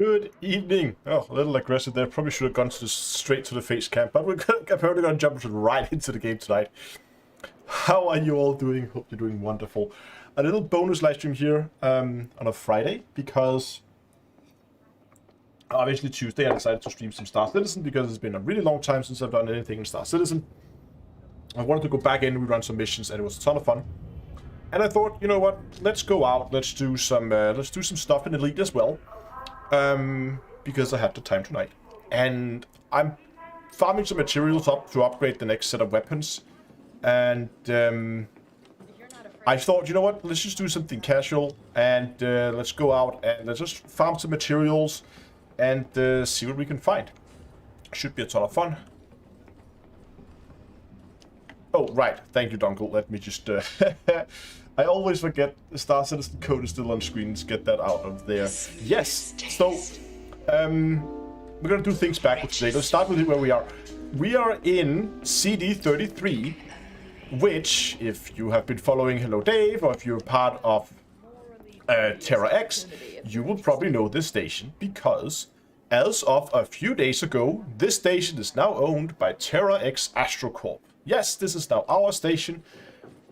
Good evening. Oh, a little aggressive there. Probably should have gone straight to the face cam, but we're apparently going to jump right into the game tonight. How are you all doing? Hope you're doing wonderful. A little bonus live stream here on a Friday, because obviously Tuesday I decided to stream some Star Citizen because it's been a really long time since I've done anything in Star Citizen. I wanted to go back in, we run some missions, and it was a ton of fun. And I thought, you know what? Let's go out. Let's do some stuff in Elite as well. Because I had the time tonight, and I'm farming some materials up to upgrade the next set of weapons. And I thought, you know what? Let's just do something casual, and let's go out and let's just farm some materials and see what we can find. Should be a ton of fun. Oh, right. Thank you, Dunkel. Let me just... I always forget the Star Citizen code is still on screen. Let's get that out of there. Yes! So, we're gonna do things backwards today. Let's start with where we are. We are in CD33, which, if you have been following Hello Dave, or if you're part of Terra X, you will probably know this station, because as of a few days ago, this station is now owned by Terra X AstroCorp. Yes, this is now our station.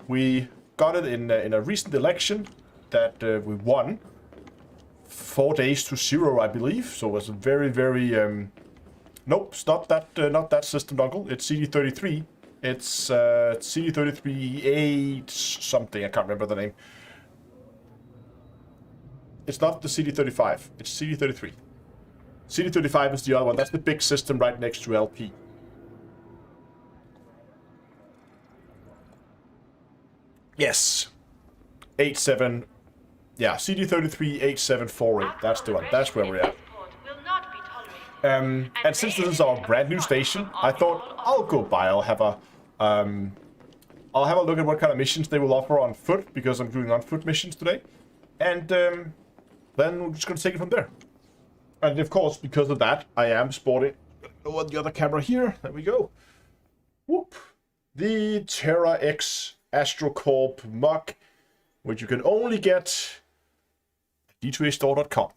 We got it in a recent election that we won 4 days to 0, I believe. So it was a very, very nope, it's not that system, Uncle. It's CD33. It's CD33 8 something. I can't remember the name. It's not the CD35. It's CD33. CD35 is the other one. That's the big system right next to LP. Yes, 87, yeah, CD33 8748, that's the one, that's where we're at. And since this is our brand new station, I thought I'll go by, I'll have a look at what kind of missions they will offer on foot, because I'm doing on foot missions today, and then we're just going to take it from there. And of course, because of that, I am sporting, on the other camera here, there we go, whoop, the Terra X AstroCorp mug, which you can only get at d2astore.com,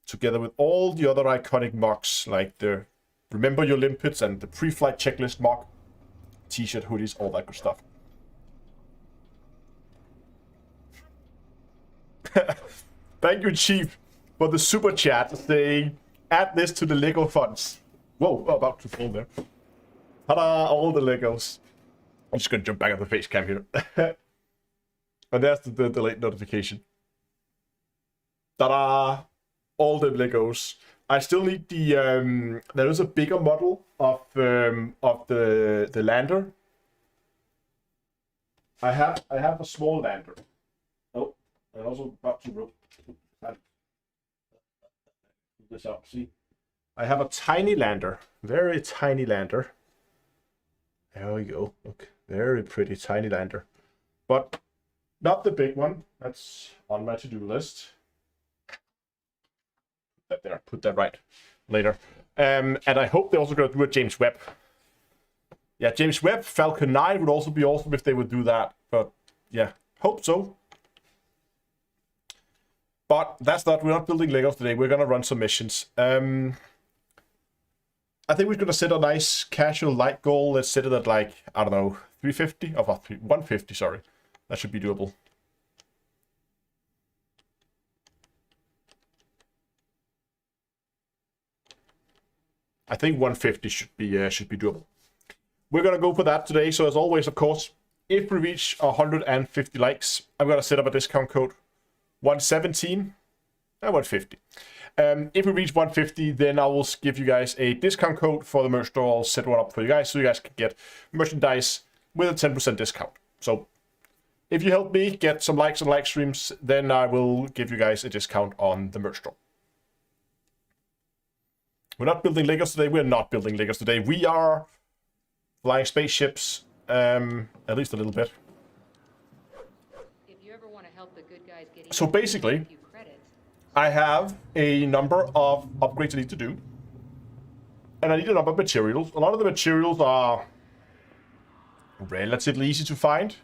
together with all the other iconic mugs, like the Remember Your Limpets and the Pre-Flight Checklist mug, t-shirt, hoodies, all that good stuff. Thank you, Chief, for the super chat saying, add this to the Lego funds. Whoa, about to fall there. Ta-da, all the Legos. I'm just going to jump back on the face cam here. And there's the delayed notification. Ta-da! All the Legos. I still need the... there is a bigger model of the lander. I have a small lander. Oh, I'm also about to rope this up. See? I have a tiny lander. Very tiny lander. There we go. Look. Very pretty tiny lander, but not the big one. That's on my to-do list. Put that there. Put that right later. And I hope they're also going to do a James Webb. Yeah, James Webb Falcon 9 would also be awesome if they would do that. But yeah, hope so. But that's not. We're not building Legos today. We're going to run some missions. I think we're going to set a nice casual light goal. Let's set it at, like, I don't know, 350? Oh, 150, sorry. That should be doable. I think 150 should be doable. We're going to go for that today. So as always, of course, if we reach 150 likes, I'm going to set up a discount code. 117 and 150. If we reach 150, then I will give you guys a discount code for the merch store. I'll set one up for you guys so you guys can get merchandise with a 10% discount. So if you help me get some likes and like streams, then I will give you guys a discount on the merch store. We're not building Legos today. We're not building Legos today. We are flying spaceships, at least a little bit. If you ever want to help the good guys get So basically, I have a number of upgrades I need to do. And I need a number of materials. A lot of the materials are relatively easy to find.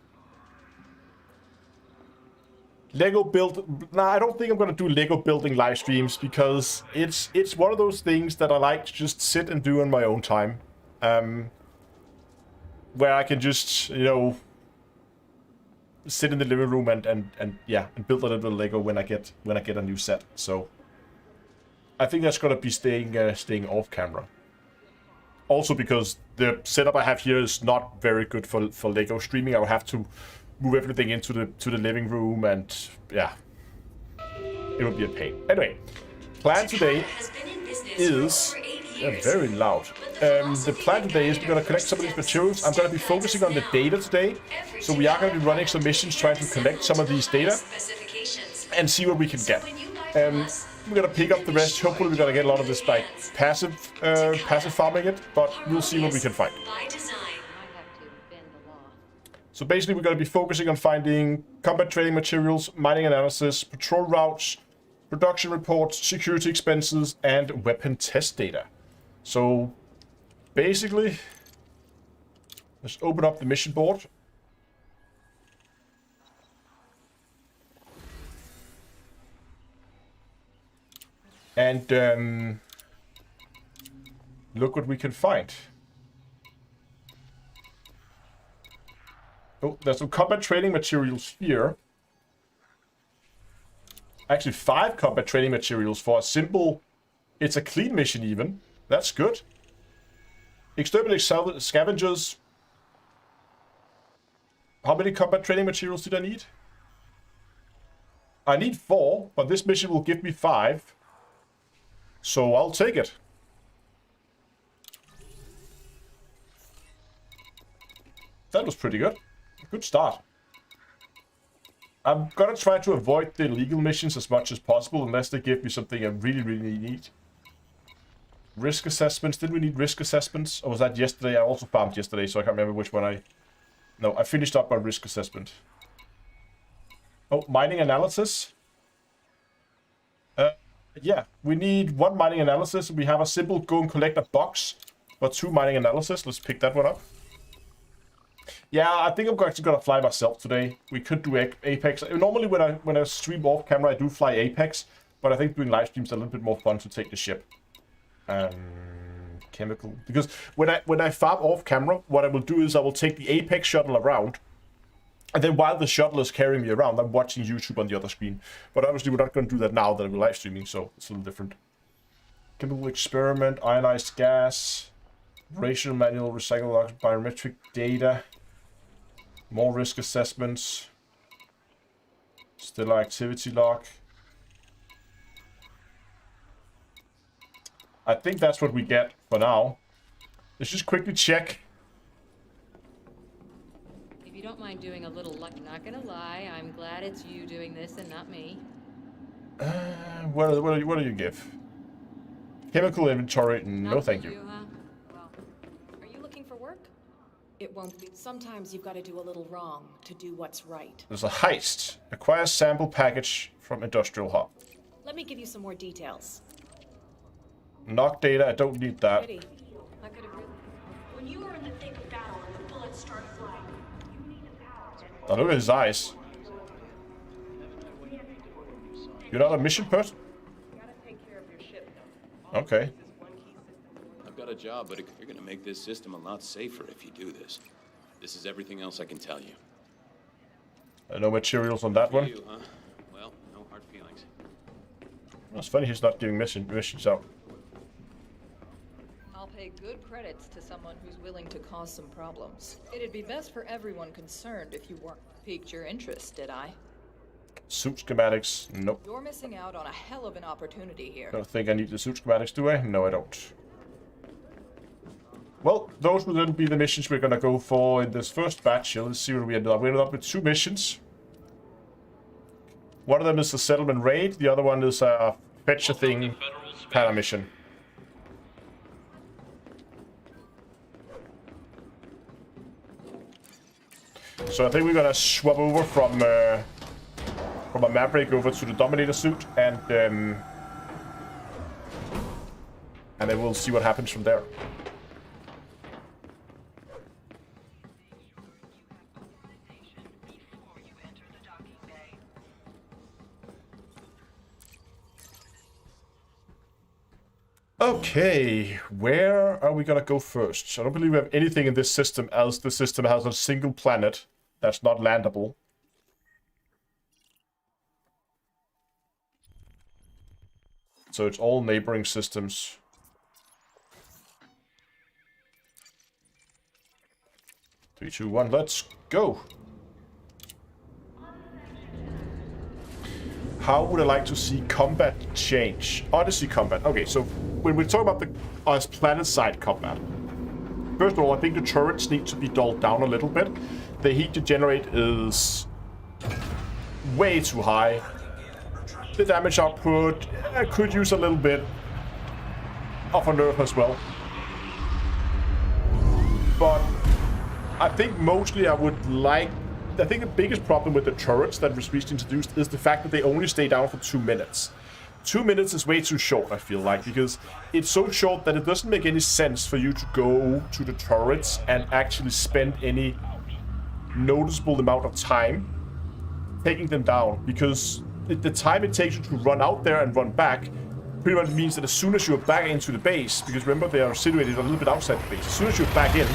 Lego build. Nah, I don't think I'm gonna do Lego building live streams because it's one of those things that I like to just sit and do in my own time, where I can just sit in the living room and build a little bit of Lego when I get a new set. So I think that's gonna be staying off camera. Also because the setup I have here is not very good for Lego streaming. I will have to move everything into the living room, and yeah, it will be a pain. Anyway, plan today is very loud. The plan today is we're gonna collect some of these materials. I'm gonna be focusing on the data today, so we are gonna be running some missions trying to collect some of these data and see what we can get. We're gonna pick up the rest. Hopefully, we're gonna get a lot of this by passive farming it, but we'll see what we can find. So basically, we're going to be focusing on finding combat training materials, mining analysis, patrol routes, production reports, security expenses, and weapon test data. So basically, let's open up the mission board. And look what we can find. Oh, there's some combat training materials here. Actually, 5 combat training materials for a simple... It's a clean mission even. That's good. Exterminate scavengers. How many combat training materials did I need? I need 4, but this mission will give me 5. So I'll take it. That was pretty good. Good start. I'm gonna try to avoid the illegal missions as much as possible, unless they give me something I really, really need. Risk assessments. Did we need risk assessments? Or was that yesterday? I also farmed yesterday, so I can't remember which one I... No, I finished up my risk assessment. Oh, mining analysis. Yeah, we need 1 mining analysis. We have a simple go and collect a box, but 2 mining analysis. Let's pick that one up. Yeah, I think I'm actually gonna fly myself today. We could do Apex. Normally when I stream off camera, I do fly Apex, but I think doing live streams is a little bit more fun to take the ship. Chemical, because when I farm off camera, what I will do is I will take the Apex shuttle around, and then while the shuttle is carrying me around, I'm watching YouTube on the other screen. But obviously, we're not going to do that now that we're live streaming, so it's a little different. Chemical experiment, ionized gas, operational manual, recycle biometric data. More risk assessments. Stellar activity log. I think that's what we get for now. Let's just quickly check. If you don't mind doing a little luck, not gonna lie, I'm glad it's you doing this and not me. What do you give? Chemical inventory, no thank you. Well, Are you looking for work? It won't be. Sometimes you've got to do a little wrong to do what's right. There's a heist. Acquire sample package from industrial hub. Let me give you some more details. Knock data, I don't need that. Pretty. I could have. When you are in the thick of battle and the bullets start flying, you need a power. Now look at his eyes. You're not a mission person? Gotta take care of your ship. Okay. I've got a job, but you're gonna make this system a lot safer if you do this. This is everything else I can tell you. No materials on that one. You, huh? Well, no hard feelings. It's funny he's not giving missions out. I'll pay good credits to someone who's willing to cause some problems. It'd be best for everyone concerned if you weren't. Piqued your interest, did I? Suit schematics, nope. You're missing out on a hell of an opportunity here. Don't think I need the suit schematics, do I? No, I don't. Well, those will then be the missions we're gonna go for in this first batch. Let's see where we ended up. We ended up with 2 missions. One of them is the settlement raid. The other one is a fetch a thing para mission. So I think we're gonna swap over from a Maverick over to the Dominator suit, and then we'll see what happens from there. Okay, where are we gonna go first? I don't believe we have anything in this system else. The system has a single planet that's not landable. So it's all neighboring systems. Three, two, one, let's go! How would I like to see combat change? Odyssey combat. Okay, so when we talk about the planet-side combat, first of all, I think the turrets need to be dulled down a little bit. The heat to generate is way too high. The damage output could use a little bit of a nerf as well. But I think mostly I would like... I think the biggest problem with the turrets that was recently introduced is the fact that they only stay down for 2 minutes. 2 minutes is way too short, I feel like, because it's so short that it doesn't make any sense for you to go to the turrets and actually spend any noticeable amount of time taking them down, because the time it takes you to run out there and run back pretty much means that as soon as you're back into the base, because remember they are situated a little bit outside the base, as soon as you're back in,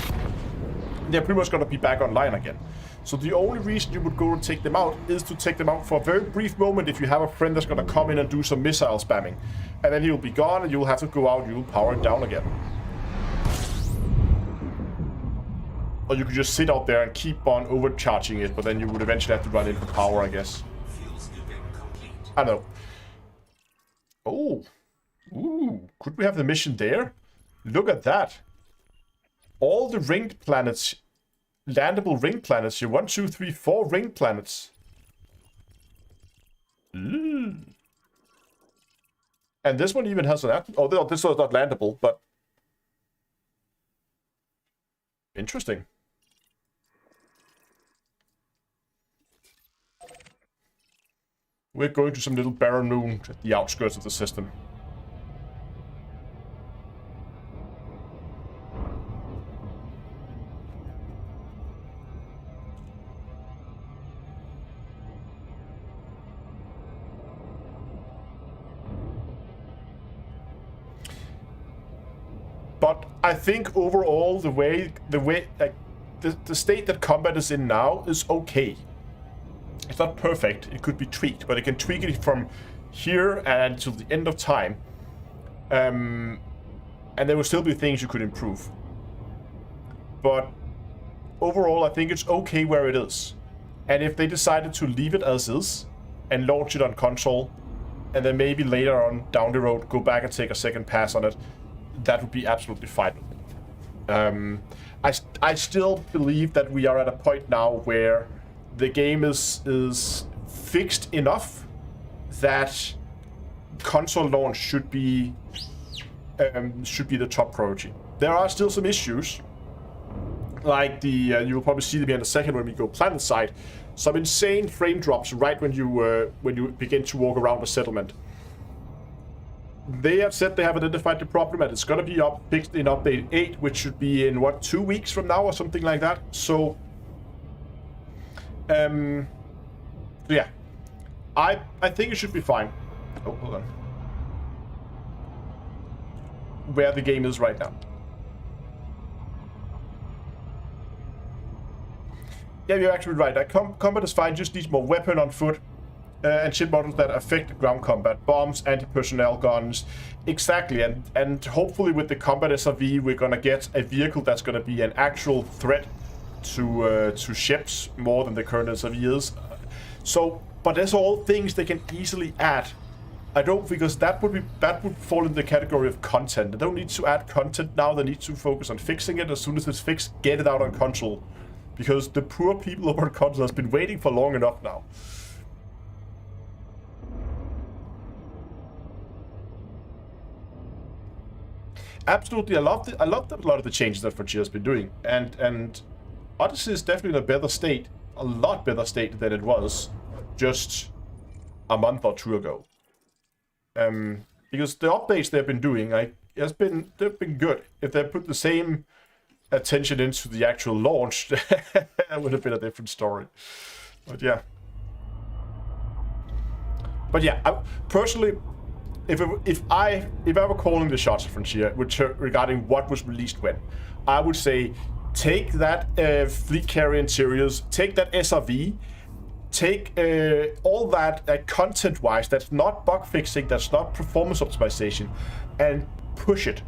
they're pretty much going to be back online again. So the only reason you would go and take them out is to take them out for a very brief moment if you have a friend that's going to come in and do some missile spamming. And then he'll be gone and you'll have to go out and you'll power it down again. Or you could just sit out there and keep on overcharging it, but then you would eventually have to run in for power, I guess. I don't know. Oh. Ooh. Could we have the mission there? Look at that. All the ringed planets... landable ring planets here. 1, 2, 3, 4 ring planets. And this one even has an... Oh, this one's not landable, but... Interesting. We're going to some little barren moon at the outskirts of the system. But I think overall the state that combat is in now is okay. It's not perfect. It could be tweaked, but it can tweak it from here and to the end of time. And there will still be things you could improve. But overall, I think it's okay where it is. And if they decided to leave it as is and launch it on console, and then maybe later on down the road go back and take a second pass on it, that would be absolutely fine. I still believe that we are at a point now where the game is fixed enough that console launch should be the top priority. There are still some issues, like the you will probably see them here in a second when we go planet side. Some insane frame drops right when you begin to walk around a settlement. They have said they have identified the problem and it's going to be fixed in update 8, which should be in, what, 2 weeks from now or something like that. So, yeah. I think it should be fine. Oh, hold on. Where the game is right now. Yeah, you're actually right. Combat is fine, just needs more weapon on foot. And ship models that affect ground combat, bombs, anti-personnel guns, exactly. And hopefully with the combat SRV, we're gonna get a vehicle that's gonna be an actual threat to ships more than the current SRV is. So, but there's all things they can easily add. I don't, because that would fall in the category of content. They don't need to add content now. They need to focus on fixing it. As soon as it's fixed, get it out on console, because the poor people over on console has been waiting for long enough now. Absolutely, I love a lot of the changes that Frontier has been doing, and Odyssey is definitely in a better state, a lot better state than it was just a month or 2 ago. Because the updates they've been doing, they've been good. If they put the same attention into the actual launch, that would have been a different story. But yeah. I, personally, if I were calling the shots at Frontier regarding what was released when, I would say take that fleet carrier interiors, take that SRV, take all that content-wise that's not bug fixing, that's not performance optimization, and push it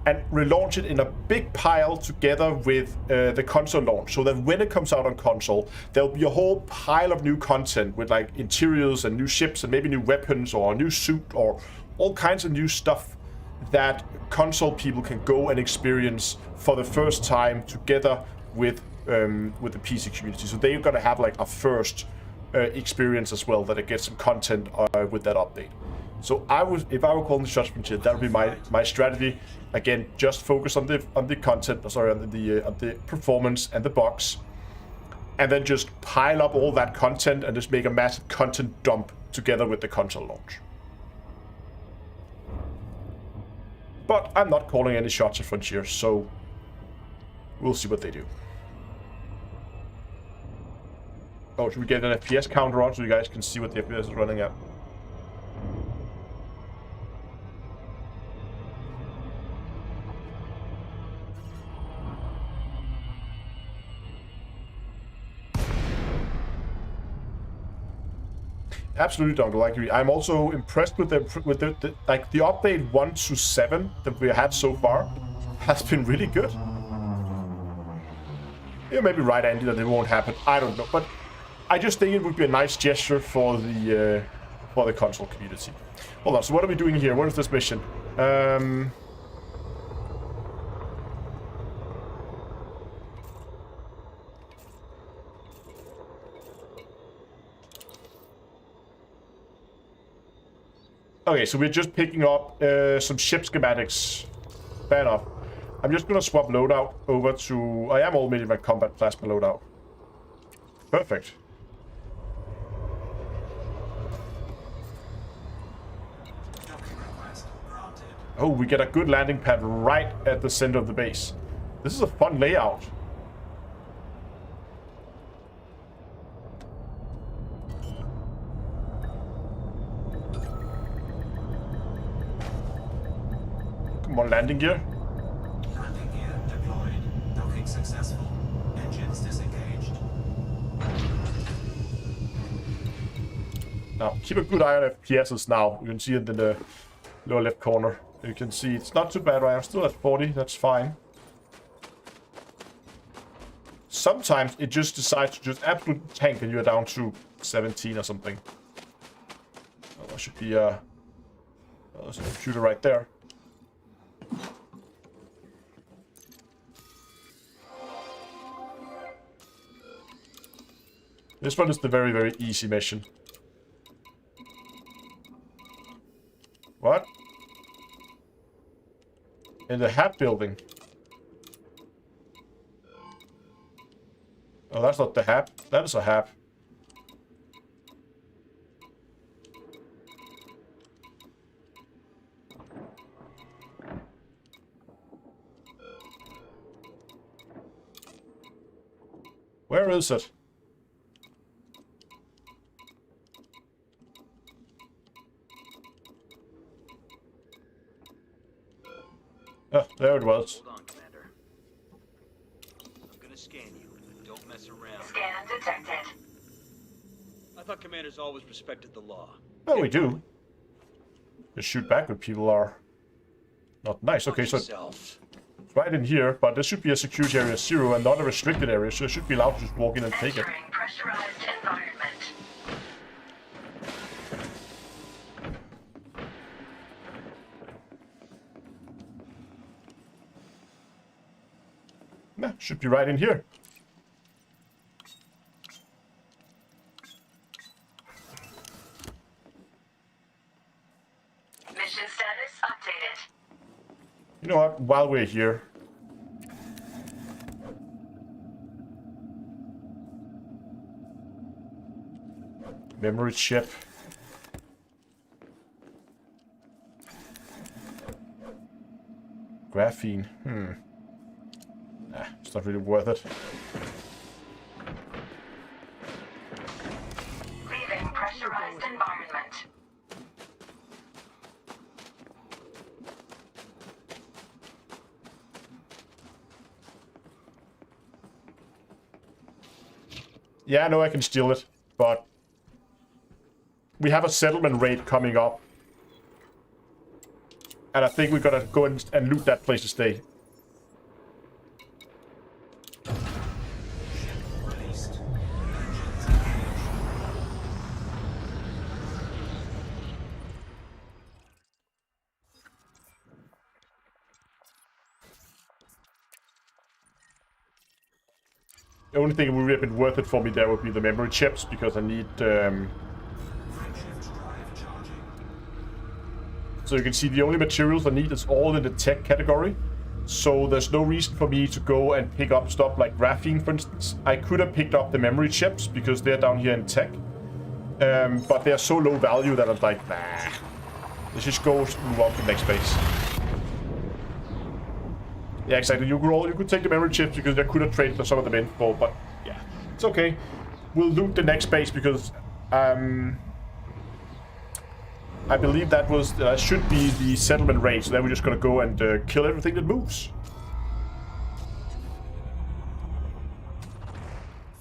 and relaunch it in a big pile together with the console launch, so that when it comes out on console, there'll be a whole pile of new content with like interiors and new ships and maybe new weapons or a new suit or all kinds of new stuff that console people can go and experience for the first time together with the PC community. So they're gonna have like a first experience as well, that it gets some content with that update. So if I were calling the shots Frontier, that would be my strategy. Again, just focus on the content, on the performance and the bugs, and then just pile up all that content and just make a massive content dump together with the console launch. But I'm not calling any shots at Frontier, so we'll see what they do. Oh, should we get an FPS counter on so you guys can see what the FPS is running at? Absolutely, Dongle. I agree. I'm also impressed with the update 1 to 7 that we had so far has been really good. You may be right, Andy, that it won't happen. I don't know, but I just think it would be a nice gesture for the console community. Hold on. So what are we doing here? What is this mission? Okay, so we're just picking up some ship schematics. Fair enough. I'm just gonna swap loadout over to... I am already my combat plasma loadout. Perfect. Oh, we get a good landing pad right at the center of the base. This is a fun layout. Come on, landing gear. Landing gear deployed. Docking successful. Engines disengaged. Now, keep a good eye on FPSs now. You can see it in the lower left corner. You can see it's not too bad, right? I'm still at 40. That's fine. Sometimes it just decides to just absolutely tank and you're down to 17 or something. Oh, there should be a... Oh, there's a computer right there. This one is the very, very easy mission. What? In the HAB building. Oh, that's not the HAB. That is a HAB. Where is it? Oh, there it was. Hold on, Commander. I'm gonna scan you, but don't mess around. Scan detected. I thought commanders always respected the law. Oh, we do. Just shoot back when people are not nice. Okay, so it's right in here, but this should be a security area 0 and not a restricted area, so it should be allowed to just walk in and take it. Entering pressurized environment. Yeah, should be right in here. Mission status updated. You know what? While we're here, memory chip. Graphene. Nah, it's not really worth it. Leaving pressurized environment. Yeah, I know I can steal it, but we have a settlement raid coming up. And I think we gotta go and loot that place to stay. Released. The only thing that would have been worth it for me there would be the memory chips, because I need... Frameshift drive charging. So you can see the only materials I need is all in the tech category. So there's no reason for me to go and pick up stuff like graphene, for instance. I could have picked up the memory chips because they're down here in tech. But they're so low value that I'm like, nah. Let's just go move on to the next base. Yeah, exactly. You could take the memory chips because I could have traded some of them in for, but yeah, it's okay. We'll loot the next base because I believe that was should be the settlement raid. So then we're just gonna go and kill everything that moves.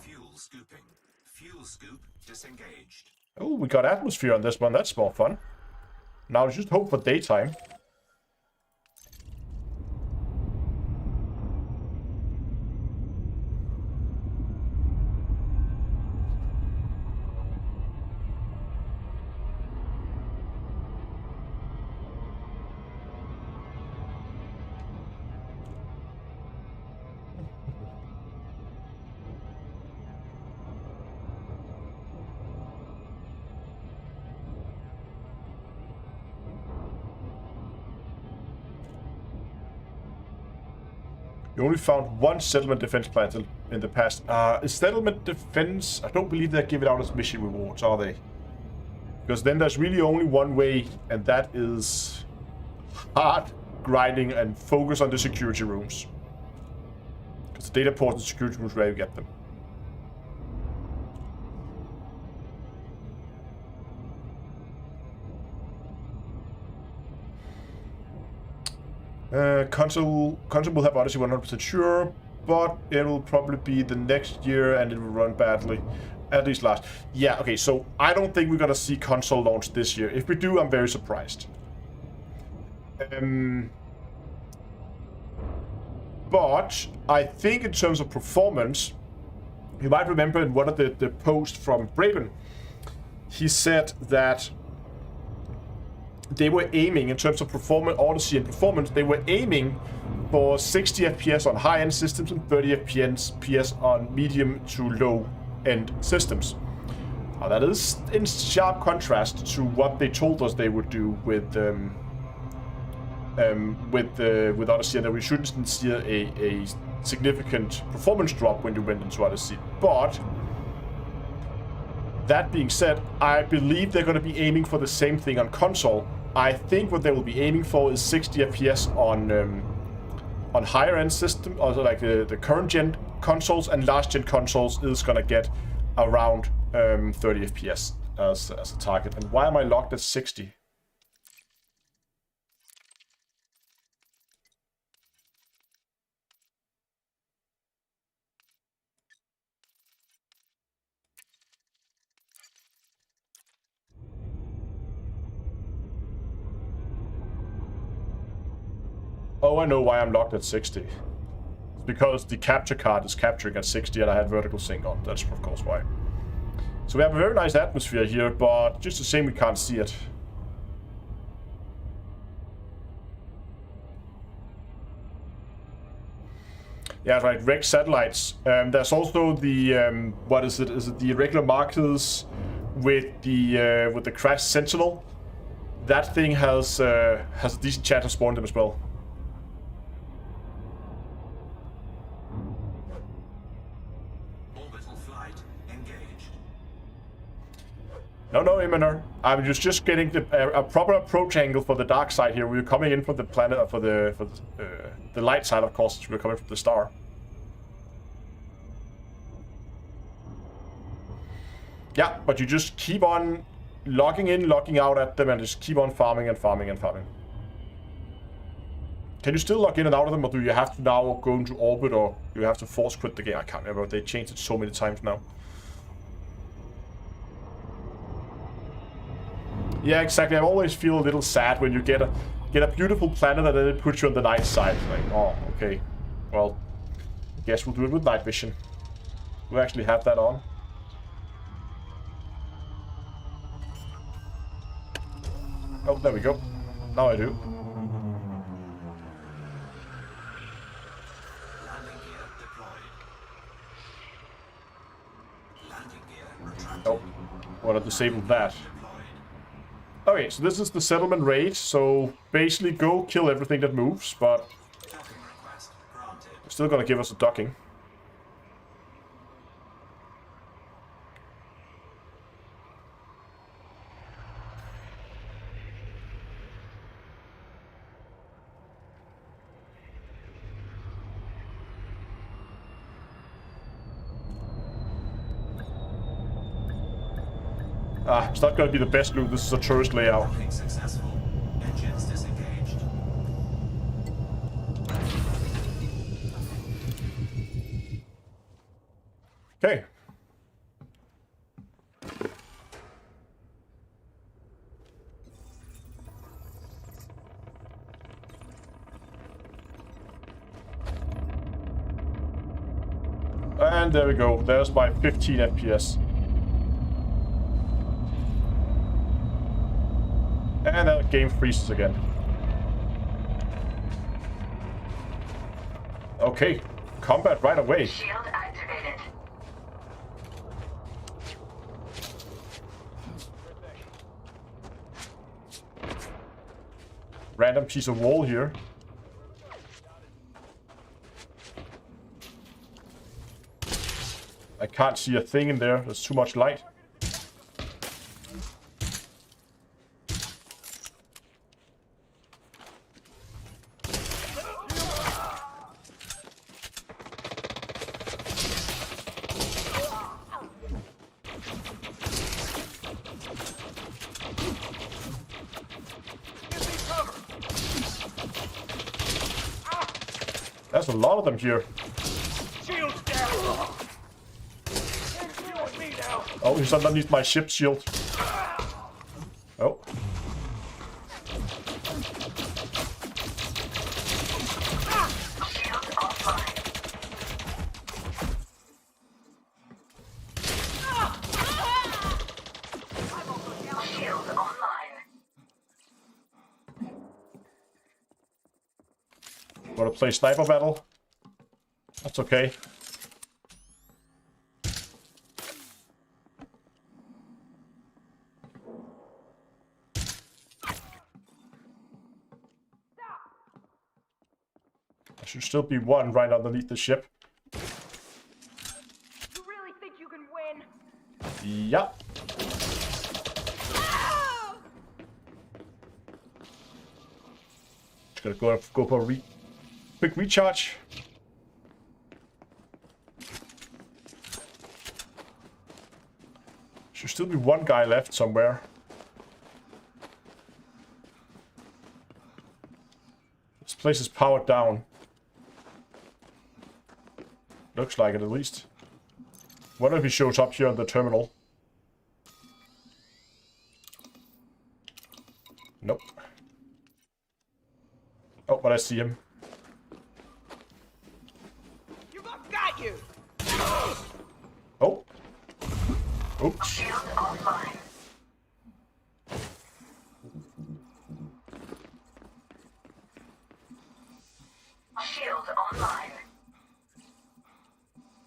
Fuel scooping. Fuel scoop disengaged. Oh, we got atmosphere on this one. That's more fun. Now just hope for daytime. You only found one settlement defense plant in the past. Settlement defense, I don't believe they're giving out as mission rewards, are they? Because then there's really only one way, and that is hard grinding and focus on the security rooms. Because the data ports and security rooms where you get them. Console will have Odyssey 100% sure, but it will probably be the next year and it will run badly. At least last. Yeah, okay, so I don't think we're gonna see console launch this year. If we do, I'm very surprised. But I think in terms of performance, you might remember in one of the posts from Braben, he said that they were aiming, in terms of performance, Odyssey and performance, they were aiming for 60 FPS on high-end systems and 30 FPS on medium to low-end systems. Now that is in sharp contrast to what they told us they would do with Odyssey, and that we shouldn't see a significant performance drop when you went into Odyssey. But that being said, I believe they're going to be aiming for the same thing on console. I think what they will be aiming for is 60 FPS on higher end system, also like the current gen consoles, and last gen consoles is going to get around 30 FPS as a target. And why am I locked at 60? Oh, I know why I'm locked at 60. It's because the capture card is capturing at 60 and I had vertical sync on. That's of course why. So we have a very nice atmosphere here, but just the same we can't see it. Yeah, right, Rex satellites. There's also the, what is it? Is it the irregular markers with the crash sentinel? That thing has a decent chance of spawning them as well. No, Iminer. I'm just getting a proper approach angle for the dark side here. We're coming in from the planet, for the light side, of course. We're coming from the star. Yeah, but you just keep on logging in, logging out at them, and just keep on farming and farming and farming. Can you still log in and out of them, or do you have to now go into orbit, or you have to force quit the game? I can't remember. They changed it so many times now. Yeah, exactly. I always feel a little sad when you get a beautiful planet and then it puts you on the night side. Like, oh, okay. Well, I guess we'll do it with night vision. Do we actually have that on? Oh, there we go. Now I do. Landing gear deployed. Landing gear retracted. Oh, want to disable that. Deployed. Okay, so this is the settlement raid. So basically, go kill everything that moves, but Docking request granted. it's still gonna give us a docking. Ah, it's not gonna be the best loot. This is a tourist layout. Docking successful. Engines disengaged. Okay. And there we go. There's my 15 FPS. And that game freezes again. Okay. Combat right away. Shield activated. Random piece of wall here. I can't see a thing in there. There's too much light. There's a lot of them here. Shield's down! You and me now! Oh, he's underneath my ship shield. Oh. Shield offline. Shield online. Want to play sniper battle? That's okay. There should still be one right underneath the ship. You really think you can win? Yeah. Just gonna go for a quick recharge. Should still be one guy left somewhere. This place is powered down. Looks like it, at least. Wonder if he shows up here on the terminal. Nope. Oh, but I see him. Got you! Oh. Oops. Shield offline. Shield online.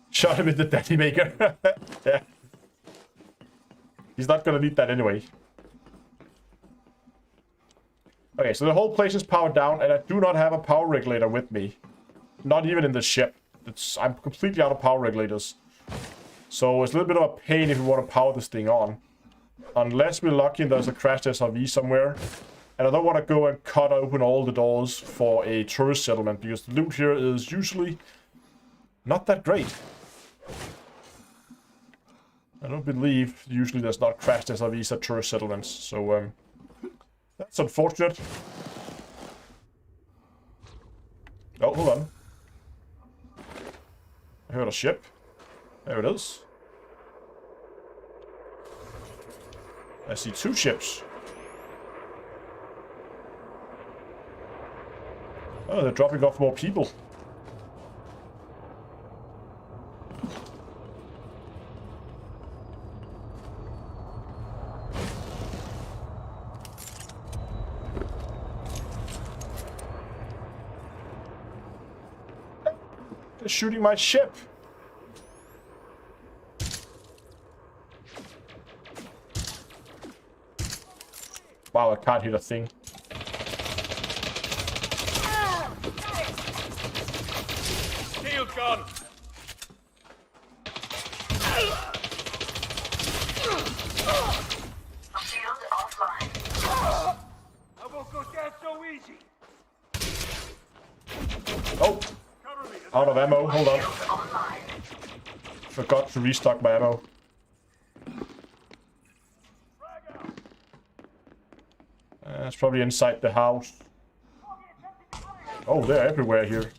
Shot him with the daddy maker. Yeah. He's not gonna need that anyway. Okay, so the whole place is powered down, and I do not have a power regulator with me. Not even in the ship. I'm completely out of power regulators. So it's a little bit of a pain if we want to power this thing on. Unless we're lucky and there's a crashed SRV somewhere. And I don't want to go and cut open all the doors for a tourist settlement, because the loot here is usually not that great. I don't believe usually there's not crashed SRVs at tourist settlements, so that's unfortunate. Oh, hold on. I heard a ship. There it is. I see two ships. Oh, they're dropping off more people. They're shooting my ship. Wow, I can't hit a thing. Shield gun! Shield offline. I won't go down so easy! Oh, Cover me! out of ammo. Hold on. Offline. Forgot to restock my ammo. It's probably inside the house. Oh, they're everywhere here.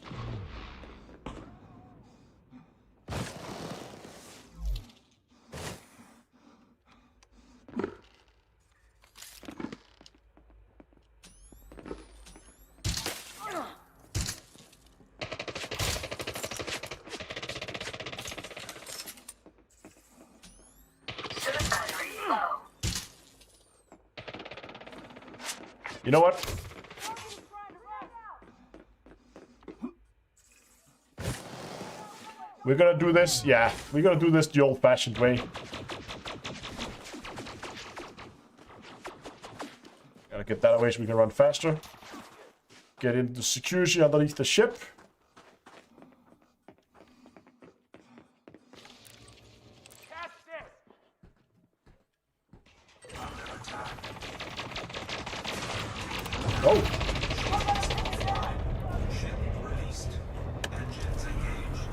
Shield battery low. You know what? We're gonna do this. Yeah, we're gonna do this the old-fashioned way. Gotta get that away so we can run faster. Get into the security underneath the ship. Catch this! Oh, Ship released. Engines engaged.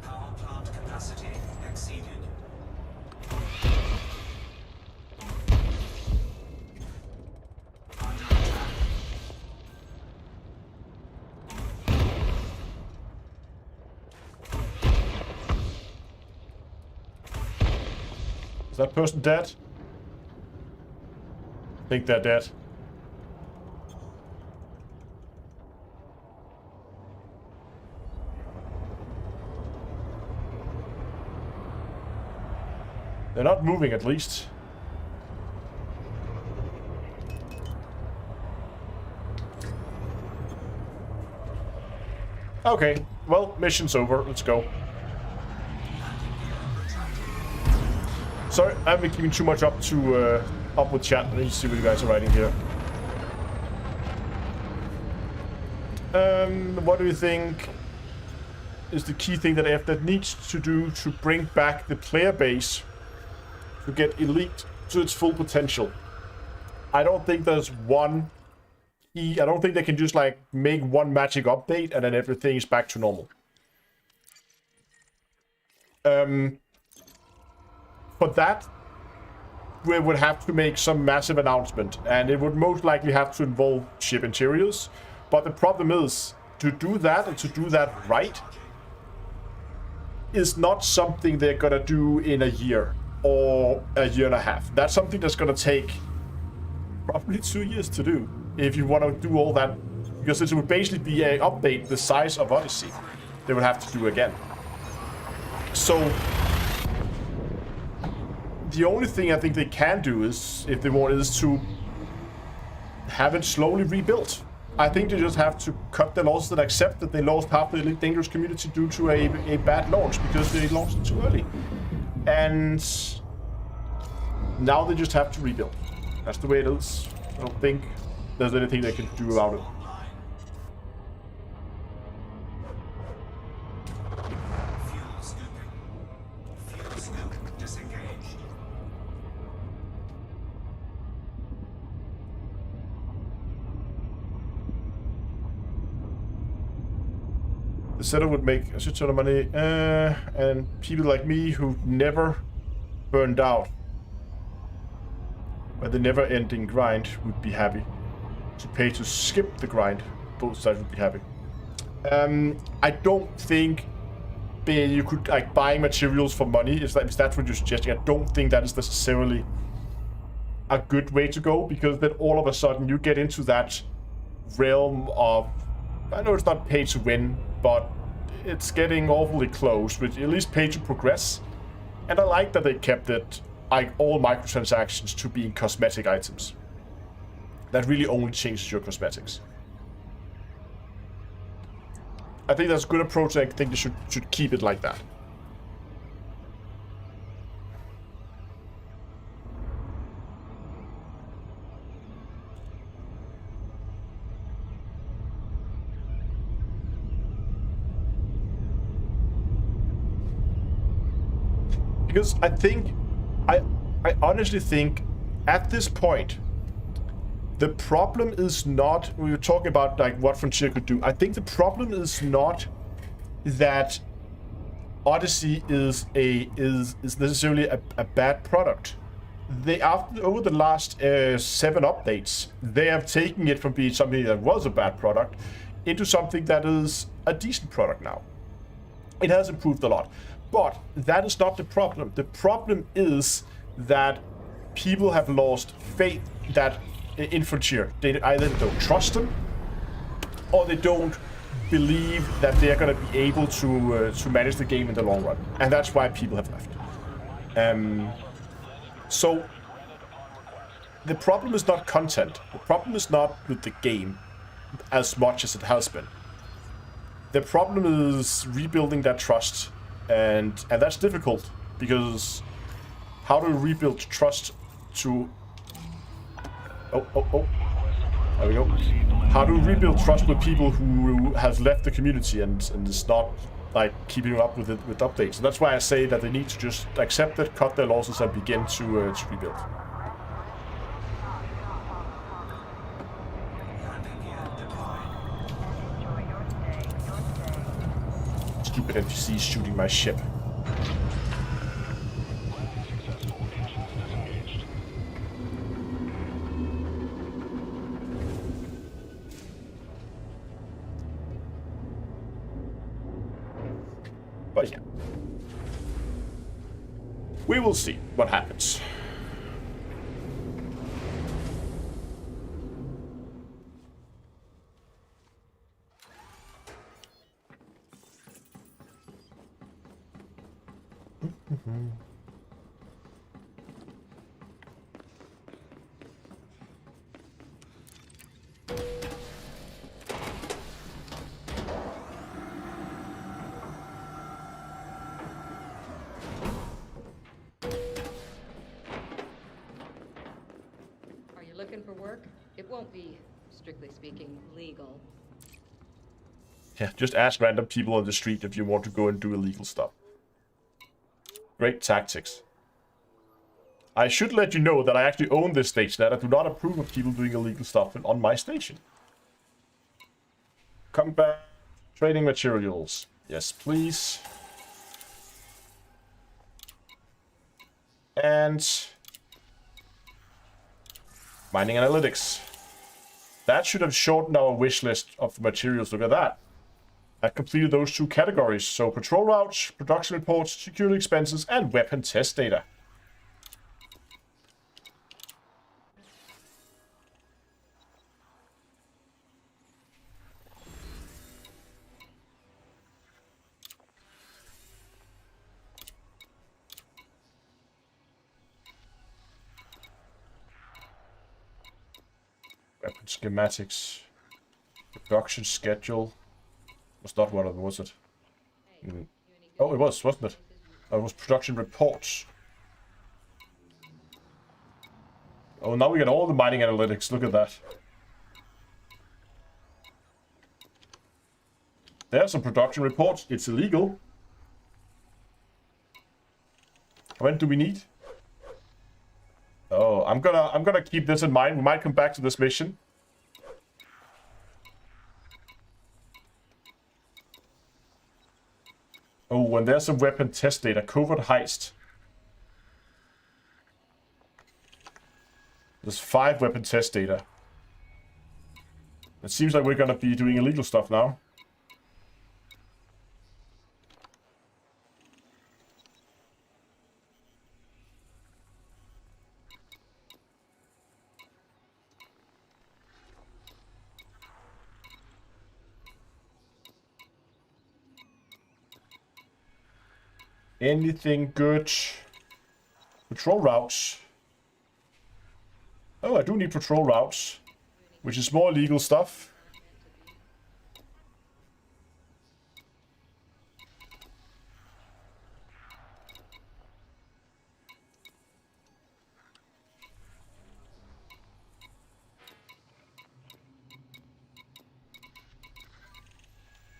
Power plant capacity exceeded. Under attack. is that person dead? I think they're dead. They're not moving, at least. Okay, well, mission's over. Let's go. Sorry, I've been keeping too much up with chat. Let me see what you guys are writing here. What do you think is the key thing that FNet needs to do to bring back the player base to get Elite to its full potential? I don't think there's one key. I don't think they can just like make one magic update and then everything is back to normal. For that, we would have to make some massive announcement, and it would most likely have to involve ship interiors. But the problem is, to do that and to do that right is not something they're gonna do in a year or a year and a half. That's something that's gonna take probably 2 years to do if you want to do all that, because it would basically be an update the size of Odyssey they would have to do again. So the only thing I think they can do is, if they want, is to have it slowly rebuilt. I think they just have to cut their losses and accept that they lost half the Elite Dangerous community due to a bad launch because they launched it too early. And now they just have to rebuild. That's the way it is. I don't think there's anything they can do about it. Fuel scooping. Fuel scoop disengaged. The setup would make a shit ton of money, and people like me who never burned out by the never-ending grind would be happy. To pay to skip the grind, both sides would be happy. I don't think you could like buying materials for money. Is that what you're suggesting? I don't think that is necessarily a good way to go, because then all of a sudden you get into that realm of, I know it's not pay to win, but it's getting awfully close, with at least pay to progress. And I like that they kept it like all microtransactions to being cosmetic items. That really only changes your cosmetics. I think that's a good approach. I think they should keep it like that. Because I honestly think at this point, the problem is not, we were talking about like what Frontier could do. I think the problem is not that Odyssey is necessarily a bad product. They, over the last 7 updates, they have taken it from being something that was a bad product into something that is a decent product now. It has improved a lot. But that is not the problem. The problem is that people have lost faith in Frontier. They either don't trust them, or they don't believe that they're going to be able to manage the game in the long run. And that's why people have left. So the problem is not content. The problem is not with the game as much as it has been. The problem is rebuilding that trust. And that's difficult, because how do we rebuild trust to... Oh. There we go. How do we rebuild trust with people who have left the community and is not like keeping up with it with updates? And that's why I say that they need to just accept it, cut their losses, and begin to rebuild. Stupid NPCs shooting my ship. But yeah. We will see what happens. Are you looking for work? It won't be, strictly speaking, legal. Yeah, just ask random people on the street if you want to go and do illegal stuff. Great tactics. I should let you know that I actually own this station, and I do not approve of people doing illegal stuff on my station. Come back. Trading materials. Yes, please. And... mining analytics. That should have shortened our wish list of materials. Look at that. I completed those 2 categories. So patrol routes, production reports, security expenses, and weapon test data. Weapon schematics. Production schedule. Was not one of them, was it? Oh, it was, wasn't it? Oh, it was production reports. Oh, now we get all the mining analytics. Look at that. There's some production reports. It's illegal. How many do we need? Oh, I'm gonna keep this in mind. We might come back to this mission. Oh, and there's some weapon test data. Covert heist. There's 5 weapon test data. It seems like we're gonna be doing illegal stuff now. Anything good? Patrol routes. Oh, I do need patrol routes, which is more illegal stuff.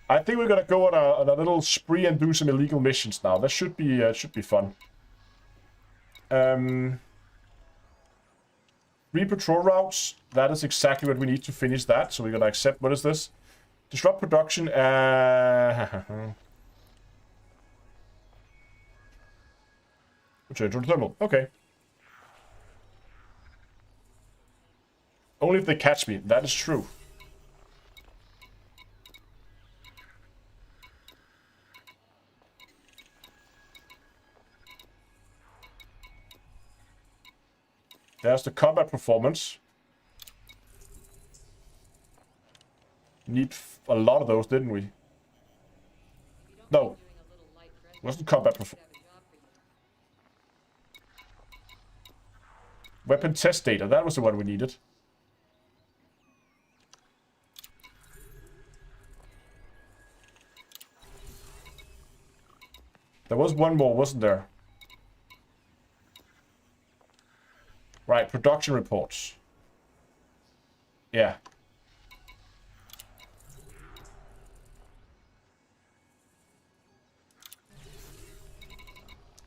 I think we're gonna go on a little spree and do some illegal missions now. That should be fun. 3 patrol routes. That is exactly what we need to finish that. So we're gonna accept. What is this? Disrupt production. Return to the terminal. Okay. Only if they catch me. That is true. There's the combat performance. Need a lot of those, didn't we? No. Wasn't combat performance. Weapon test data. That was the one we needed. There was one more, wasn't there? Right, production reports. Yeah.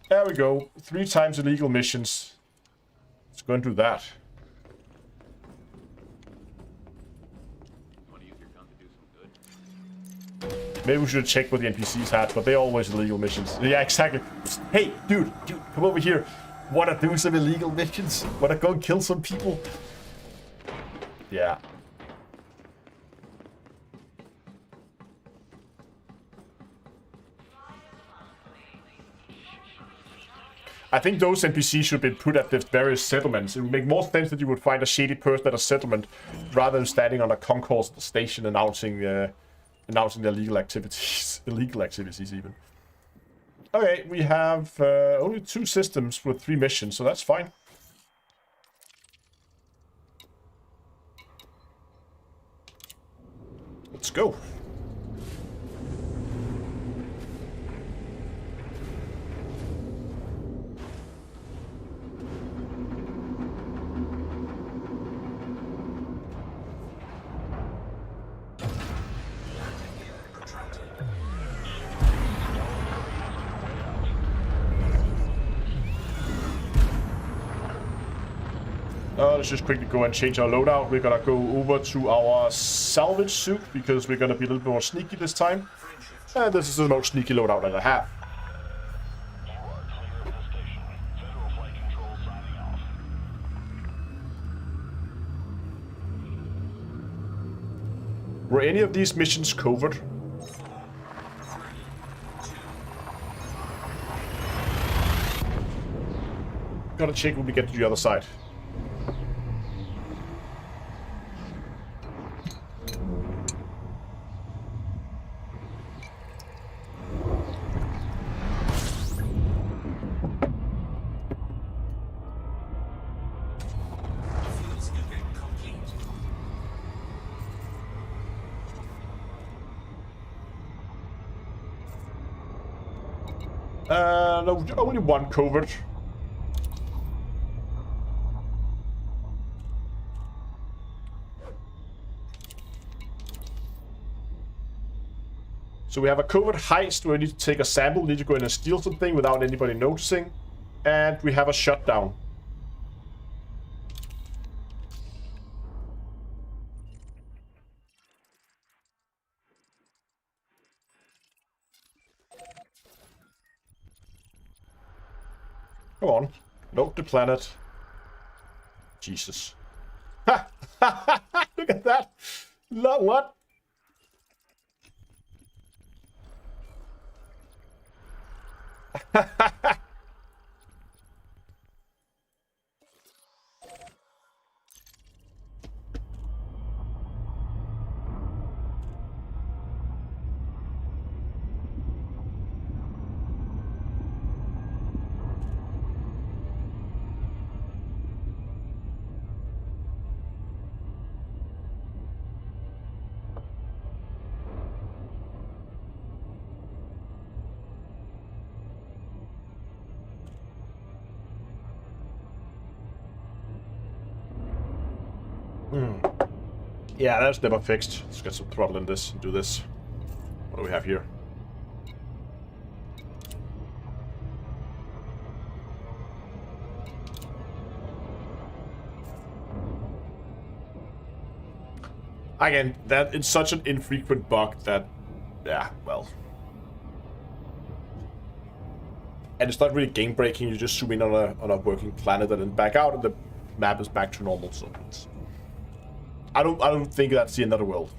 There we go. 3 times illegal missions. Let's go and do that. Maybe we should check what the NPCs had, but they're always illegal missions. Yeah, exactly. Hey, dude, come over here. Wanna do some illegal missions? Wanna go and kill some people? Yeah. I think those NPCs should be put at the various settlements. It would make more sense that you would find a shady person at a settlement rather than standing on a concourse at the station announcing their illegal activities. Illegal activities, even. Okay, we have only 2 systems with 3 missions, so that's fine. Let's go. Let's just quickly go and change our loadout. We're gonna go over to our salvage suit because we're gonna be a little bit more sneaky this time. And this is the most sneaky loadout that I have. Were any of these missions covert? Gotta check when we get to the other side. No, only 1 covert. So we have a covert heist where we need to take a sample, we need to go in and steal something without anybody noticing. And we have a shutdown. Come on, load the planet. Jesus. Ha! Look at that! What? Yeah, that's never fixed. Let's get some throttle in this and do this. What do we have here? Again, that it's such an infrequent bug that, yeah, well. And it's not really game breaking. You just zoom in on a working planet and then back out, and the map is back to normal. So it's, I don't think that's the end of the world.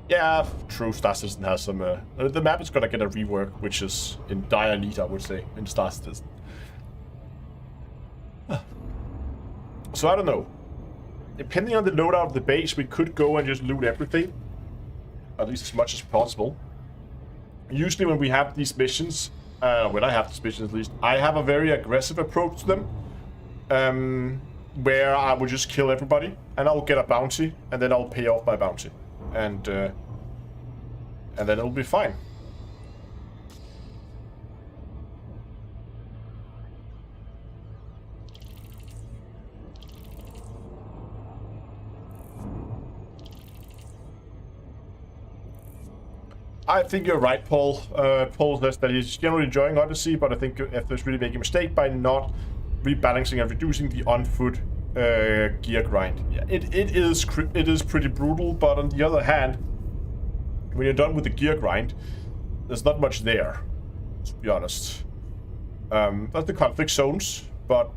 Yeah, true. Star Citizen has some. The map is gonna get a rework, which is in dire need, I would say, in Star Citizen. So I don't know. Depending on the loadout of the base, we could go and just loot everything, at least as much as possible. Usually, when we have these missions, when I have these missions at least, I have a very aggressive approach to them, where I will just kill everybody, and I'll get a bounty, and then I'll pay off my bounty. And then it'll be fine. I think you're right, Paul. Paul says that he's generally enjoying Odyssey, but I think F is really making a mistake by not rebalancing and reducing the on-foot gear grind. Yeah, it is pretty brutal, but on the other hand, when you're done with the gear grind, there's not much there, to be honest. That's the conflict zones, but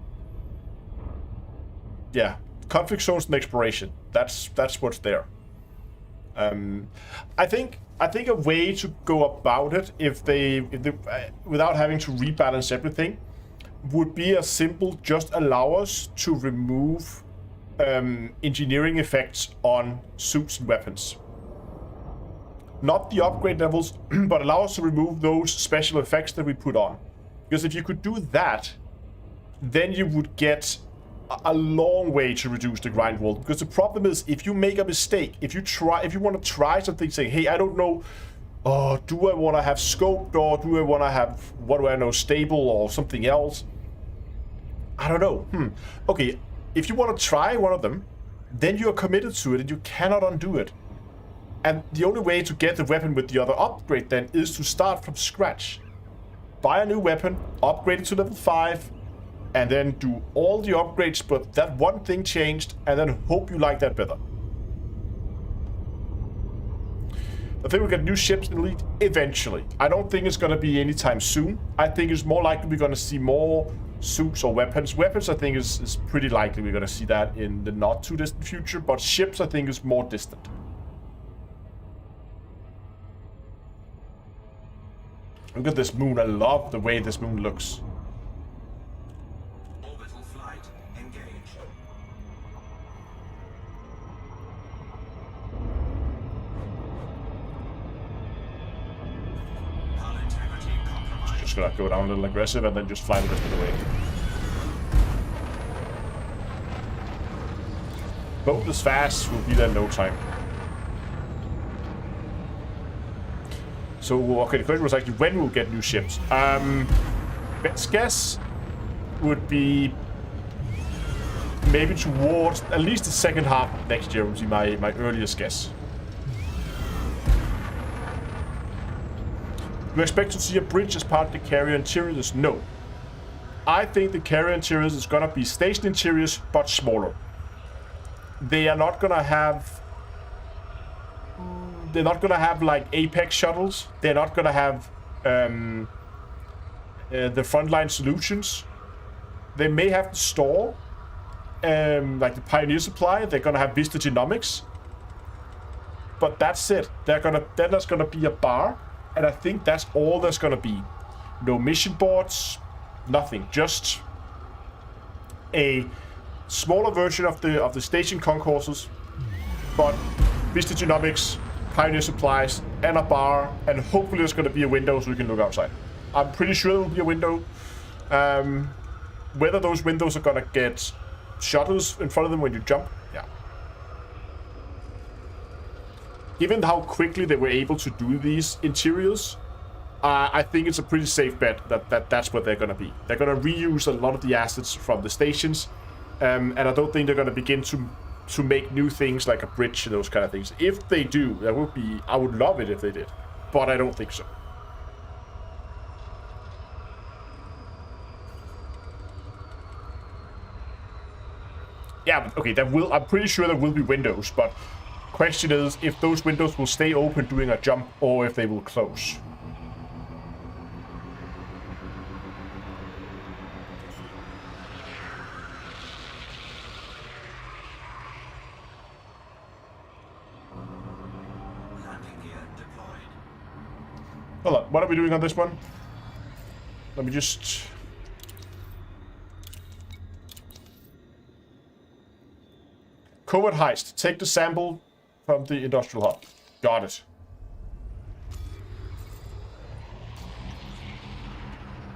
yeah, conflict zones and exploration. That's what's there. I think a way to go about it, if they without having to rebalance everything, would be as simple, just allow us to remove engineering effects on suits and weapons. Not the upgrade levels, but allow us to remove those special effects that we put on. Because if you could do that, then you would get a long way to reduce the grind roll. Because the problem is, if you make a mistake, if you want to try something, say, hey, I don't know, do I want to have scoped, or do I want to have, what do I know, stable or something else? I don't know. Okay, if you want to try one of them, then you're committed to it and you cannot undo it. And the only way to get the weapon with the other upgrade then is to start from scratch. Buy a new weapon, upgrade it to level 5, and then do all the upgrades, but that one thing changed, and then hope you like that better. I think we'll get new ships in Elite eventually. I don't think it's going to be anytime soon. I think it's more likely we're going to see more suits or weapons. Weapons, I think, is pretty likely we're going to see that in the not too distant future, but ships, I think, is more distant. Look at this moon. I love the way this moon looks. Orbital flight engaged. Hull integrity compromised. Just gonna go down a little aggressive and then just fly the rest of the way. Boat is fast. We'll be there in no time. So, okay, the question was actually when we'll get new ships. Best guess would be maybe towards at least the second half of next year would be my earliest guess. Do you expect to see a bridge as part of the carrier interiors? No. I think the carrier interiors is gonna be station interiors, but smaller. They are not gonna have... They're not gonna have like Apex shuttles. They're not gonna have the frontline solutions. They may have to store like the Pioneer supply. They're gonna have Vista Genomics, but that's it. Then there's gonna be a bar, and I think that's all there's gonna be. No mission boards, nothing. Just a smaller version of the station concourses, but Vista Genomics, Pioneer Supplies, and a bar, and hopefully there's going to be a window so we can look outside. I'm pretty sure there will be a window. Whether those windows are going to get shutters in front of them when you jump, yeah. Given how quickly they were able to do these interiors, I think it's a pretty safe bet that's what they're going to be. They're going to reuse a lot of the assets from the stations, and I don't think they're going to begin to make new things like a bridge and those kind of things. If they do, that would be... I would love it if they did, but I don't think so. Yeah, but okay, I'm pretty sure there will be windows, but question is if those windows will stay open during a jump or if they will close. Hold on, what are we doing on this one? Let me just... Covert heist. Take the sample from the industrial hub. Got it.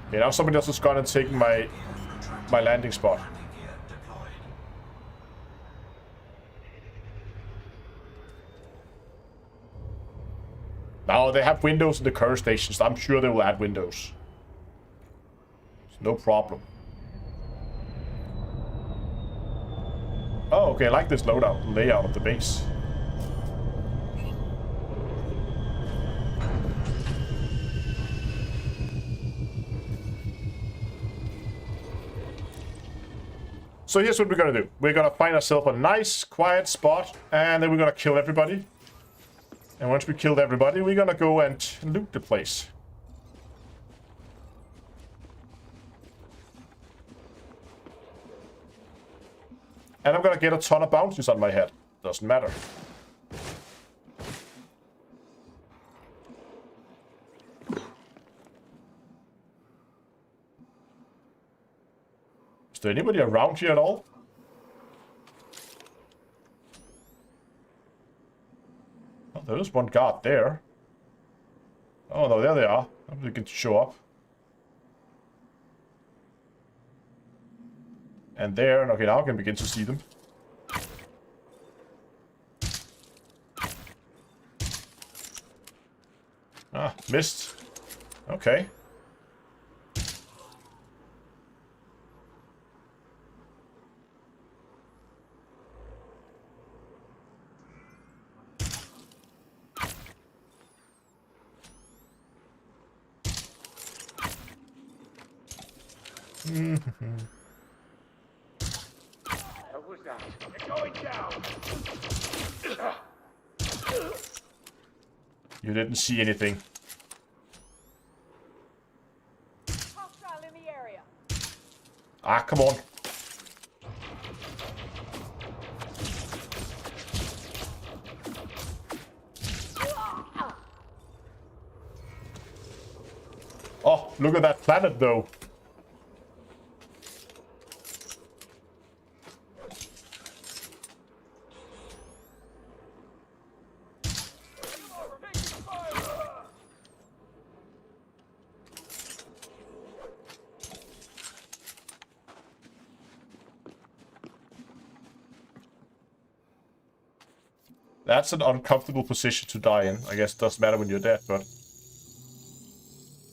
Okay, now somebody else has gone and taken my landing spot. Now they have windows in the current stations. I'm sure they will add windows. It's no problem. Oh, okay, I like this layout of the base. So here's what we're gonna do. We're gonna find ourselves a nice, quiet spot, and then we're gonna kill everybody. And once we killed everybody, we're gonna go and loot the place. And I'm gonna get a ton of bounties on my head. Doesn't matter. Is there anybody around here at all? Oh, there is one guard there. Oh no, there they are. I'm beginning to show up. And there, and okay, now I can begin to see them. Ah, missed. Okay. You didn't see anything. Hostile in the area. Ah, come on. Oh, look at that planet, though. That's an uncomfortable position to die in. I guess it doesn't matter when you're dead, but...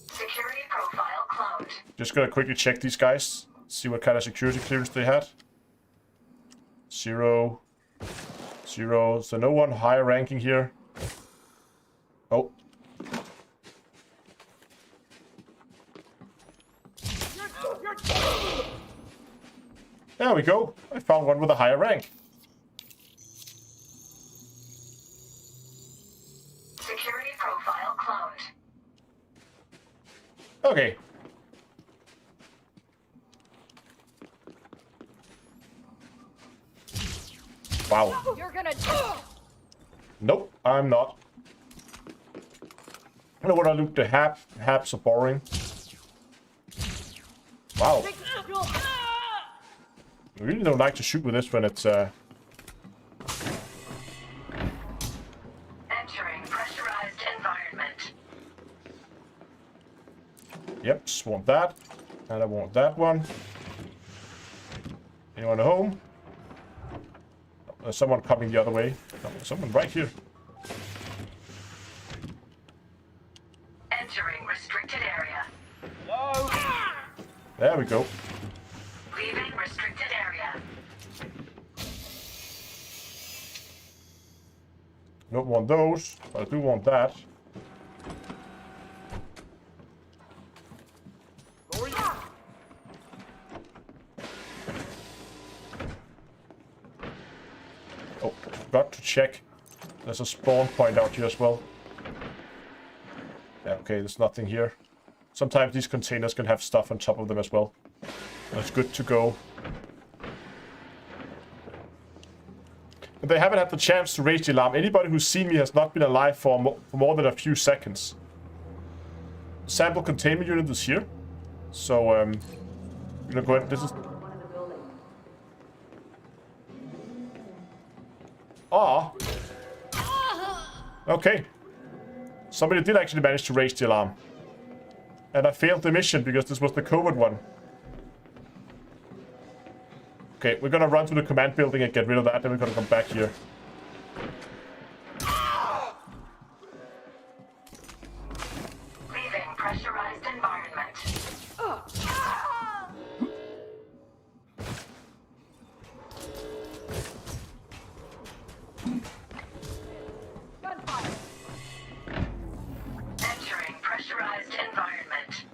Security profile cloned. Just gonna quickly check these guys. See what kind of security clearance they had. 0. 0. So no one higher ranking here. Oh. There we go. I found one with a higher rank. Security profile cloned. Okay. Wow. You're gonna... Nope, I'm not. I don't want to loot the haps are boring. Wow. I really don't like to shoot with this when it's Entering pressurized environment. Yep, just want that. And I want that one. Anyone at home? Oh, there's someone coming the other way. No, there's someone right here. Entering restricted area. There we go. Leaving restricted area. Don't want those, but I do want that. Oh, forgot to check. There's a spawn point out here as well. Yeah, okay, there's nothing here. Sometimes these containers can have stuff on top of them as well. That's good to go. But they haven't had the chance to raise the alarm. Anybody who's seen me has not been alive for more than a few seconds. Sample containment unit is here. So, I'm gonna go ahead. This is... Ah! Okay. Somebody did actually manage to raise the alarm. And I failed the mission because this was the COVID one. Okay, we're gonna run to the command building and get rid of that, then we're gonna come back here. Leaving pressurized environment. Entering pressurized environment.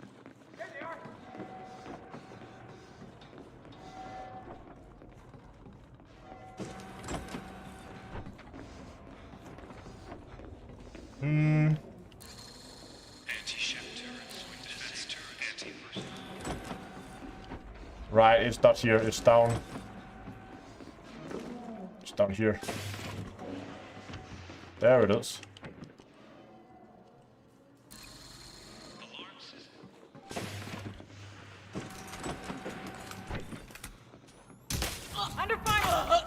Anti-ship turrets with defense turret anti-personnel. Right, it's not here, it's down. It's down here. There it is. Alarm system. Under fire!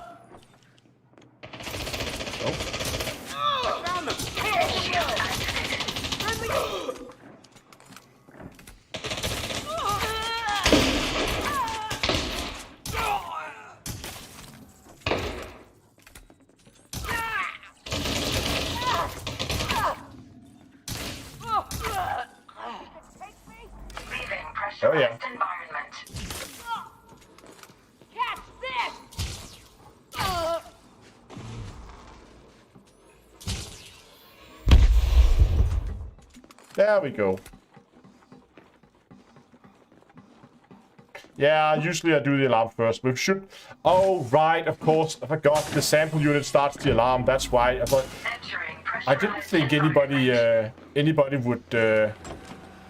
Leaving Oh, yeah. pressurized environment. Catch this! There we go. Yeah, usually I do the alarm first, but we should... Oh, right, of course. I forgot. The sample unit starts the alarm. That's why. I thought... Entering I didn't think anybody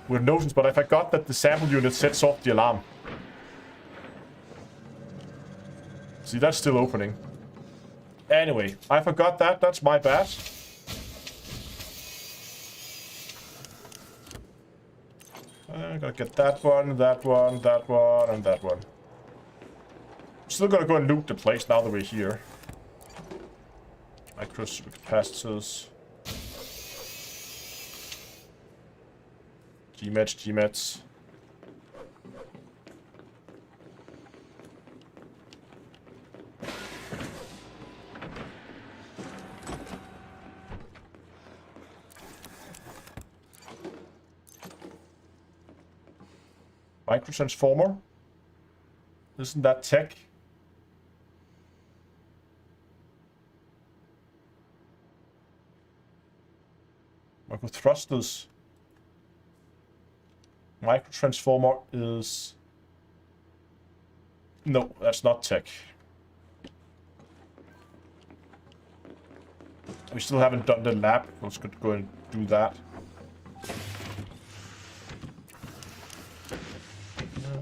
would notice, but I forgot that the sample unit sets off the alarm. See, that's still opening. Anyway, I forgot that. That's my bad. I gotta get that one, that one, that one, and that one. Still gonna go and loot the place now that we're here. Microcapacitors. GMETs. Microtransformer. Isn't that tech? Microthrusters. Microtransformer is... No, that's not tech. We still haven't done the lab. Let's go and do that.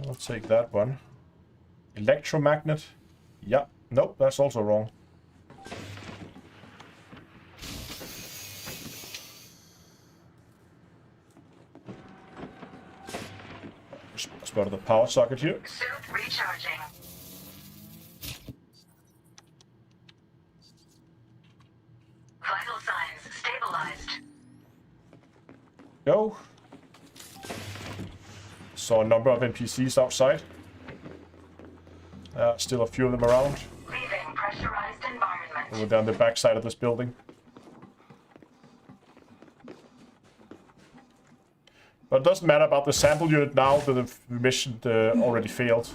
I'll take that one. Electromagnet. Yeah. Nope, that's also wrong. Spotted the power socket here. Suit recharging. Vital signs stabilized. Go. Saw a number of NPCs outside. Still a few of them around. Leaving pressurized environment. Over down the back side of this building. But it doesn't matter about the sample unit now that the mission already failed.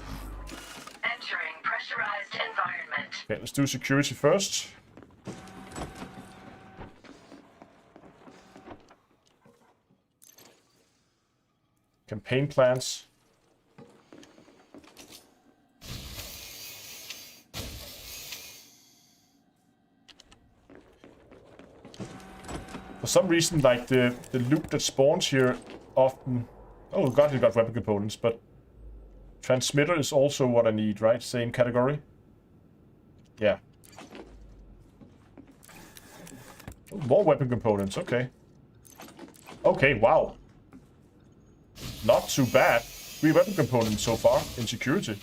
Entering pressurized environment. Okay, let's do security first. Campaign plans. For some reason, like the loot that spawns here often... Oh god, you got weapon components, but... Transmitter is also what I need, right? Same category? Yeah. Oh, more weapon components, okay. Okay, wow. Not too bad. 3 weapon components so far in security.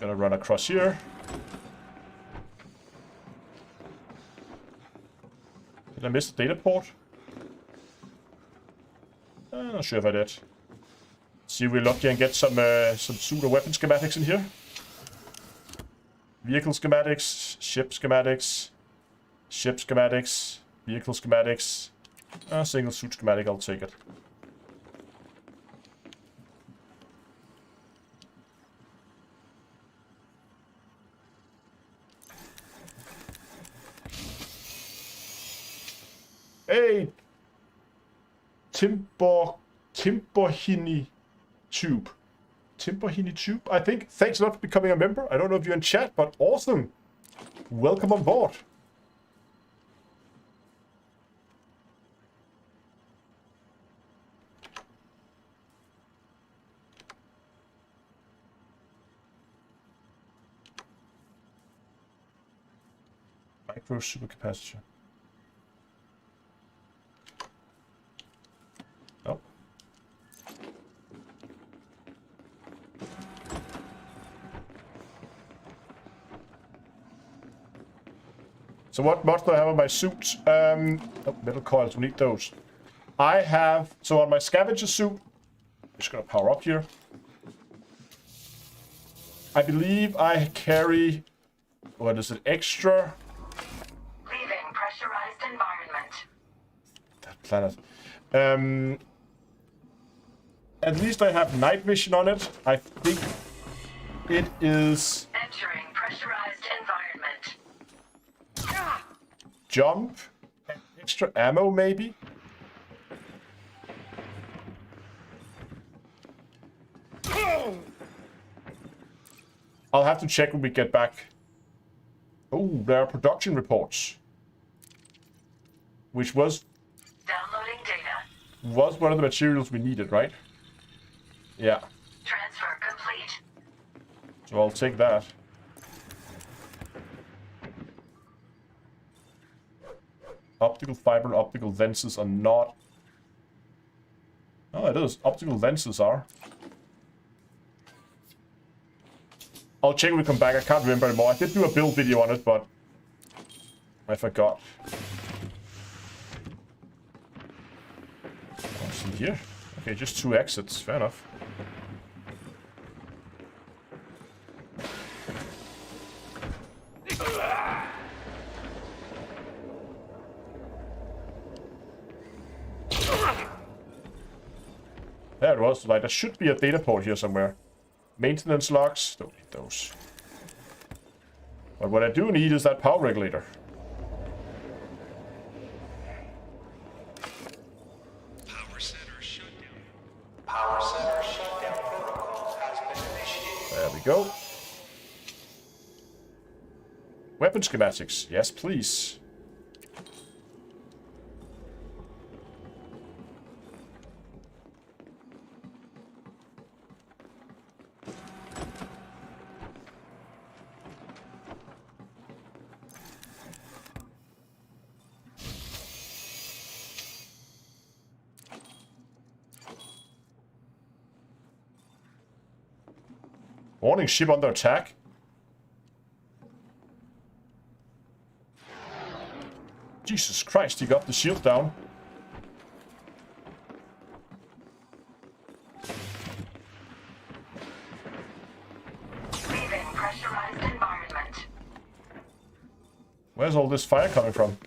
Gonna run across here. Did I miss the data port? I'm not sure if I did. See if we're lucky and get some pseudo weapon schematics in here. Vehicle schematics, ship schematics, vehicle schematics. Single suit schematic, I'll take it. Hey! Timborhini Tube. Timborhini Tube, I think. Thanks a lot for becoming a member. I don't know if you're in chat, but awesome. Welcome on board. Micro supercapacitor. Oh. So what mods do I have on my suit? Oh, metal coils, we need those. I have, so on my scavenger suit, just gonna power up here. I believe I carry, what is it, extra? Leaving pressurized environment. That planet. At least I have night vision on it. I think it is... Entering pressurized environment. Jump. Extra ammo, maybe? I'll have to check when we get back. Oh, there are production reports. Which was... Downloading data. Was one of the materials we needed, right? Yeah. Transfer complete. So I'll take that. Optical fiber and optical lenses are not... Oh, it is. Optical lenses are. I'll check when we come back. I can't remember anymore. I did do a build video on it, but I forgot. What's in here? Okay, just 2 exits. Fair enough. There it was. Like, there should be a data port here somewhere. Maintenance logs. Don't need those. But what I do need is that power regulator. Power center shutdown. Power center shutdown protocol has been initiated. There we go. Weapon schematics. Yes, please. Warning, ship under attack. Jesus Christ, he got the shield down. Leaving pressurized environment. Where's all this fire coming from?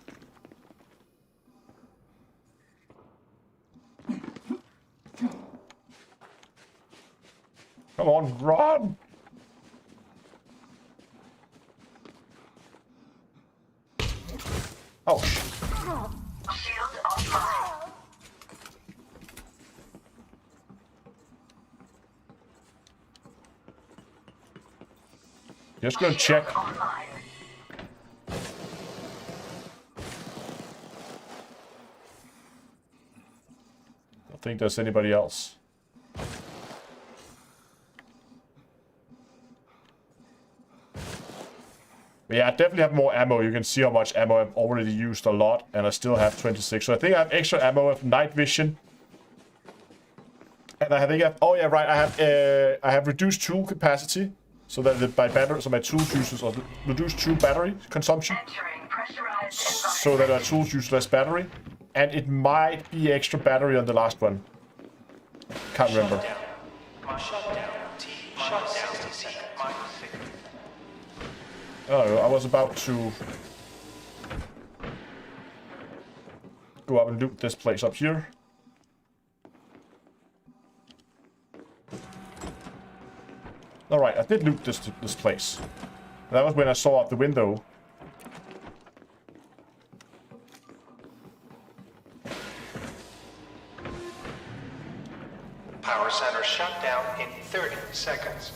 Come on, run! Oh, Shield offline. just gonna check. Online. I don't think there's anybody else. Yeah, I definitely have more ammo. You can see how much ammo I've already used a lot, and I still have 26. So I think I have extra ammo of night vision. And I think oh yeah, right. I have reduced tool capacity, so that my battery, so my tool uses or reduced tool battery consumption, Entering pressurized environment. so that our tools use less battery. And it might be extra battery on the last one. Can't remember. Shutdown. T. Shutdown. 60 seconds. -6. Oh, I was about to go up and loot this place up here. Alright, I did loot this place. That was when I saw out the window. Power center shutdown in 30 seconds.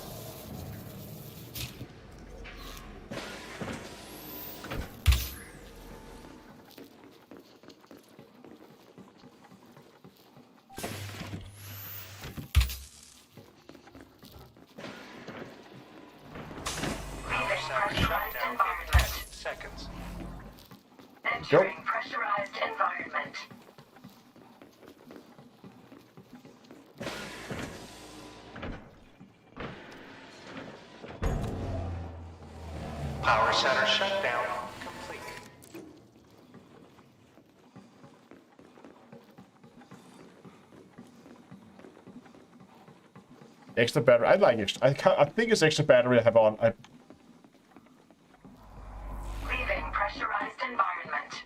Power center shutdown in 10 seconds. Entering pressurized environment. Power center shutdown complete. Extra battery. I like extra. I think it's extra battery I have on. Leaving pressurized environment.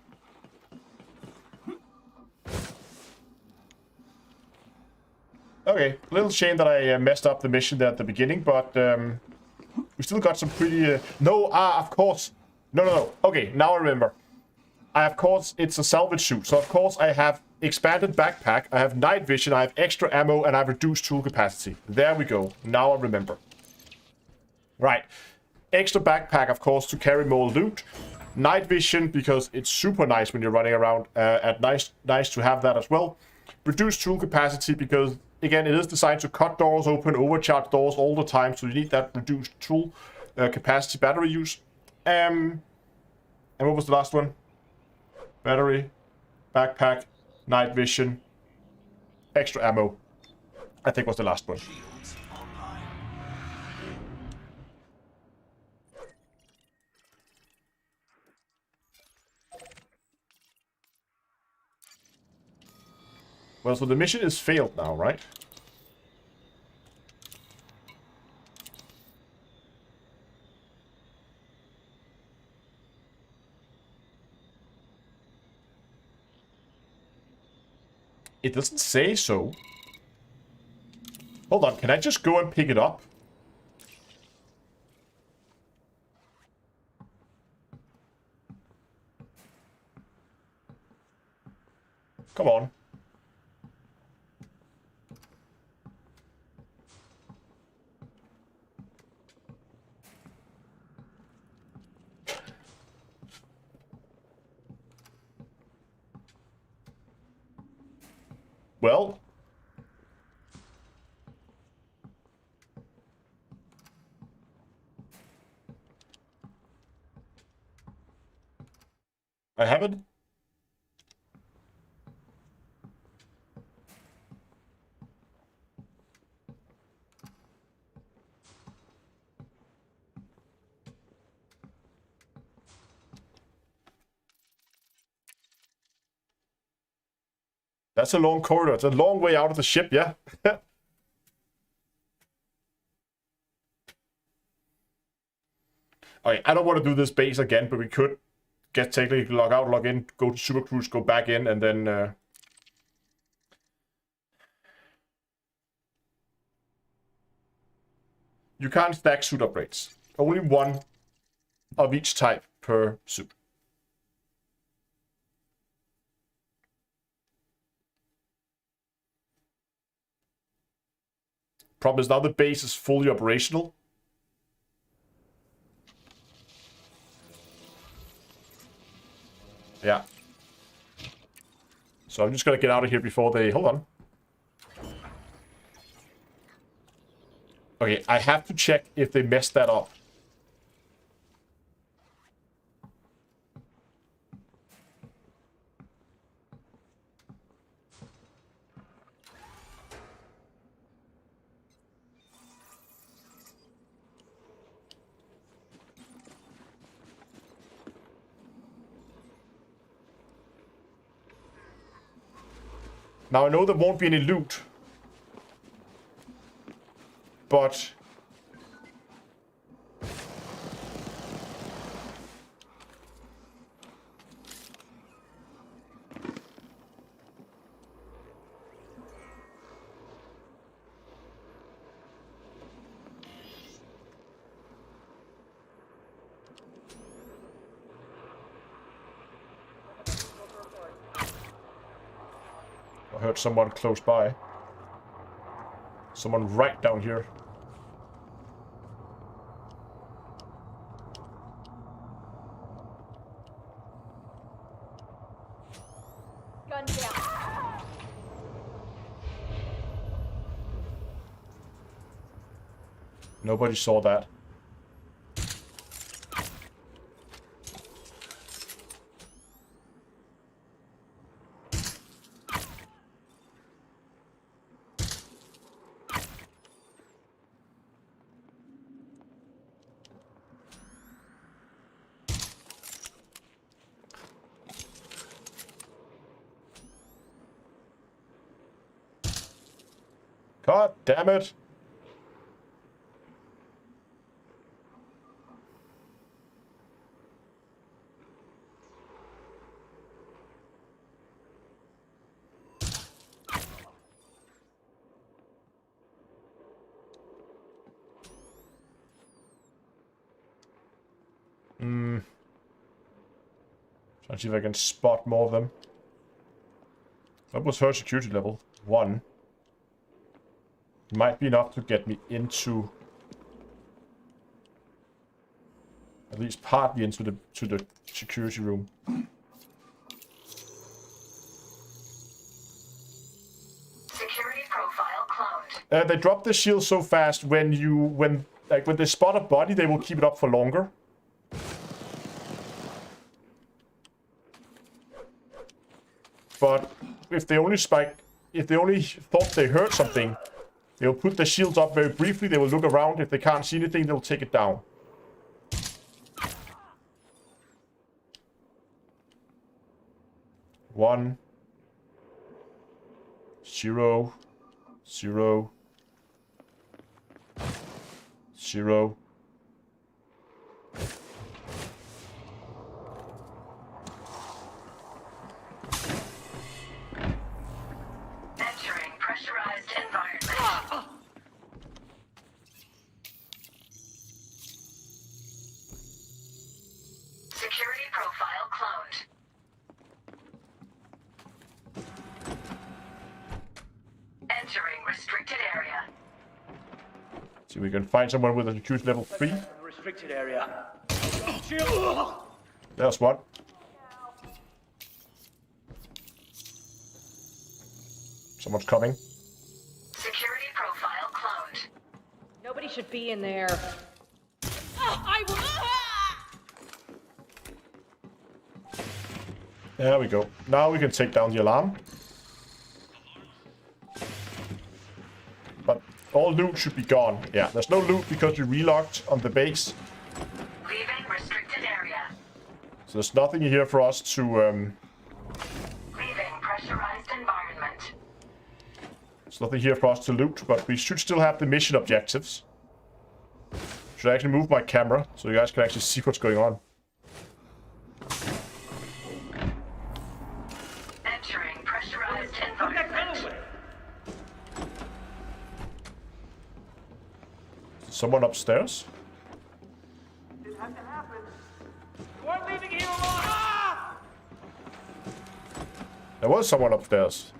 Okay, a little shame that I messed up the mission there at the beginning, but we still got some pretty... No, of course. No. Okay, now I remember. Of course, it's a salvage suit. So, of course, I have expanded backpack, I have night vision, I have extra ammo, and I have reduced tool capacity. There we go. Now I remember. Right. Extra backpack, of course, to carry more loot. Night vision, because it's super nice when you're running around at night. Nice to have that as well. Reduced tool capacity, because, again, it is designed to cut doors open, overcharge doors all the time, so you need that reduced tool capacity battery use. And what was the last one? Battery, backpack, night vision, extra ammo. I think was the last one. Well, so the mission is failed now, right? It doesn't say so. Hold on, can I just go and pick it up? Come on. Well, I haven't. That's a long corridor. It's a long way out of the ship, yeah? Okay, I don't want to do this base again, but we could get technically log out, log in, go to Super Cruise, go back in, and then... You can't stack suit upgrades. Only one of each type per suit. Problem is now the base is fully operational. Yeah. So I'm just gonna get out of here before they... Hold on. Okay, I have to check if they messed that up. Now I know there won't be any loot. But... I heard someone close by. Someone right down here. Gun down. Nobody saw that. God damn it. Trying to see if I can spot more of them. That was her security level 1. Might be enough to get me into, at least partly into the security room. Security profile cloned. They drop the shield so fast when they spot a body, they will keep it up for longer. But if they only thought they heard something, they'll put the shields up very briefly, they will look around, if they can't see anything, they'll take it down. One. 0. 0. 0. Entering pressurized environment. Security profile cloned. Entering restricted area. See if we can find someone with a security level 3. Restricted area. There's one. Someone's coming. Security profile cloned. Nobody should be in there. There we go. Now we can take down the alarm. But all loot should be gone. Yeah, there's no loot because we relocked on the base. Leaving restricted area. So there's nothing here for us to... Leaving pressurized environment. There's nothing here for us to loot, but we should still have the mission objectives. Should I actually move my camera so you guys can actually see what's going on? Entering pressurized environment. Someone upstairs? It had to happen. We're leaving here alone. Ah! There was someone upstairs.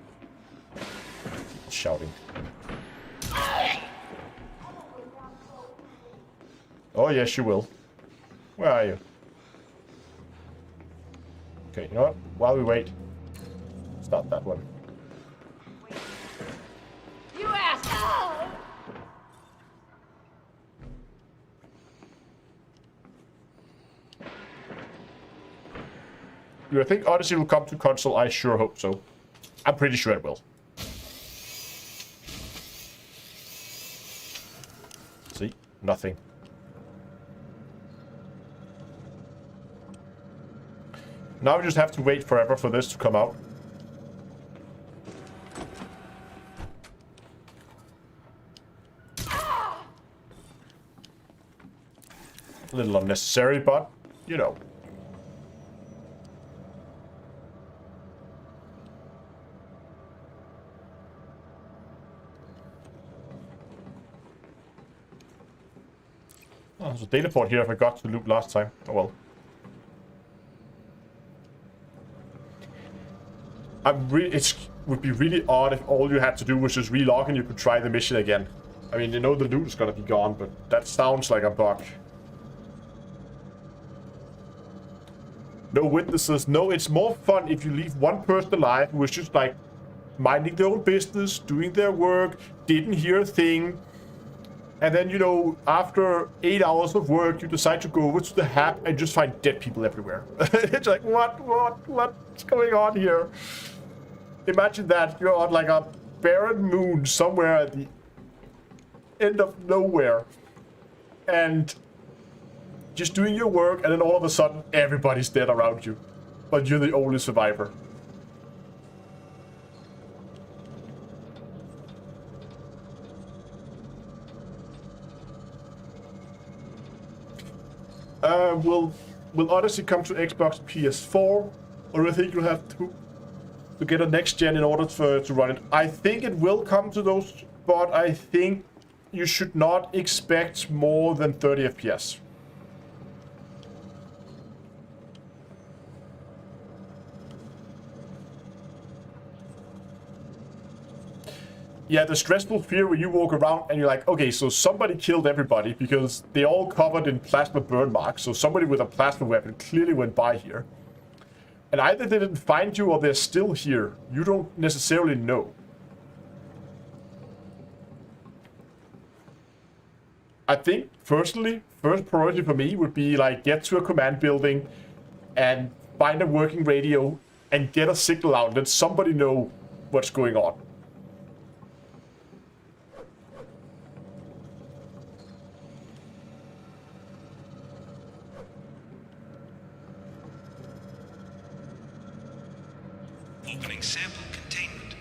Shouting. Oh, yes, you will. Where are you? Okay, you know what? While we wait, start that one. You asshole! Do you think Odyssey will come to console? I sure hope so. I'm pretty sure it will. See? Nothing. Now we just have to wait forever for this to come out. A little unnecessary, but, you know. Oh, there's a data port here I forgot to loot last time. Oh well. It would be really odd if all you had to do was just relog and you could try the mission again. I mean, you know the loot is gonna be gone, but that sounds like a bug. No witnesses. No, it's more fun if you leave one person alive who was just like minding their own business, doing their work, didn't hear a thing. And then, you know, after 8 hours of work, you decide to go over to the hab and just find dead people everywhere. It's like, what's going on here? Imagine that you're on like a barren moon somewhere at the end of nowhere. And just doing your work, and then all of a sudden, everybody's dead around you. But you're the only survivor. Will Odyssey come to Xbox PS4, or do you think you'll have to get a next gen in order to run it? I think it will come to those, but I think you should not expect more than 30 FPS. Yeah, the stressful fear when you walk around and you're like, okay, so somebody killed everybody because they all covered in plasma burn marks. So somebody with a plasma weapon clearly went by here. And either they didn't find you or they're still here. You don't necessarily know. I think, personally, first priority for me would be like get to a command building and find a working radio and get a signal out. Let somebody know what's going on. Opening sample containment.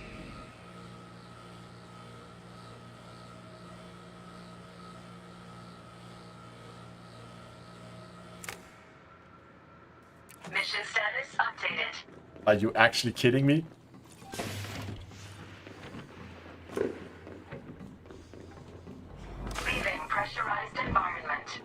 Mission status updated. Are you actually kidding me? Leaving pressurized environment.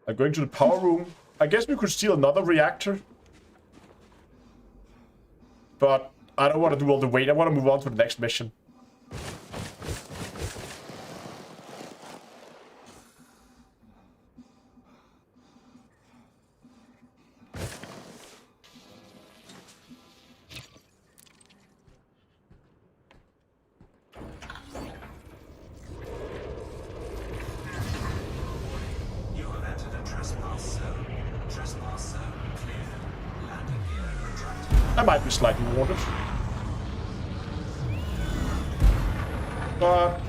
I'm going to the power room. I guess we could steal another reactor. But I don't want to do all the wait. I want to move on to the next mission. You have entered a trespass zone. Trespass zone cleared. Landing gear retracted. I might be slightly warned. I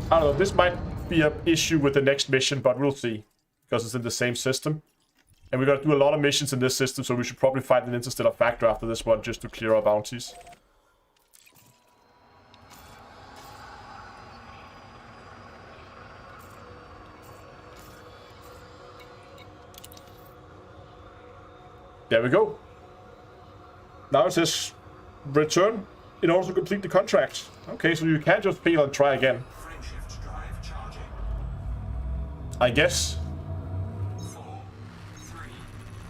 don't know, this might be an issue with the next mission, but we'll see. Because it's in the same system. And we're gonna do a lot of missions in this system, so we should probably find an interstellar factor after this one, just to clear our bounties. There we go. Now it says return in order to complete the contract. Okay, so you can't just fail and try again. Frameshift drive charging. I guess. 4, 3,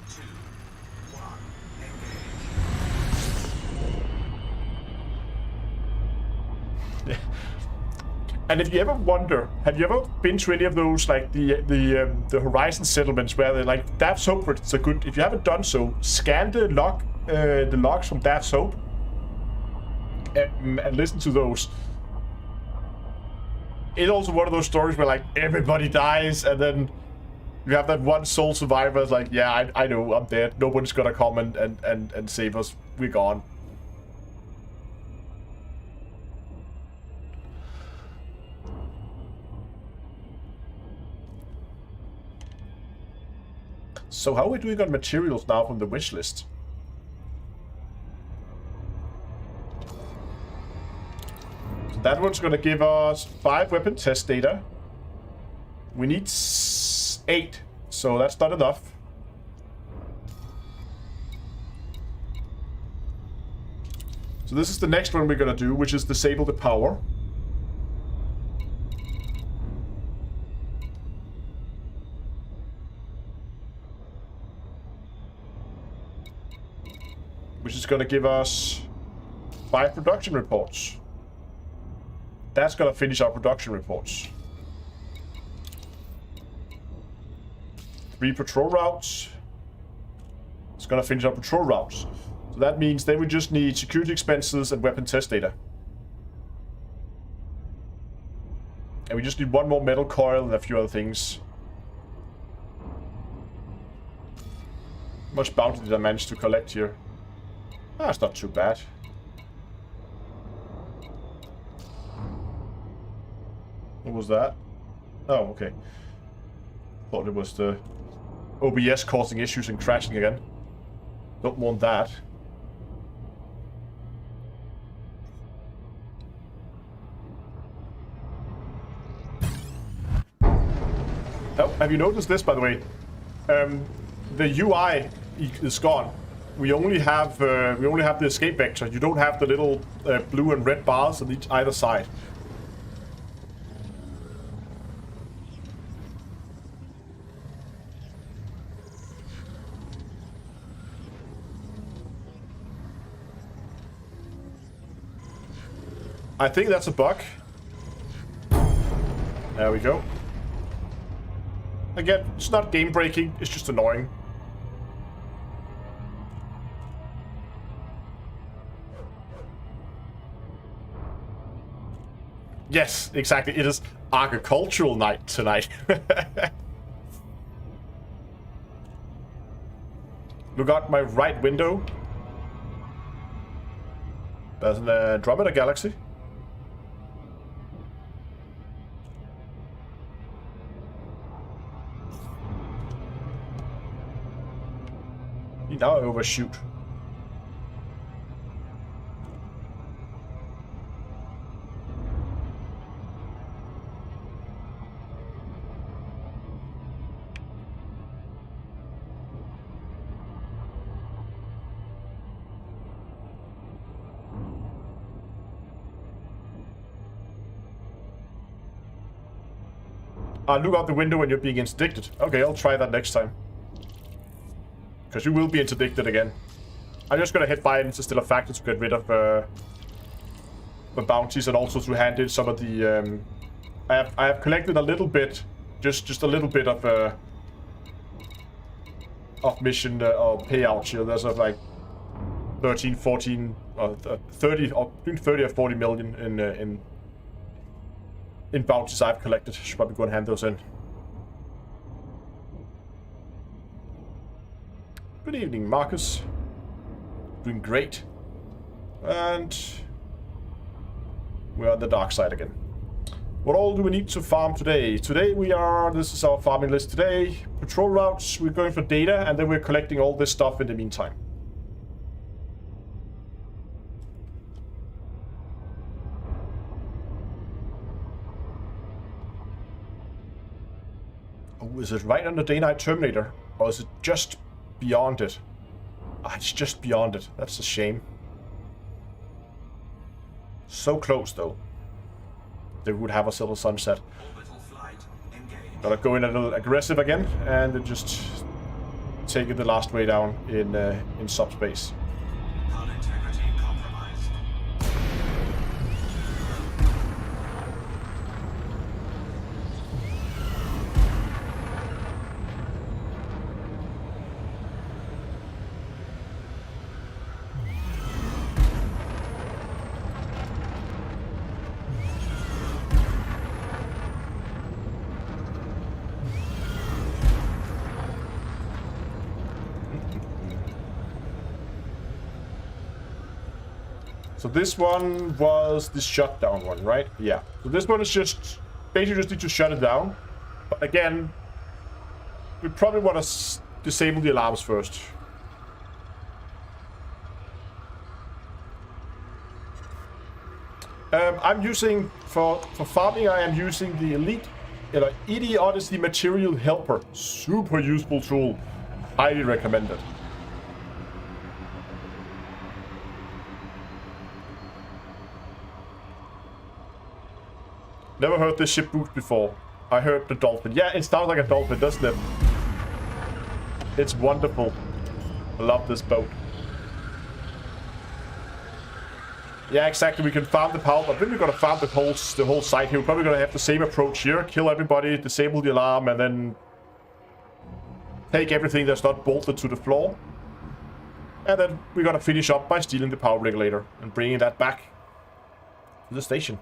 2, 1. Engage. And if you ever wonder, have you ever been to any of those, like the Horizon settlements where they're like Daph's Hope? It's a good. If you haven't done so, scan the logs from Daph's Hope, and listen to those. It's also one of those stories where like everybody dies, and then you have that one sole survivor. It's like, yeah, I know, I'm dead. Nobody's gonna come and save us. We're gone. So how are we doing on materials now from the wish list? So that one's gonna give us 5 weapon test data. We need 8, so that's not enough. So this is the next one we're gonna do, which is disable the power. Which is going to give us 5 production reports. That's going to finish our production reports. 3 patrol routes. It's going to finish our patrol routes. So that means then we just need security expenses and weapon test data. And we just need 1 more metal coil and a few other things. How much bounty did I manage to collect here? That's not too bad. What was that? Oh, okay. Thought it was the OBS causing issues and crashing again. Don't want that. Oh, have you noticed this, by the way? The UI is gone. We only have the escape vector. You don't have the little blue and red bars on either side. I think that's a bug. There we go. Again, it's not game breaking. It's just annoying. Yes, exactly. It is agricultural night tonight. Look out my right window. There's an Andromeda galaxy. Now I overshoot. Look out the window when you're being interdicted. Okay, I'll try that next time. Because you will be interdicted again. I'm just gonna hit by an interstellar factor to get rid of the bounties and also to hand in some of the. I have collected a little bit, just a little bit of mission or payouts here. There's like 13, 14, 30, or between 30 or 40 million in bounties I've collected. Should probably go and hand those in. Good evening, Marcus. Doing great. And we're on the dark side again. What all do we need to farm today? Today this is our farming list today. Patrol routes, we're going for data, and then we're collecting all this stuff in the meantime. Oh, is it right on the day-night terminator? Or is it just beyond it? Ah, it's just beyond it. That's a shame. So close, though. They would have us a little sunset. Gotta go in a little aggressive again, and then just take it the last way down in subspace. Hull integrity compromised. So this one was the shutdown one, right? Yeah. So this one is just basically just need to shut it down. But again, we probably want to disable the alarms first. I'm using for farming. I am using the ED Odyssey Material Helper. Super useful tool. Highly recommended. Never heard this ship boost before. I heard the dolphin. Yeah, it sounds like a dolphin, doesn't it? It's wonderful. I love this boat. Yeah, exactly. We can farm the power, but then we're gonna farm the whole site here. We're probably gonna have the same approach here. Kill everybody, disable the alarm, and then take everything that's not bolted to the floor. And then we're gonna finish up by stealing the power regulator and bringing that back to the station.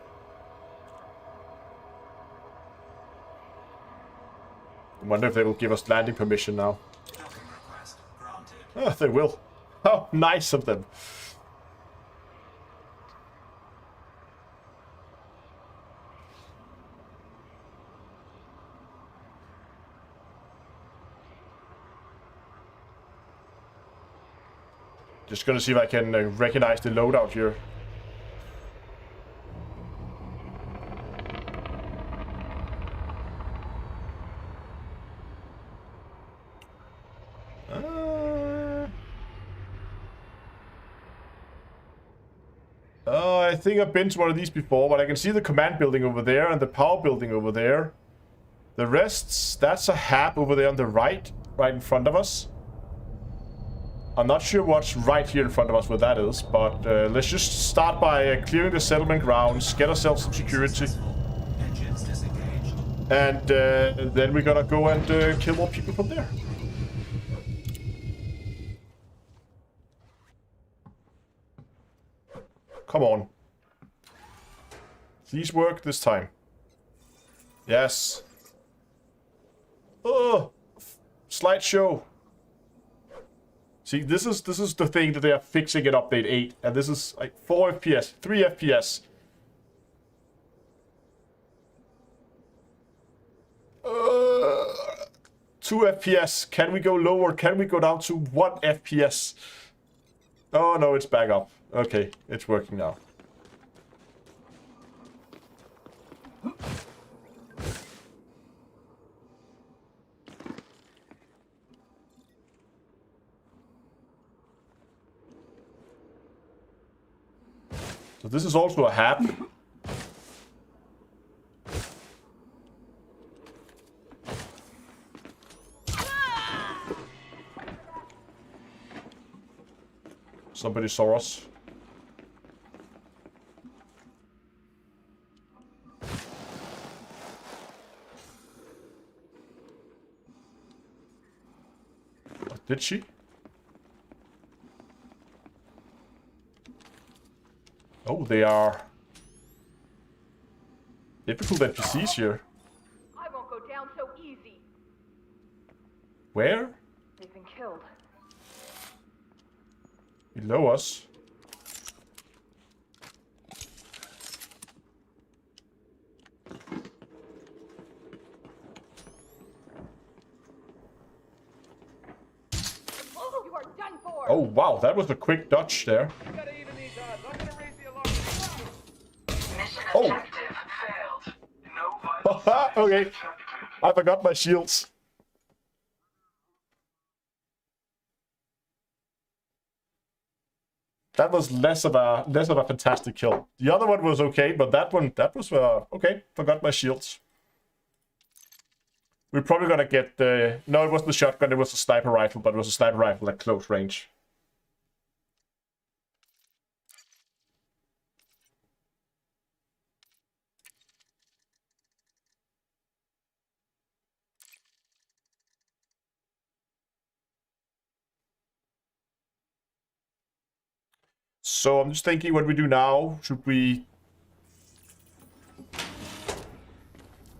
I wonder if they will give us landing permission now. Oh, they will. How nice of them. Just gonna see if I can recognize the loadout here. I think I've been to one of these before, but I can see the command building over there and the power building over there. The rest, that's a hab over there on the right in front of us. I'm not sure what's right here in front of us where that is, but let's just start by clearing the settlement grounds, get ourselves some security. And then we're gonna go and kill more people from there. Come on. Please work this time. Yes. Oh, slideshow. See, this is the thing that they are fixing in update 8, and this is like 4 FPS, 3 FPS. 2 FPS. Can we go lower? Can we go down to 1 FPS? Oh no, it's back up. Okay, it's working now. So this is also a hab. Somebody saw us. Did she? Oh, they are difficult NPCs here. I won't go down so easy. Where? They've been killed. Below us. Wow, that was a quick dodge there. You gotta even these odds. I'm gonna raise the alarm. Mission Oh. objective failed. No vital Okay, detected. I forgot my shields. That was less of a fantastic kill. The other one was okay, but that was okay. Forgot my shields. We're probably gonna get the... No, it wasn't the shotgun, it was a sniper rifle, but it was a sniper rifle at close range. So I'm just thinking what we do now. Should we...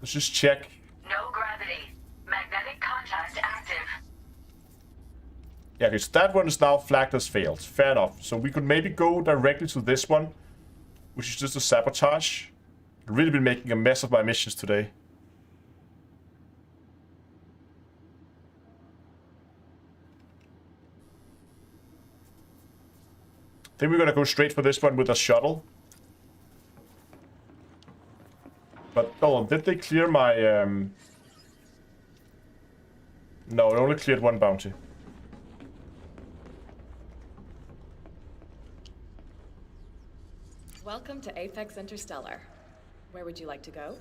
Let's just check. No gravity. Magnetic contact active. Yeah, because that one is now flagged as failed. Fair enough. So we could maybe go directly to this one, which is just a sabotage. I've really been making a mess of my missions today. I think we're gonna go straight for this one with a shuttle. But hold on, did they clear my No, it only cleared one bounty. Welcome to Apex Interstellar. Where would you like to go?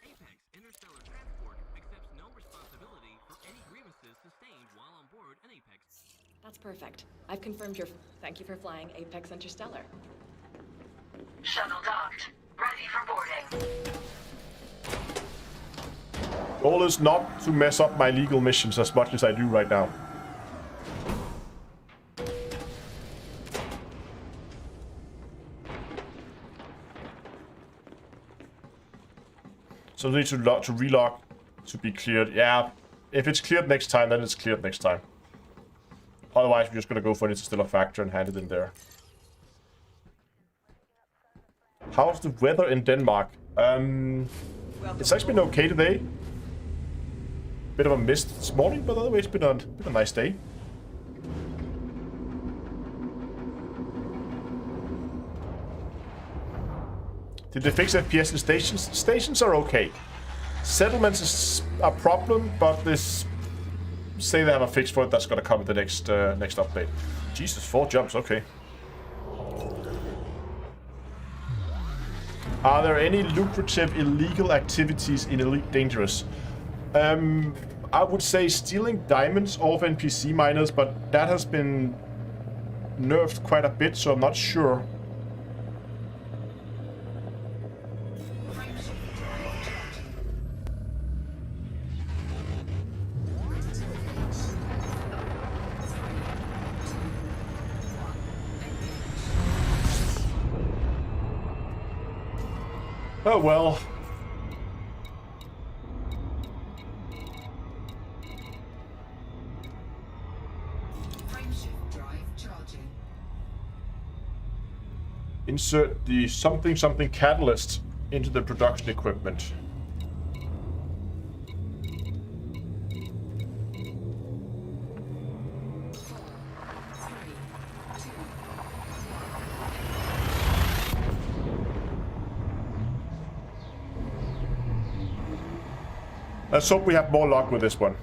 Apex Interstellar Transport accepts no responsibility for any grievances sustained while on board an Apex. That's perfect. I've confirmed your... Thank you for flying Apex Interstellar. Shuttle docked. Ready for boarding. Goal is not to mess up my legal missions as much as I do right now. So I need to relog to be cleared. Yeah, if it's cleared next time, then it's cleared next time. Otherwise, we're just gonna go for an interstellar factor and hand it in there. How's the weather in Denmark? It's actually been okay today. Bit of a mist this morning, but otherwise it's been a nice day. Did they fix FPS in stations? Stations are okay. Settlements is a problem, but this say they have a fix for it that's gonna come in the next update. Jesus, 4 jumps, okay. Are there any lucrative illegal activities in Elite Dangerous? I would say stealing diamonds off NPC miners, but that has been nerfed quite a bit, so I'm not sure. Oh well. Insert the something catalyst into the production equipment. Let's hope we have more luck with this one.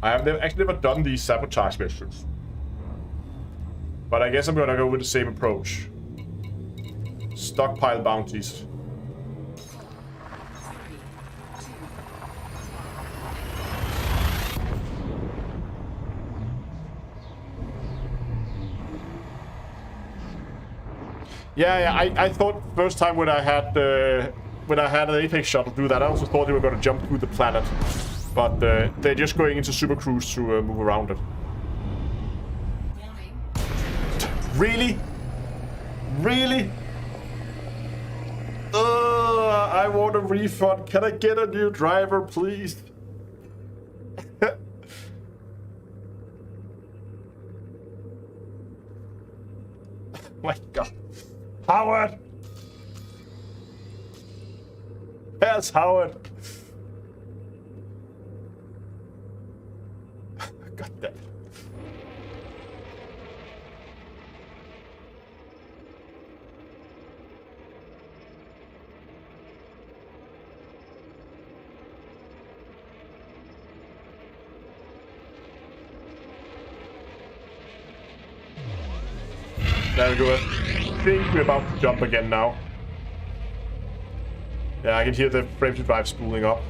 I have actually never done these sabotage missions. But I guess I'm gonna go with the same approach. Stockpile bounties. Yeah, I thought first time when I had an Apex shuttle do that, I also thought they were gonna jump through the planet. But they're just going into Super Cruise to move around it. Really? Really? I want a refund. Can I get a new driver, please? My God. Howard! Yes, Howard! God damn it. There we go. I think we're about to jump again now. Yeah, I can hear the frame to drive spooling up.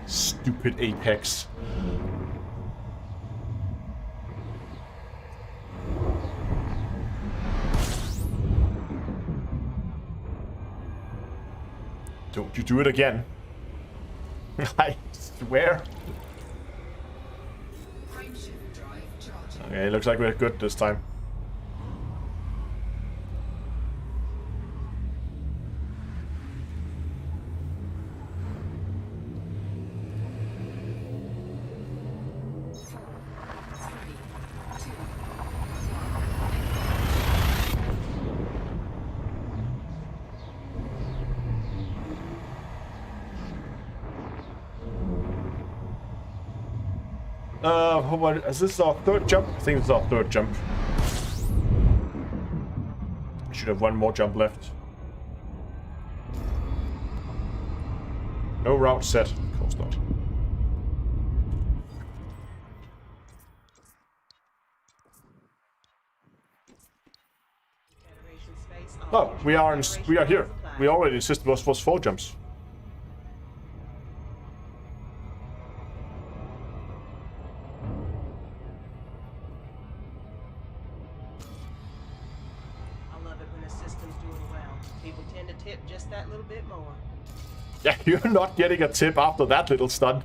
Stupid Apex. Don't you do it again. I swear. Okay, looks like we're good this time. Is this our third jump? I think this is our third jump. Should have one more jump left. No route set. Of course not. Oh, we are here. We already insisted was 4 jumps. Yeah, you're not getting a tip after that little stunt.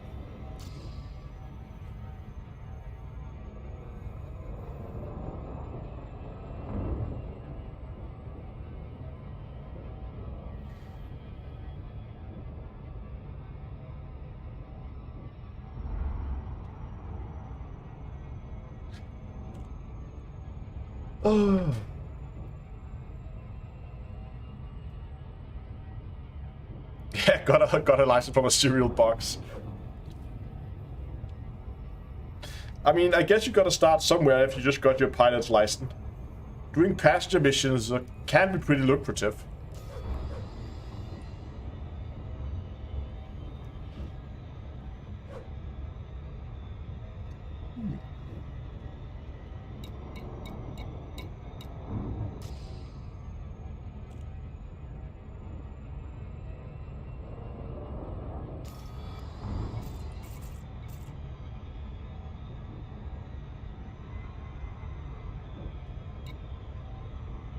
Oh. Yeah, got a license from a cereal box. I mean, I guess you gotta start somewhere if you just got your pilot's license. Doing passenger missions can be pretty lucrative.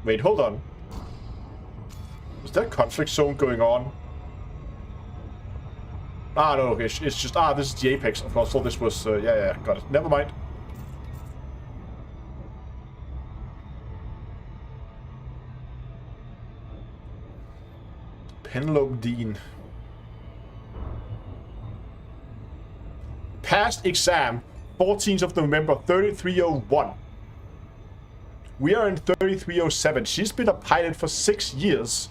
Wait, hold on. Is there a conflict zone going on? Ah, no, okay, it's just... Ah, this is the Apex. Of course, I thought this was... yeah, got it. Never mind. Penelope Dean. Past exam, 14th of November, 3301. We are in 3307. She's been a pilot for 6 years.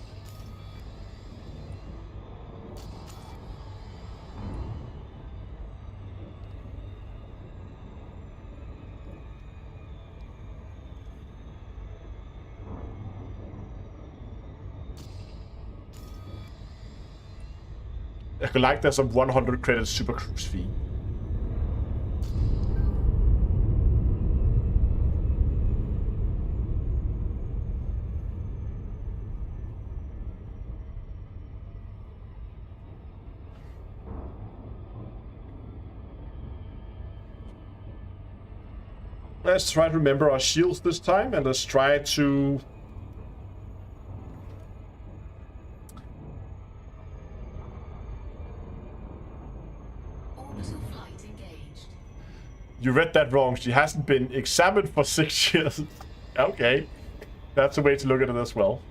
I like there's a 100 credit Super Cruise fee. Let's try to remember our shields this time, and let's try to... Orbital flight engaged. You read that wrong. She hasn't been examined for 6 years. Okay. That's a way to look at it as well.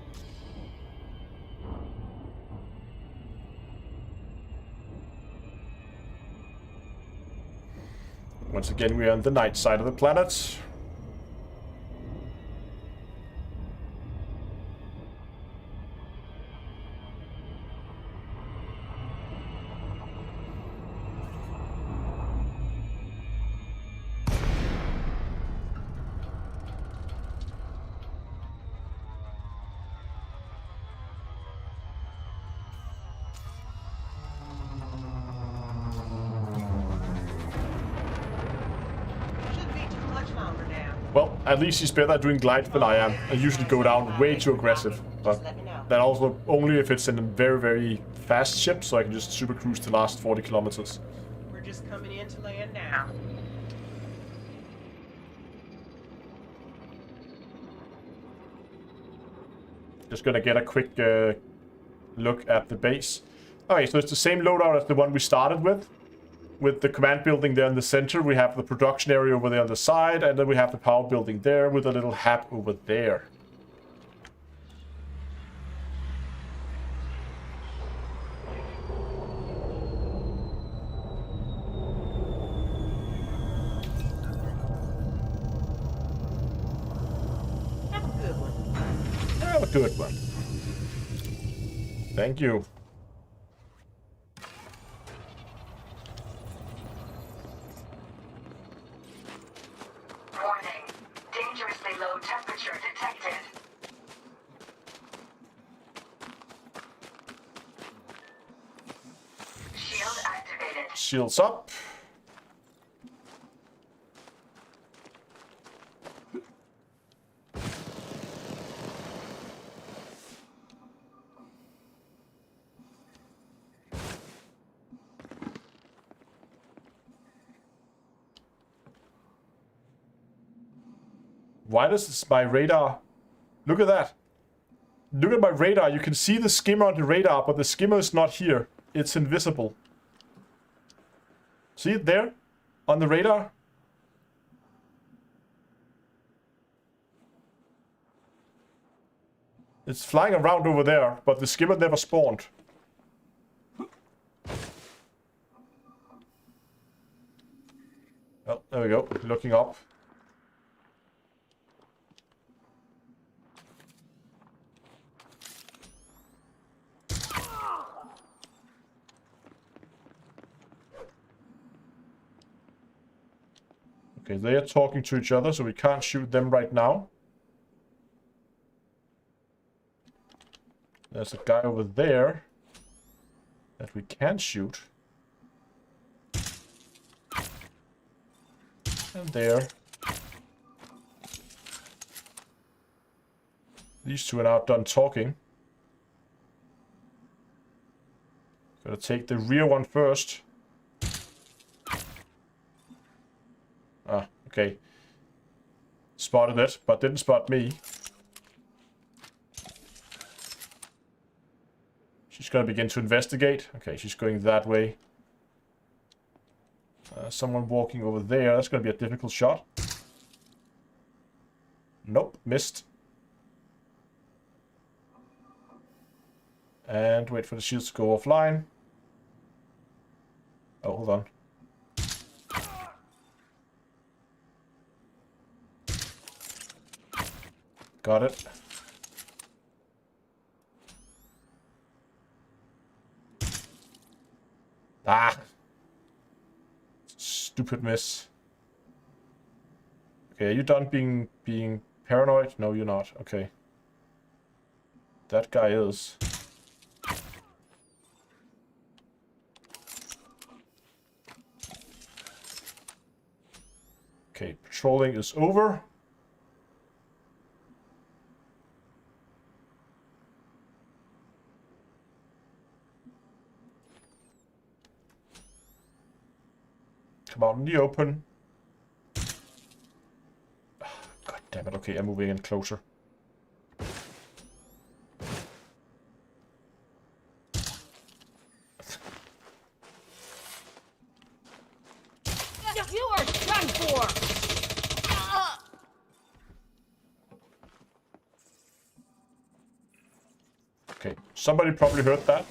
Once again, we are on the night side of the planet. Well, at least she's better at doing glides than I am. I usually go down way too aggressive. But that also only if it's in a very, very fast ship, so I can just super cruise the last 40 kilometers. We're just coming in to land now. Just gonna get a quick look at the base. Okay, so it's the same loadout as the one we started with. With the command building there in the center, we have the production area over there on the side, and then we have the power building there with a little hab over there. Have a good one. Have a good one. Thank you. Shields up. Why does my radar... Look at that. Look at my radar. You can see the skimmer on the radar, but the skimmer is not here. It's invisible. See it there? On the radar? It's flying around over there, but the skimmer never spawned. Oh, there we go. Looking up. Okay, they are talking to each other, so we can't shoot them right now. There's a guy over there that we can shoot. And there. These two are now done talking. Gotta take the rear one first. Ah, okay. Spotted it, but didn't spot me. She's gonna begin to investigate. Okay, she's going that way. Someone walking over there. That's gonna be a difficult shot. Nope, missed. And wait for the shields to go offline. Oh, hold on. Got it. Ah! Stupid miss. Okay, are you done being paranoid? No, you're not. Okay. That guy is. Okay, patrolling is over. Come out in the open. Damn it, okay, I'm moving in closer. You are done for! Okay, somebody probably heard that.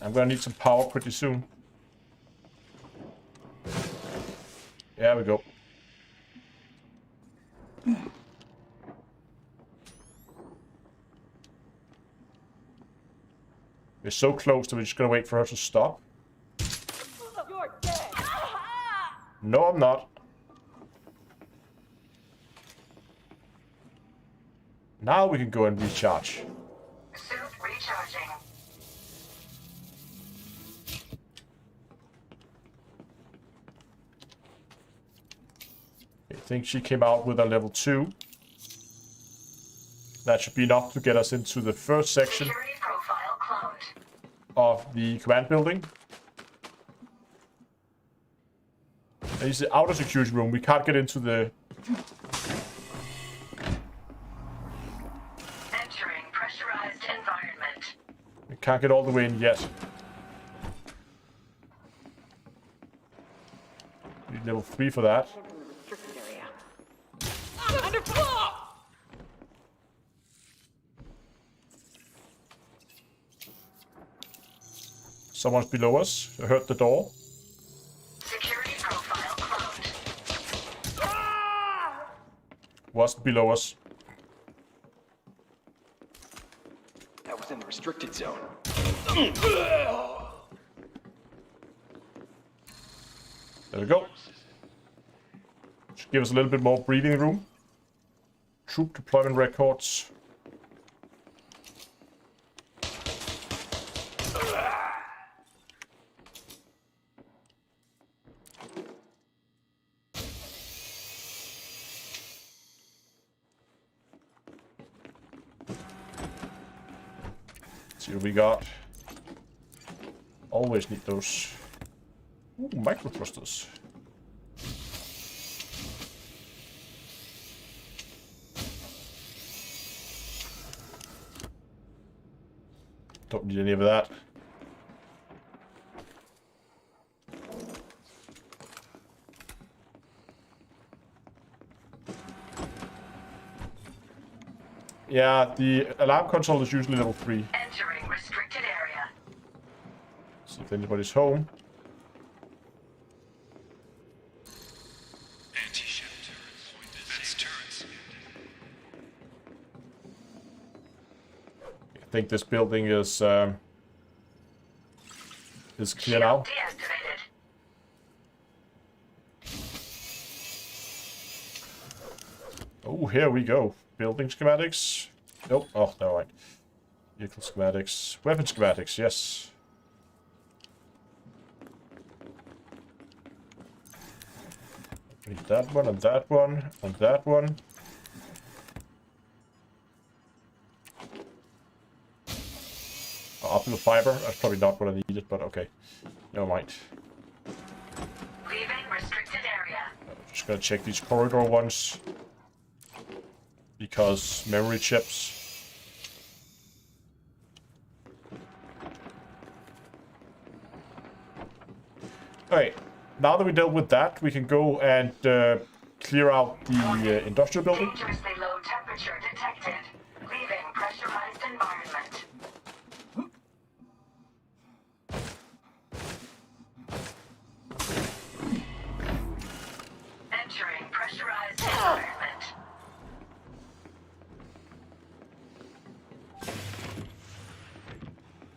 I'm gonna need some power pretty soon. There we go. We're so close that we're just gonna wait for her to stop. You're dead! No, I'm not. Now we can go and recharge. Suit recharging. I think she came out with a level 2. That should be enough to get us into the first section Security profile cloned. of the command building. And it's the outer security room. We can't get into the... Entering pressurized environment. We can't get all the way in yet. Need level 3 for that. Underfloor! Someone's below us. I heard the door. Security profile cloned. Wasn't below us. That was in the restricted zone. There we go. Should give us a little bit more breathing room. Troop deployment records. See what we got. Always need those. Ooh, micro thrusters. Don't need any of that. Yeah, the alarm console is usually level 3. Entering restricted area. See if anybody's home. Anti-ship turrets. That's turrets. I think this building is clear now. Deactivated. Oh, here we go. Building schematics. Nope. Oh, never mind. Vehicle schematics. Weapon schematics, yes. Need that one, and that one, and that one. Oh, optical fiber. That's probably not what I needed, but okay. Never mind. Leaving restricted area. Just gonna check these corridor ones. Because memory chips. Alright, now that we dealt with that, we can go and clear out the industrial building. Dangerously low temperature detected. Leaving pressurized environment. Entering pressurized environment.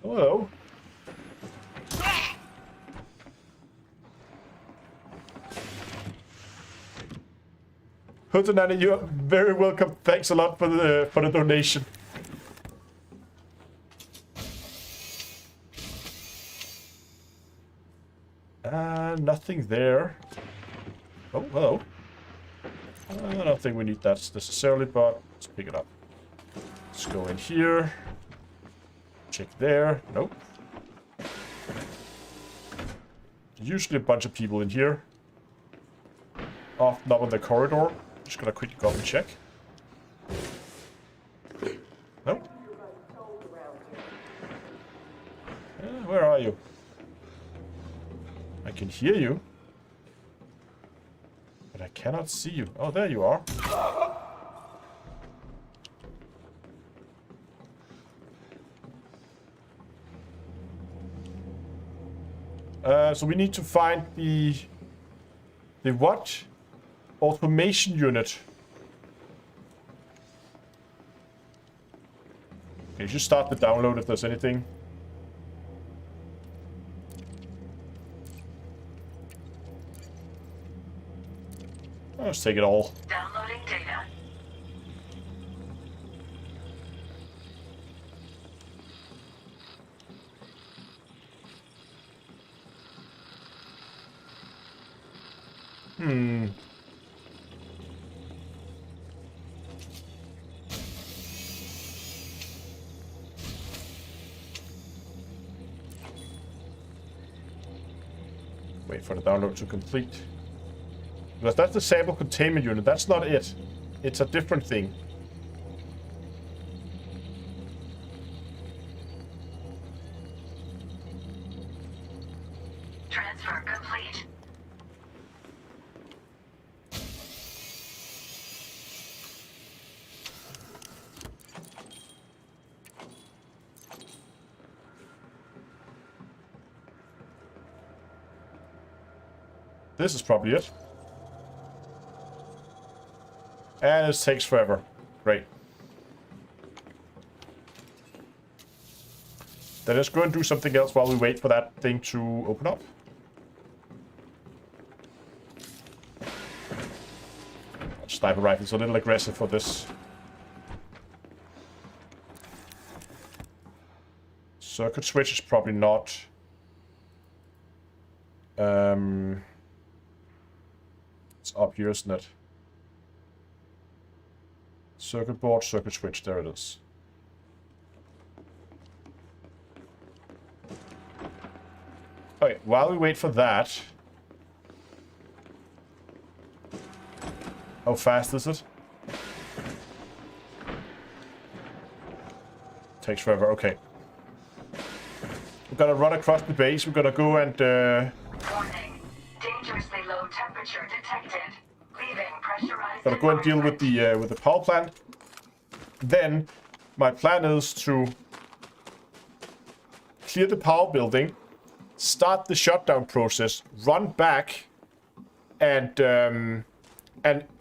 Hello. Hutanani, you're very welcome. Thanks a lot for the donation. Nothing there. Oh, hello. I don't think we need that necessarily, but let's pick it up. Let's go in here. Check there. Nope. usually a bunch of people in here. Often up on the corridor. Just gonna quickly go up and check. No? Where are you? I can hear you. But I cannot see you. Oh, there you are. So we need to find the what? Automation unit. Okay, just start the download if there's anything. Let's take it all. Downloading data. Wait for the download to complete. Because that's the sample containment unit. That's not it. It's a different thing. Transfer complete. This is probably it. And it takes forever. Great. Then let's go and do something else while we wait for that thing to open up. Sniper rifle's a little aggressive for this. Circuit switch is probably not. It's up here, isn't it? Circuit board, circuit switch, there it is. Okay, while we wait for that... How fast is it? Takes forever, okay. We're gonna run across the base, we're gonna go and... Warning. Dangerously low temperature detected. Leaving pressurized. Gotta go and deal with the power plant. Then my plan is to clear the power building, start the shutdown process, run back, and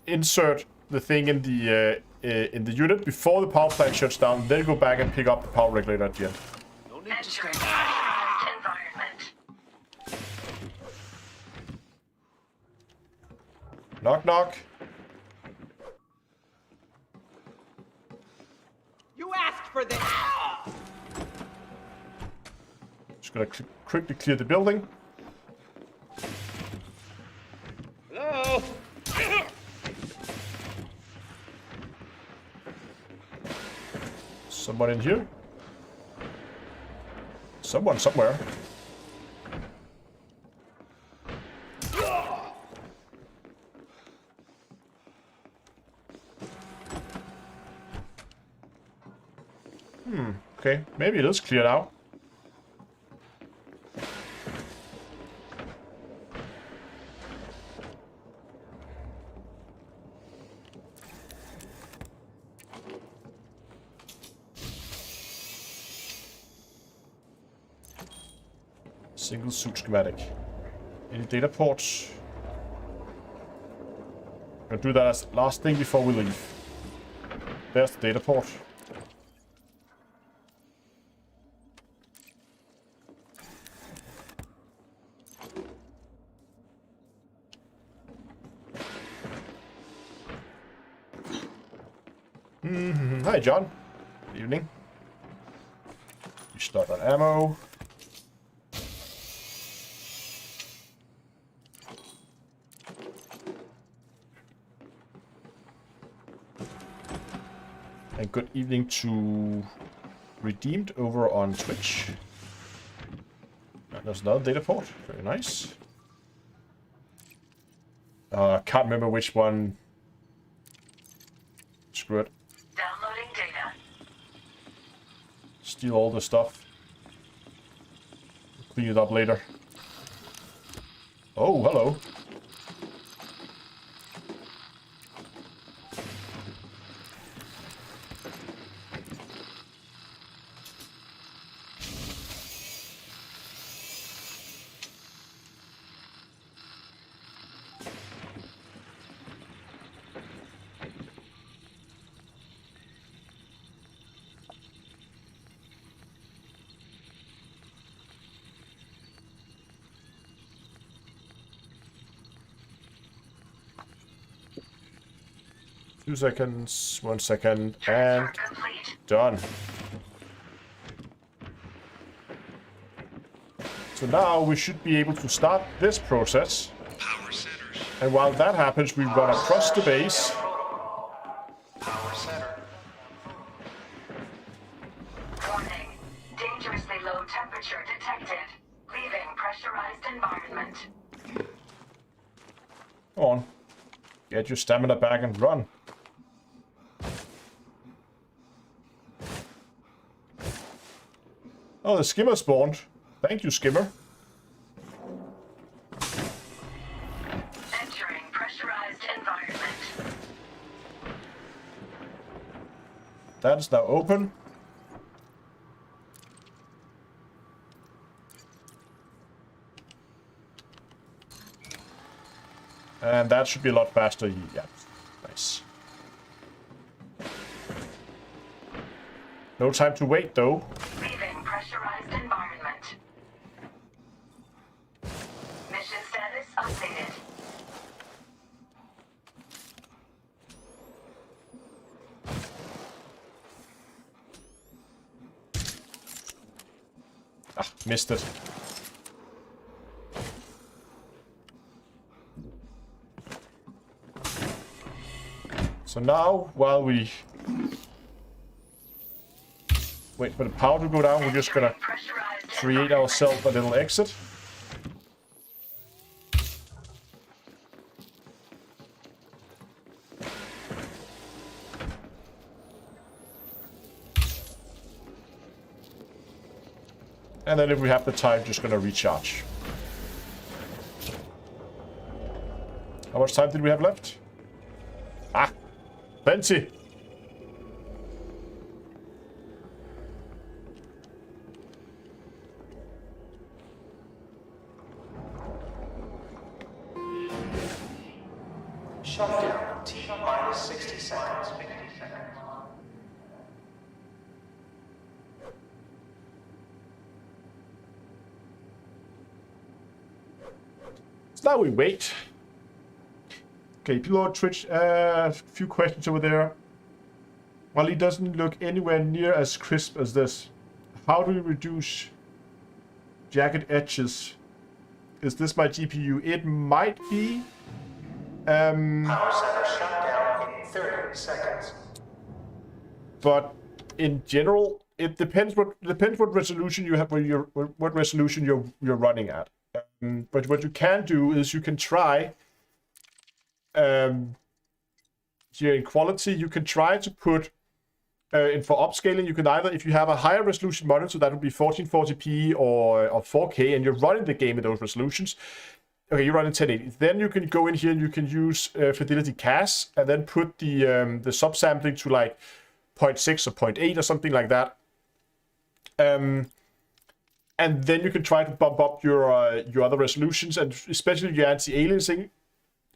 insert the thing in the unit before the power plant shuts down. Then go back and pick up the power regulator at the end. No need to stay. Environment. Knock knock. You asked for this! Just gonna quickly clear the building. Hello? Someone in here? Someone somewhere. Okay, maybe it is clear now. Single suit schematic. Any data ports? Gonna do that as last thing before we leave. There's the data port. Hi, John. Good evening. You start on ammo. And good evening to Redeemed over on Twitch. And there's another data port. Very nice. I can't remember which one. Screw it. Downloading data. Steal all the stuff. Clean it up later. Oh, hello. Two seconds, 1 second, and done. So now we should be able to start this process. Power centers. And while that happens, we run across the base. Power center. Warning. Dangerously low temperature detected. Leaving pressurized environment. Go on. Get your stamina back and run. Oh, the skimmer spawned. Thank you, skimmer. Entering pressurized environment. That is now open. And that should be a lot faster. Yeah, nice. No time to wait, though. Leaving pressurized environment. Mission status updated. Ah, missed it. So now, while we wait for the power to go down, we're just gonna create ourselves a little exit. And then if we have the time, just gonna recharge. How much time did we have left? Ah, plenty. Shutdown. T minus 60 seconds. 50 seconds. So now we wait. Okay, people on Twitch, a few questions over there. While it doesn't look anywhere near as crisp as this, how do we reduce jagged edges? Is this my GPU? It might be. Power center shut down in 30 seconds. But in general, it depends what resolution you have, what resolution you're running at. But what you can do is you can try. Here in quality, you can try to put in for upscaling. You can either, if you have a higher resolution monitor, that would be 1440p or 4K, and you're running the game in those resolutions. Okay, you're running 1080. Then you can go in here and you can use Fidelity CAS and then put the subsampling to like 0.6 or 0.8 or something like that. And then you can try to bump up your other resolutions, and especially your anti-aliasing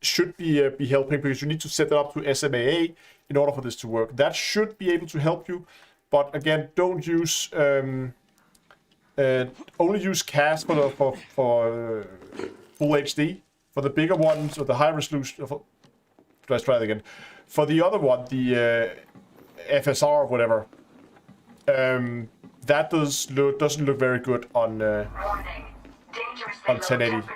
should be helping, because you need to set it up to SMAA in order for this to work. That should be able to help you, but again, don't use only use CAS for full HD. For the bigger ones or the high resolution, let's try it again. For the other one, the FSR or whatever, that doesn't look very good on 1080.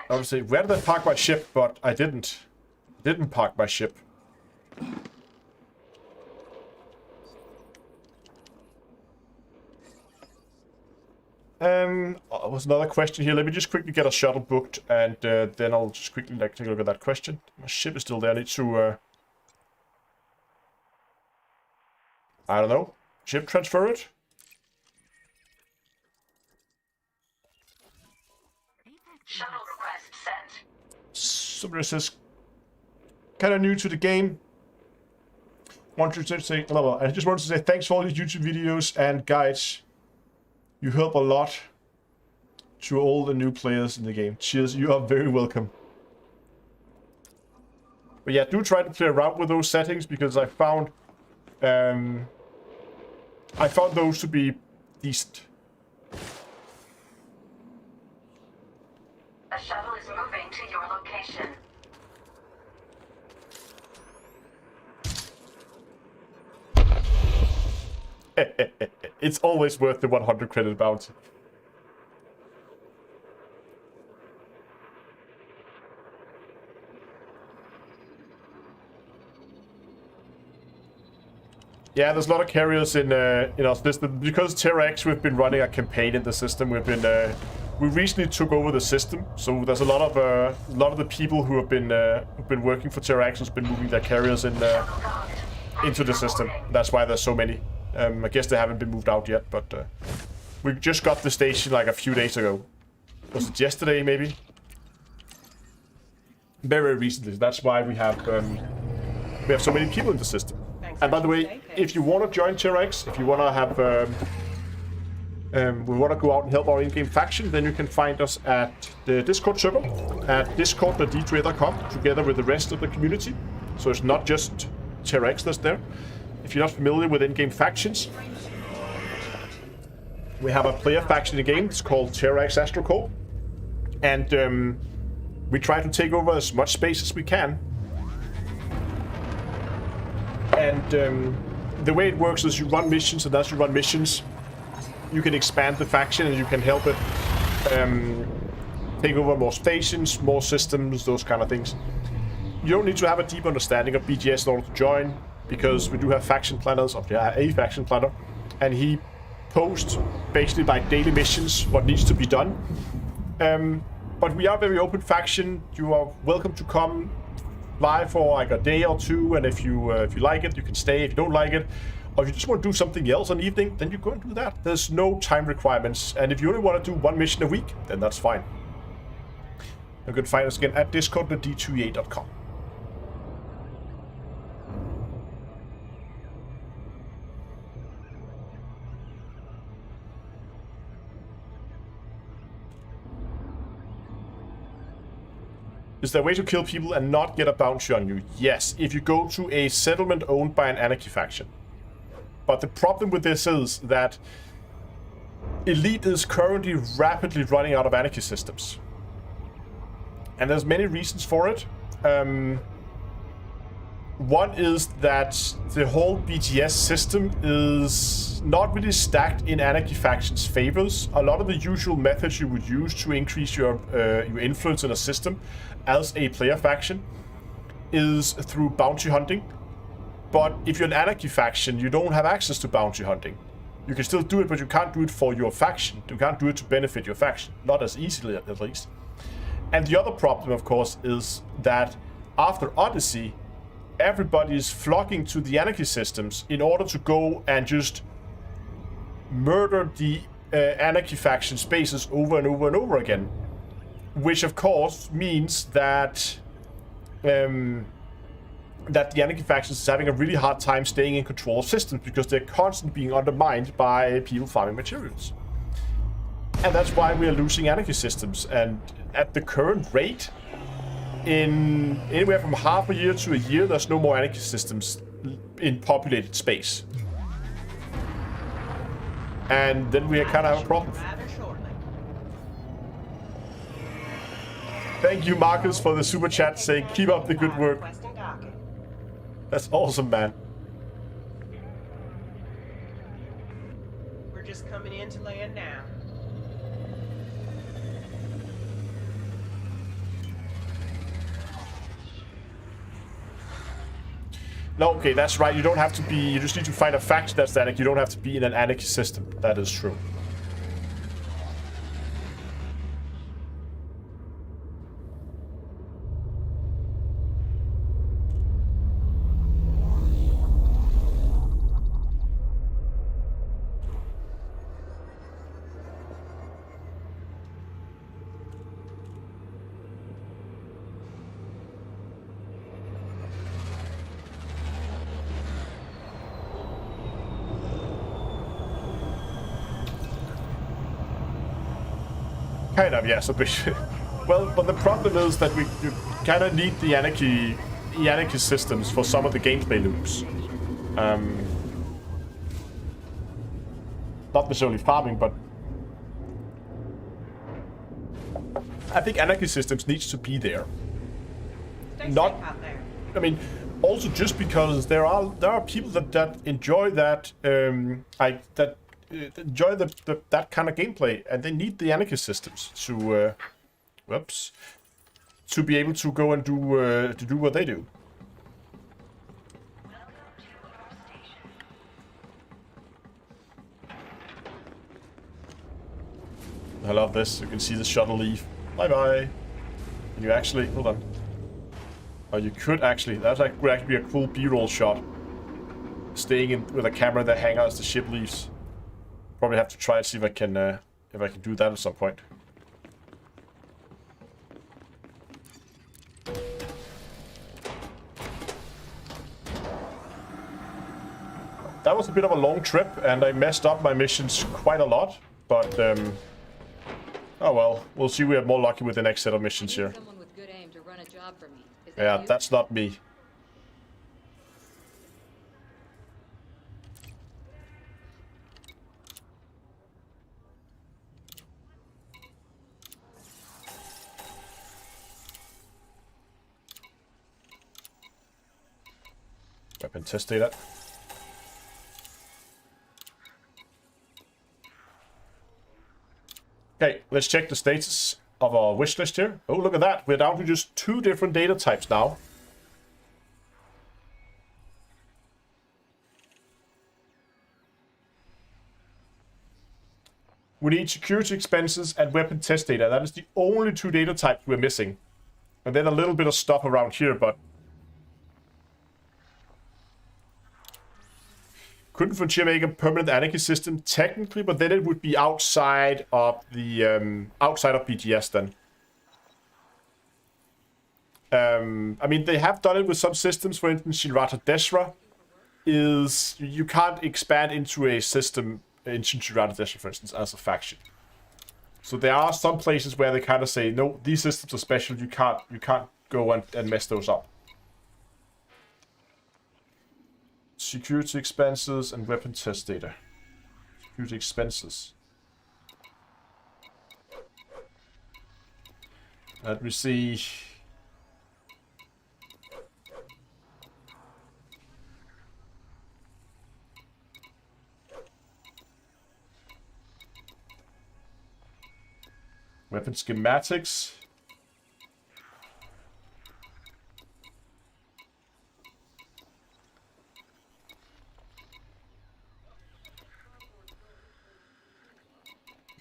I would say, where did I park my ship? But I didn't park my ship. Was another question here. Let me just quickly get a shuttle booked, and then I'll just quickly take a look at that question. My ship is still there. I need to, I don't know, ship transfer it? Shuttle request sent. Somebody says, kind of new to the game. I just wanted to say thanks for all these YouTube videos and guides. You help a lot to all the new players in the game. Cheers, you are very welcome. But yeah, do try to play around with those settings, because I found those to be decent. A shuttle is moving to your location. It's always worth the 100 credit bounty. Yeah, there's a lot of carriers in our system. Because Terra X, we've been running a campaign in the system. We've been we recently took over the system, so there's a lot of the people who have been working for Terra X has been moving their carriers in into the system. That's why there's so many. I guess they haven't been moved out yet, but we just got the station like a few days ago. Was it yesterday, maybe? Very recently. That's why we have so many people in the system. And by the way, if you want to join Terra X, if you want to have we want to go out and help our in-game faction, then you can find us at the Discord server at discord.d2a.com together with the rest of the community. So it's not just Terra X that's there. If you're not familiar with in-game factions, we have a player faction in the game. It's called Terra X Astronomy, and we try to take over as much space as we can. And the way it works is you run missions, and as you run missions, you can expand the faction and you can help it take over more stations, more systems, those kind of things. You don't need to have a deep understanding of BGS in order to join, because we do have faction planners, a faction planner, and he posts basically by daily missions what needs to be done. But we are a very open faction. You are welcome to come live for like a day or two, and if you like it, you can stay. If you don't like it, or if you just want to do something else on evening, then you go and do that. There's no time requirements, and if you only want to do one mission a week, then that's fine. You can find us again at discord.d2a.com. Is there a way to kill people and not get a bounty on you? Yes, if you go to a settlement owned by an anarchy faction. But the problem with this is that Elite is currently rapidly running out of anarchy systems. And there's many reasons for it. One is that the whole BGS system is not really stacked in anarchy factions' favors. A lot of the usual methods you would use to increase your influence in a system as a player faction is through bounty hunting. But if you're an anarchy faction, you don't have access to bounty hunting. You can still do it, but you can't do it for your faction. You can't do it to benefit your faction. Not as easily, at least. And the other problem, of course, is that after Odyssey, everybody is flocking to the anarchy systems in order to go and just murder the anarchy faction spaces over and over and over again. Which, of course, means that that the anarchy factions is having a really hard time staying in control of systems, because they're constantly being undermined by people farming materials. And that's why we are losing anarchy systems. And at the current rate, in anywhere from half a year to a year, there's no more anarchy systems in populated space. And then we kind of have a problem. Thank you, Marcus, for the super chat saying, keep up the good work. That's awesome, man. We're just coming in to land now. No, okay, that's right. You don't have to be... You just need to find a faction that's anarchy. You don't have to be in an anarchy system. That is true. Kind of, yes, a bit. Well, but the problem is that you kind of need the anarchy systems for some of the gameplay loops. Not necessarily farming, but I think anarchy systems needs to be there. Not, I mean, also just because there are people that enjoy that enjoy that kind of gameplay, and they need the anarchy systems to to be able to go and do what they do. I love this. You can see the shuttle leave. Bye bye. And you actually hold on. Oh, you could actually. That would actually be a cool B-roll shot. Staying in with a camera in the hangar as the ship leaves. Probably have to try and see if I can do that at some point. That was a bit of a long trip, and I messed up my missions quite a lot. But oh well, we'll see. We are more lucky with the next set of missions here. Someone with good aim to run a job for me. Is that Yeah, you? that's not me. Weapon test data. Okay, let's check the status of our wish list here. Oh, look at that. We're down to just 2 different data types now. We need security expenses and weapon test data. That is the only 2 data types we're missing. And then a little bit of stuff around here, but couldn't Frontier make a permanent anarchy system technically, but then it would be outside of the outside of BGS then. I mean, they have done it with some systems. For instance, Shinrata Deshra is you can't expand into a system in Shinrata Deshra, for instance, as a faction. So there are some places where they kind of say, no, these systems are special. You can't go and mess those up. Security expenses and weapon test data. Security expenses. Let me see. Weapon schematics.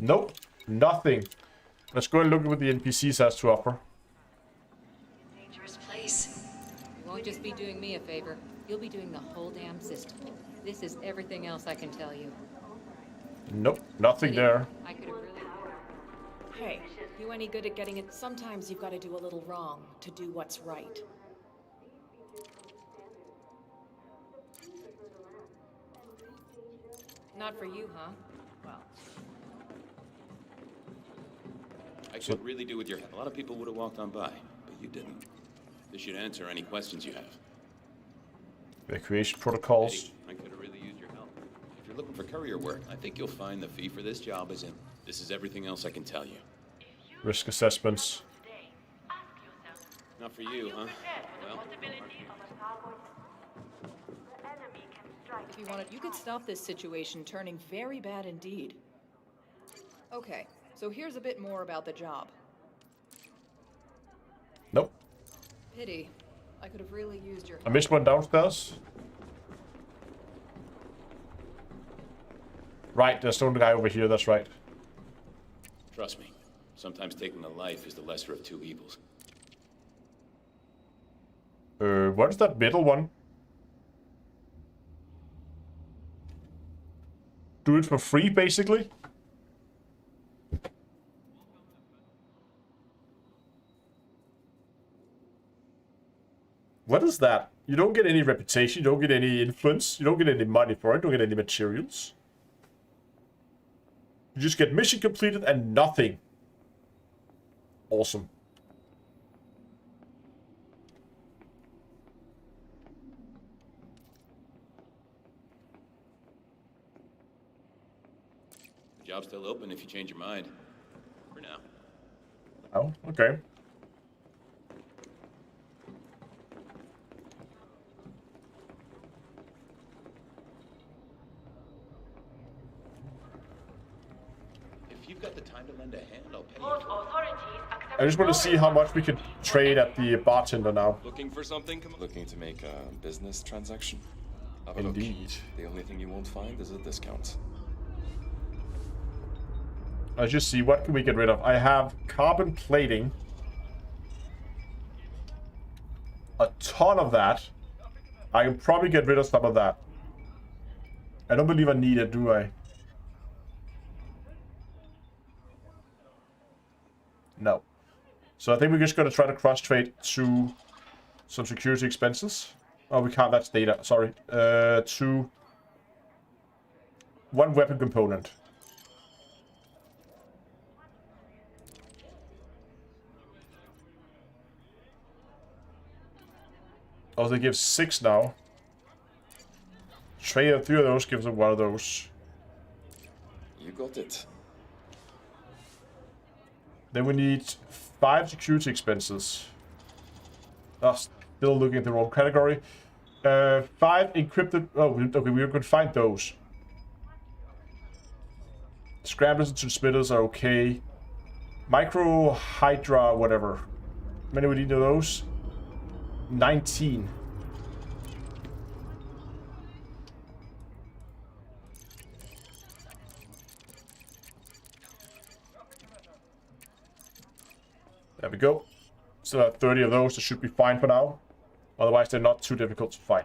Nope, nothing. Let's go and look at what the NPCs has to offer. Dangerous place. You won't just be doing me a favor. You'll be doing the whole damn system. This is everything else I can tell you. Nope, nothing there. I could have really... Hey, you any good at getting it? Sometimes you've got to do a little wrong to do what's right. Not for you, huh? Well. I could really do with your help. A lot of people would have walked on by, but you didn't. This should answer any questions you have. Evacuation protocols. I could have really used your help. If you're looking for courier work, I think you'll find the fee for this job is in. This is everything else I can tell you. Risk assessments. Not for you, huh? Well, If you wanted, you could stop this situation turning very bad indeed. Okay, so here's a bit more about the job. Nope. Pity. I could have really used your help. I missed one downstairs. Right, there's still the guy over here, that's right. trust me. Sometimes taking a life is the lesser of 2 evils. What is that middle one? Do it for free, basically? What is that? You don't get any reputation, you don't get any influence, you don't get any money for it, you don't get any materials. You just get mission completed and nothing. Awesome. The job's still open if you change your mind. For now. Oh, okay. If you've got the time to lend a hand, I'll pay you. Port authorities accept I just want to see how much we can trade at the bartender now. Looking for something? Looking to make a business transaction? Have a Indeed. look. The only thing you won't find is a discount. Let's just see, what can we get rid of? I have carbon plating. A ton of that. I can probably get rid of some of that. I don't believe I need it, do I? No. So I think we're just going to try to cross-trade to some security expenses. Oh, we can't. That's data. Sorry. To one weapon component. Oh, they give 6 now. Trade 3 of those, gives them 1 of those. You got it. Then we need 5 security expenses. Oh, still looking at the wrong category. 5 encrypted... Oh, okay, we could find those. Scramblers and transmitters are okay. Micro Hydra, whatever. How many we need of those? 19. There we go. Still have 30 of those. That should be fine for now. Otherwise, they're not too difficult to find.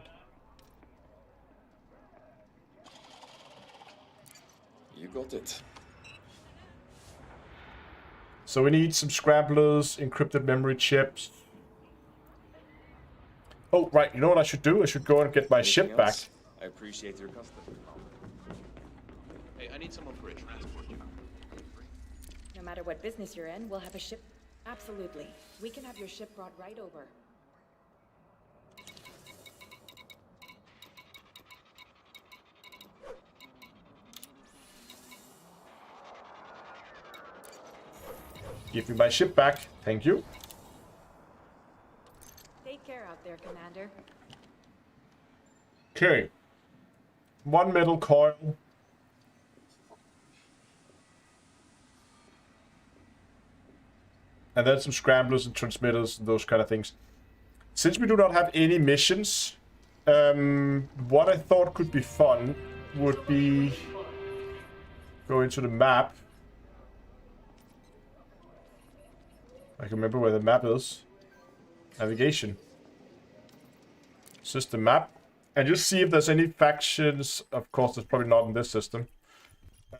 You got it. So we need some scramblers, encrypted memory chips. Oh, right. You know what I should do? I should go and get my ship back. I appreciate your custom. Hey, I need someone for a transport job. No matter what business you're in, we'll have a ship. Absolutely. We can have your ship brought right over. Give me my ship back. Thank you. Take care out there, Commander. Okay. 1 metal coil. And then some scramblers and transmitters and those kind of things. Since we do not have any missions, what I thought could be fun would be go into the map. I can remember where the map is. Navigation. System map. And just see if there's any factions. Of course, there's probably not in this system.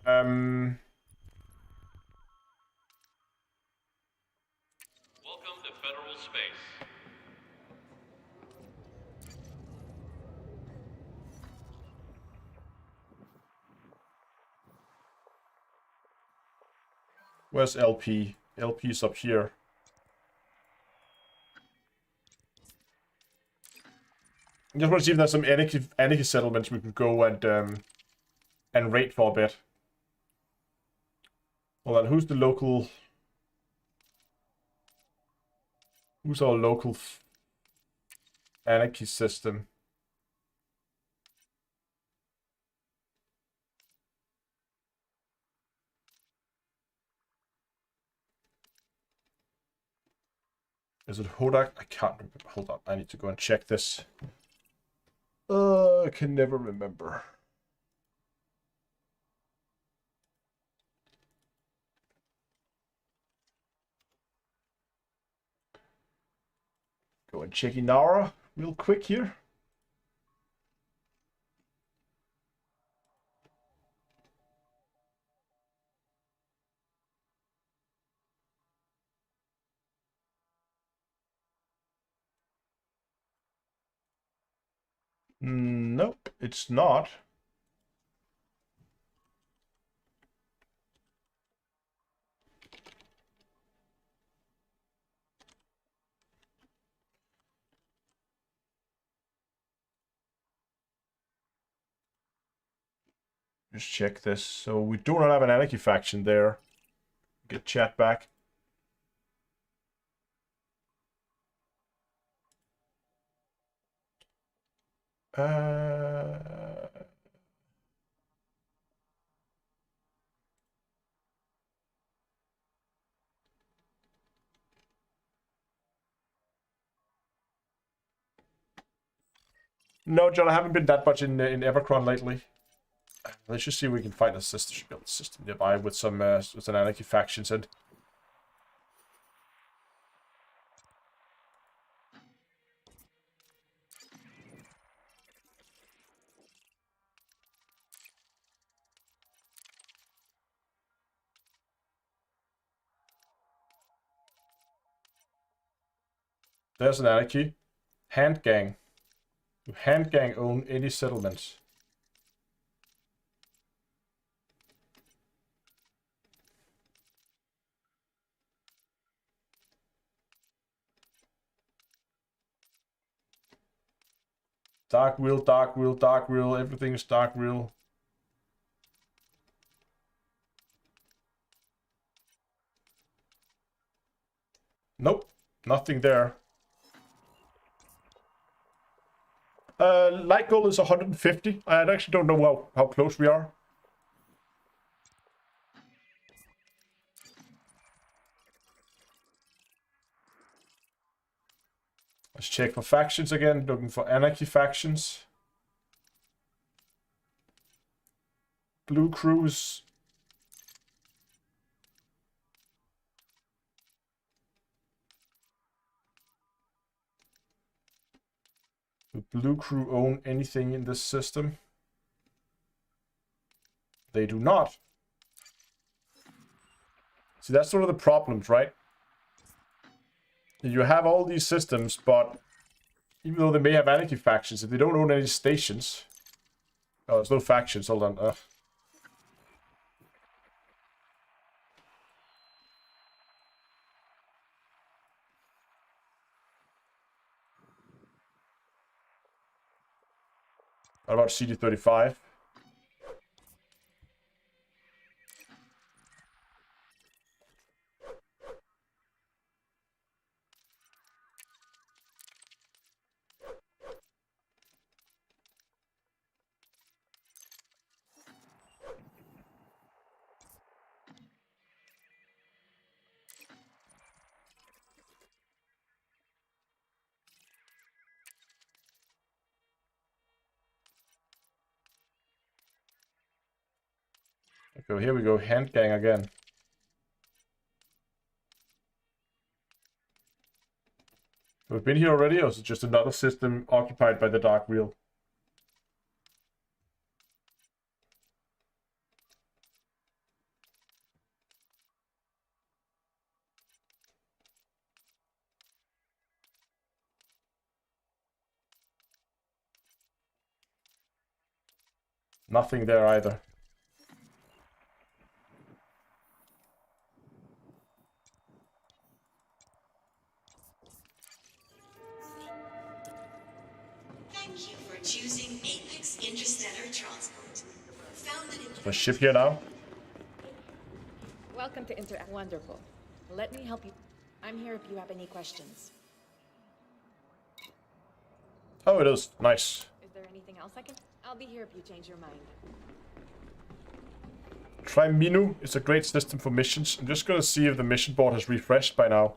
Welcome to Federal Space. Where's LP? LP's up here. I just want to see if there's some anarchy settlements we can go and raid for a bit. Hold on, who's the local? Who's our local anarchy system? Is it Hodak? I can't remember. Hold on, I need to go and check this. I can never remember. Go and check Inara real quick here. Nope, it's not. Just check this. So we do not have an anarchy faction there. Get chat back. No, John, I haven't been that much in Evercron lately. Let's just see if we can find a system nearby with some anarchy factions in. There's an anarchy. Hand gang. Do hand gang own any settlements? Dark wheel, dark wheel, dark wheel. Everything is dark wheel. Nope, nothing there. Light goal is 150. I actually don't know how close we are. Let's check for factions again. Looking for anarchy factions. Blue Cruise. Do Blue Crew own anything in this system? They do not. See, that's sort of the problems, right? You have all these systems, but even though they may have anarchy factions, if they don't own any stations... Oh, there's no factions, hold on. What about CD35? Okay, here we go. Hand gang again. We've been here already, or is it just another system occupied by the Dark Wheel? Nothing there either. Thank you for choosing Apex Interstellar Transport. Founded in... There's a ship here now. Welcome to Interact. Wonderful. Let me help you. I'm here if you have any questions. Oh, it is. Nice. Is there anything else I can? I'll be here if you change your mind. Try Minu. It's a great system for missions. I'm just gonna see if the mission board has refreshed by now.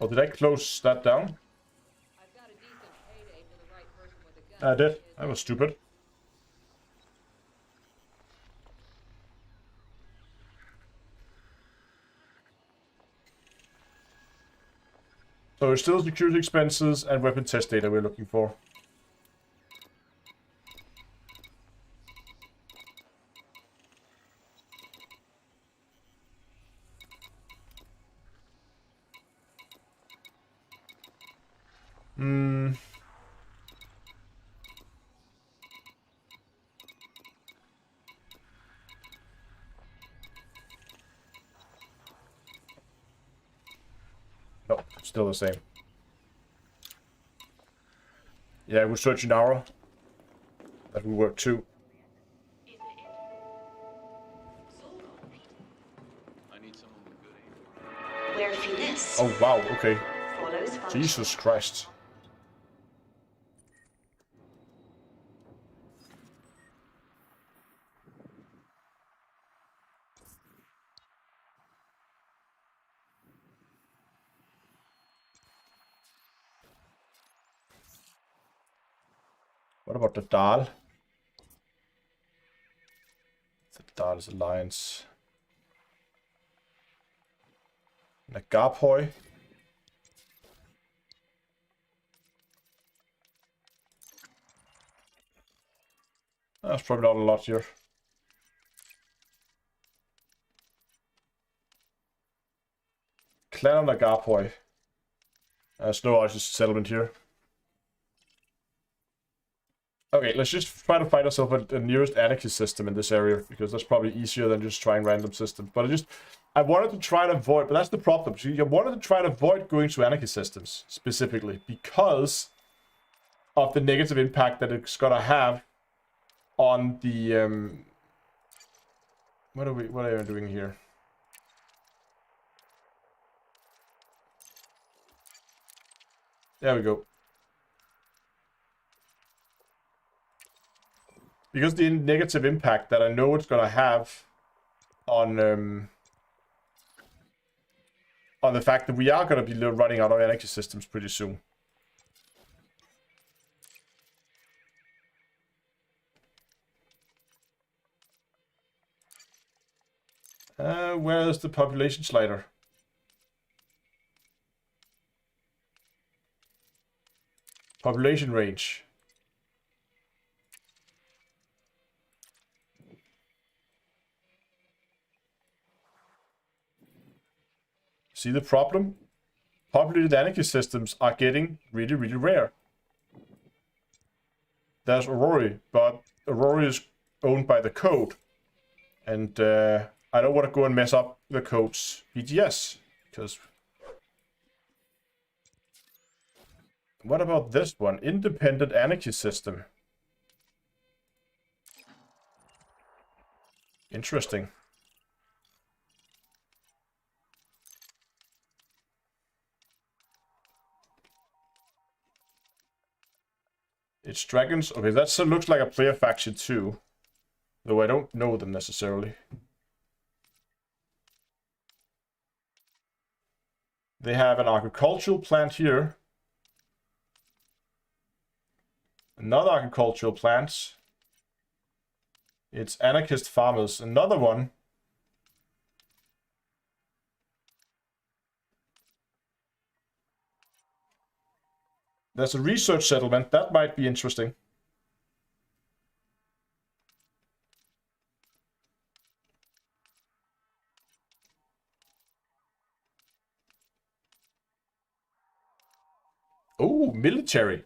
Oh, did I close that down? I did. That was stupid. So it's still security expenses and weapon test data we're looking for. Still the same. Yeah, we're searching our. That will work too. Where finesse Oh wow, okay. follows function. Jesus Christ. What about the Dahl? The Dahl's Alliance. Nagapoi. That's probably not a lot here. Clan of Nagapoi. There's no Artist settlement here. Okay, let's just try to find ourselves a nearest anarchy system in this area, because that's probably easier than just trying random systems. But I wanted to try and avoid, but that's the problem. So I wanted to try and avoid going to anarchy systems, specifically, because of the negative impact that it's gonna have on the, what are we doing here? There we go. Because the negative impact that I know it's gonna have on the fact that we are gonna be running out of energy systems pretty soon. Where is the population slider? Population range. See the problem? Populated anarchy systems are getting really, really rare. There's Aurora, but Aurora is owned by the code. And I don't want to go and mess up the code's BGS, because... What about this one? Independent anarchy system. Interesting. It's dragons. Okay, that still looks like a player faction too. Though I don't know them necessarily. They have an agricultural plant here. Another agricultural plant. It's anarchist farmers. Another one. There's a research settlement. That might be interesting. Oh, military.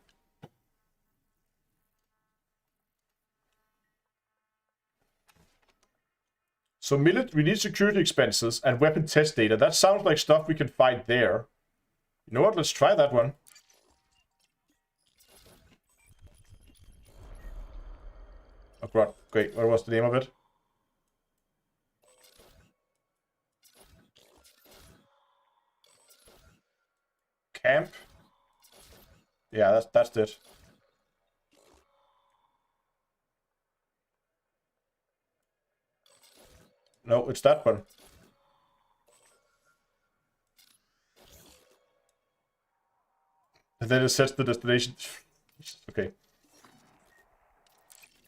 So we need security expenses and weapon test data. That sounds like stuff we can find there. You know what? Let's try that one. Oh, God. Great. What was the name of it? Camp? Yeah, that's it. No, it's that one. And then it sets the destination. Okay.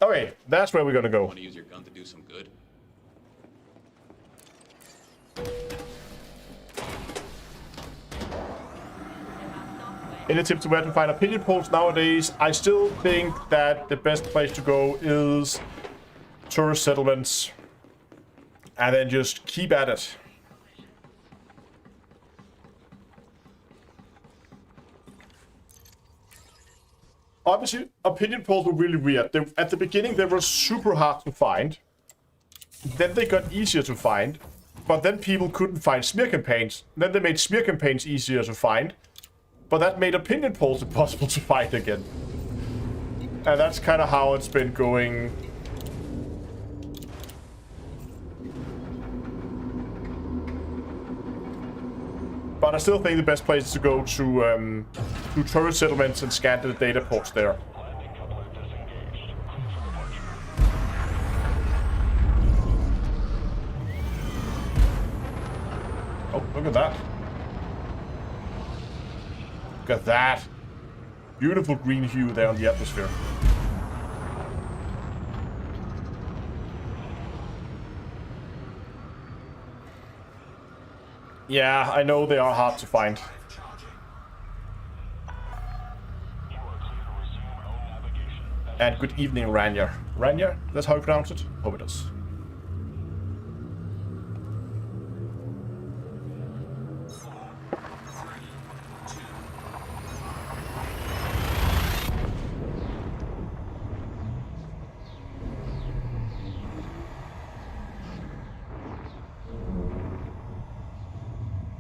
Okay, that's where we're gonna go. Want to use your gun to do some good? Any tips to where to find opinion polls nowadays? I still think that the best place to go is tourist settlements. And then just keep at it. Obviously, opinion polls were really weird. At the beginning, they were super hard to find. Then they got easier to find. But then people couldn't find smear campaigns. Then they made smear campaigns easier to find. But that made opinion polls impossible to find again. And that's kind of how it's been going. But I still think the best place is to go to turret settlements and scan the data ports there. Oh, look at that. Look at that. Beautiful green hue there on the atmosphere. Yeah, I know they are hard to find. And good evening, Rania. Rania? That's how you pronounce it? Hope it is.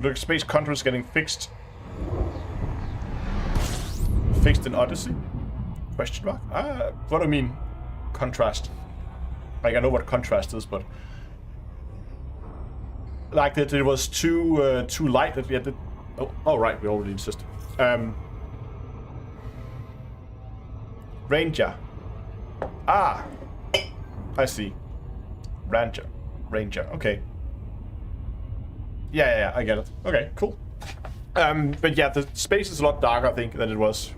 Look, space contrast getting fixed. Fixed in Odyssey? Question mark? What do I mean? Contrast. Like, I know what contrast is, but... Like, that it was too light that we had to... Oh, right, we already insisted. Ranger. Ah! I see. Ranger. Okay. Yeah, I get it. Okay, cool. But yeah, the space is a lot darker, I think, than it was.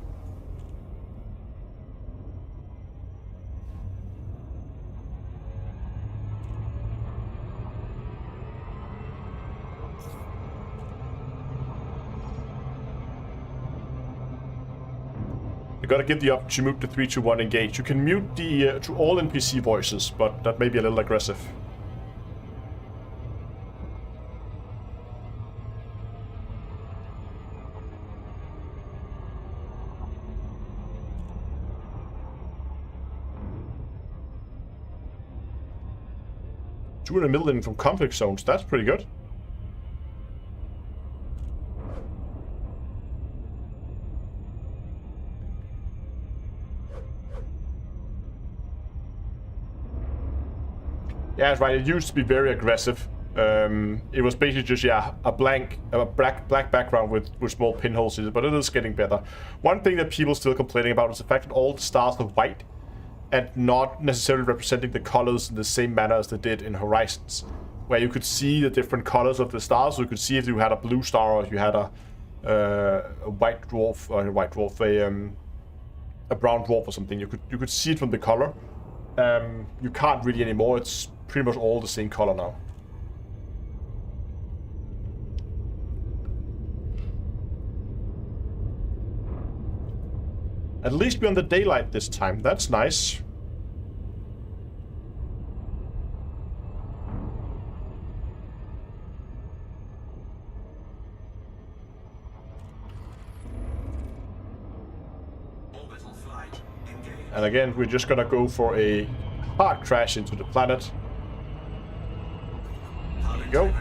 You gotta give the option to mute the 3, 2, 1 engage. You can mute the to all NPC voices, but that may be a little aggressive. $200 million from conflict zones, that's pretty good. Yeah, that's right, it used to be very aggressive. It was basically just, yeah, a black background with small pinholes in it, but it is getting better. One thing that people are still complaining about is the fact that all the stars are white and not necessarily representing the colors in the same manner as they did in Horizons, where you could see the different colors of the stars. So you could see if you had a blue star or if you had a white dwarf, or a brown dwarf or something. You could see it from the color. You can't really anymore. It's pretty much all the same color now. At least we're on the daylight this time. That's nice. And again, we're just gonna go for a hard crash into the planet. There we go.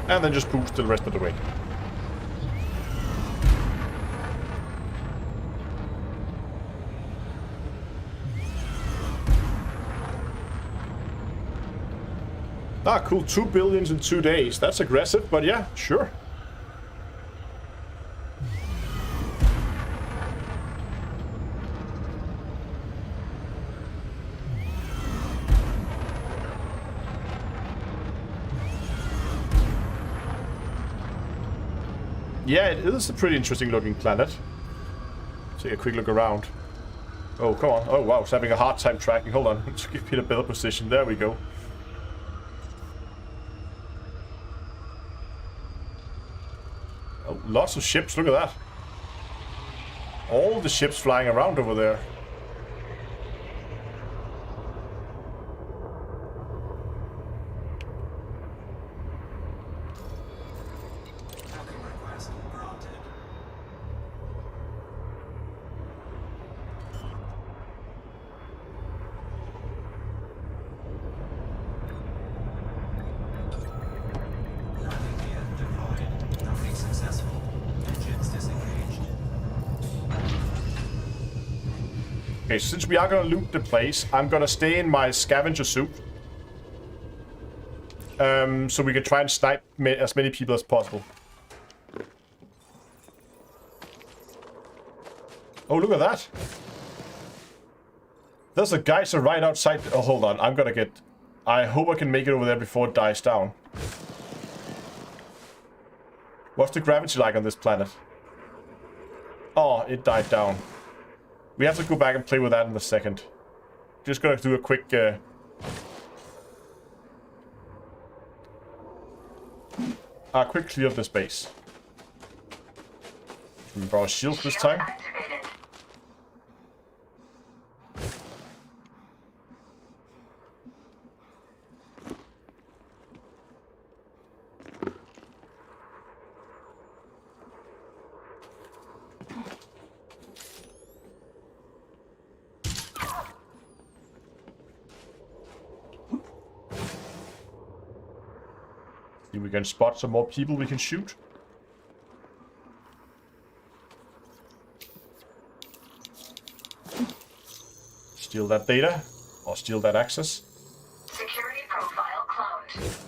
And then just boost the rest of the way. Ah, cool. 2 billion in 2 days. That's aggressive, but yeah, sure. Yeah, it is a pretty interesting looking planet. Take a quick look around. Oh, come on. Oh, wow. It's having a hard time tracking. Hold on. Let's give it a better position. There we go. Oh, lots of ships. Look at that. All the ships flying around over there. Okay, so since we are gonna loot the place, I'm gonna stay in my scavenger suit. So we can try and snipe as many people as possible. Oh, look at that. There's a geyser right outside. Oh, hold on. I'm gonna get... I hope I can make it over there before it dies down. What's the gravity like on this planet? Oh, it died down. We have to go back and play with that in a second. Just gonna do a quick... quick clear of the space. Remember our shields this time. See if we can spot some more people we can shoot. Steal that data, or steal that access. Security profile cloned.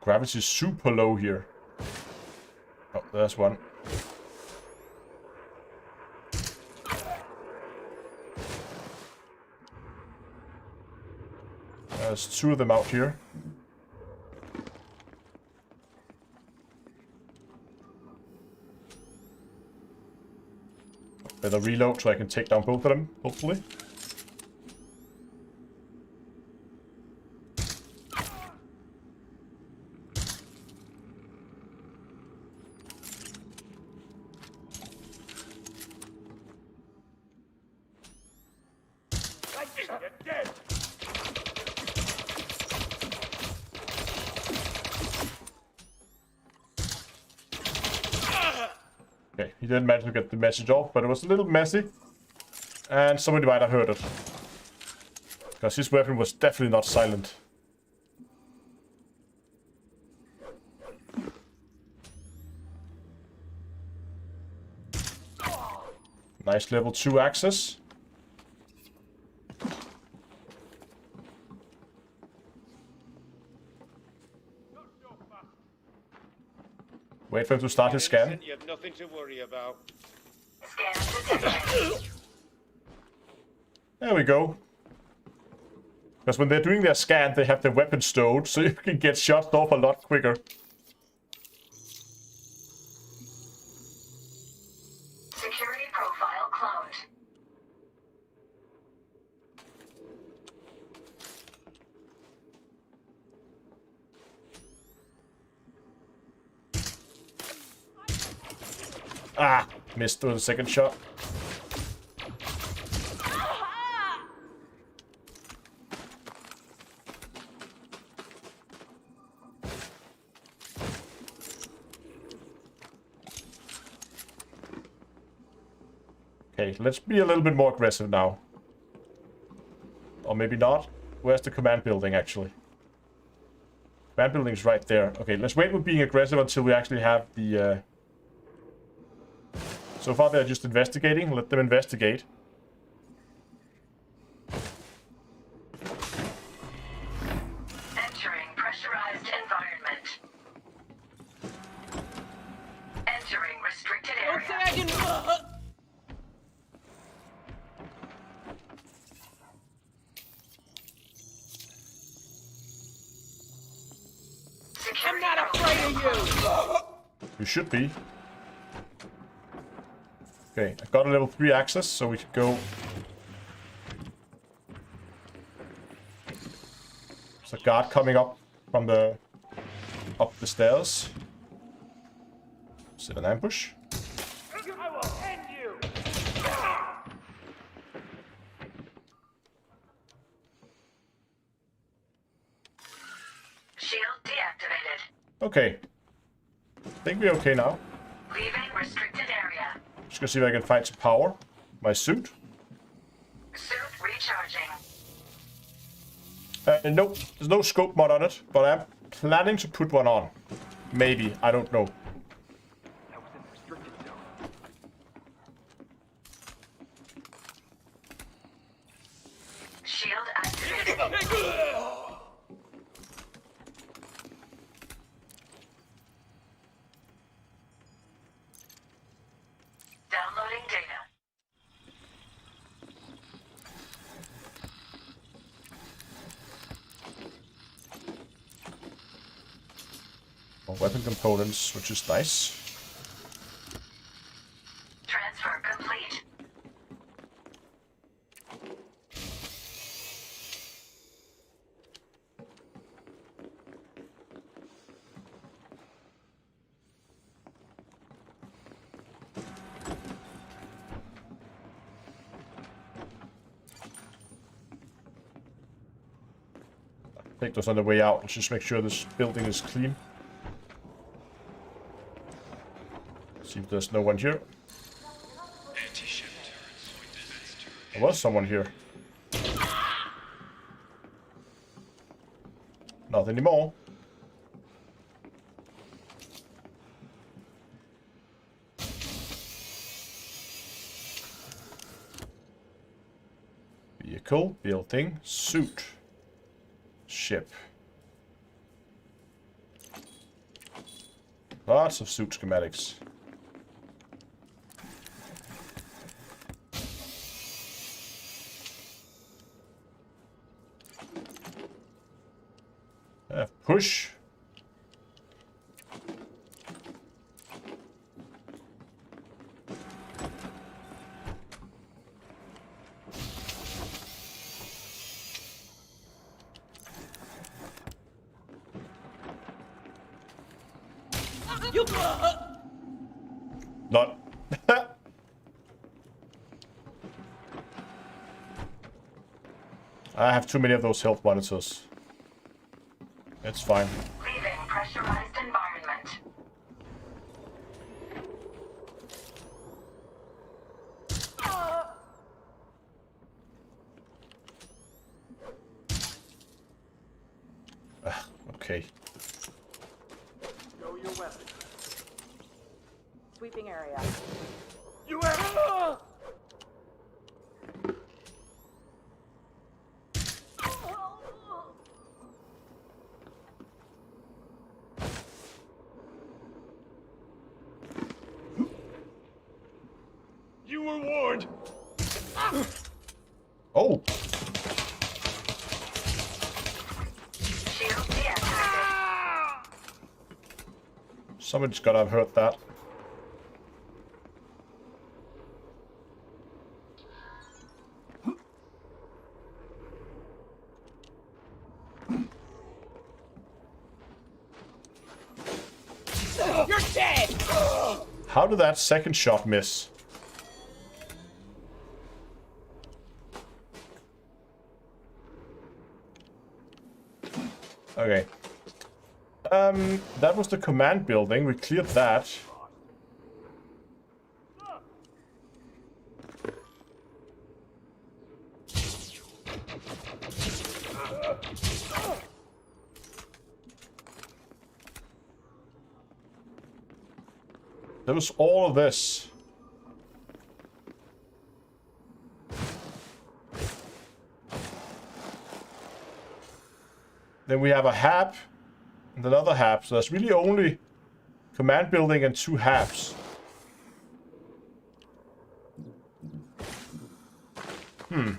Gravity is super low here. Oh, there's one. There's two of them out here. Better reload so I can take down both of them, hopefully. Okay, he didn't manage to get the message off, but it was a little messy. And somebody might have heard it. Because his weapon was definitely not silent. Nice level 2 access. Wait for him to start his scan. You have nothing to worry about. There we go. Because when they're doing their scan, they have their weapon stowed, so you can get shot off a lot quicker. Security profile cloned. Ah, missed with the second shot. Okay, let's be a little bit more aggressive now. Or maybe not. Where's the command building, actually? Command building's right there. Okay, let's wait with being aggressive until we actually have the... So far they're just investigating. Let them investigate. Entering pressurized environment. Entering restricted area. I'm not afraid of you! You should be. Okay, I got a level 3 access, so we should go... There's a guard coming up from the... up the stairs. Set an ambush. I will end you! Shield deactivated. Okay. I think we're okay now. Leaving restricted area. Just gonna see if I can find some power. My suit. Suit recharging. Nope, there's no scope mod on it, but I'm planning to put one on. Maybe, I don't know. That was in the restricted zone. More weapon components, which is nice. Transfer complete. Take those on the way out. Let's just make sure this building is clean. See if there's no one here. There was someone here. Not anymore. Vehicle, building, suit. Ship. Lots of suit schematics. Push. Not. I have too many of those health monitors. It's fine. Leaving pressurized environment. Okay. Show your weapon. Sweeping area. You have. You were warned. Oh. Someone's gotta have heard that. You're dead! How did that second shot miss? Okay. That was the command building. We cleared that. There was all of this. Then we have a hab and another hab. So there's really only command building and 2 habs. Entering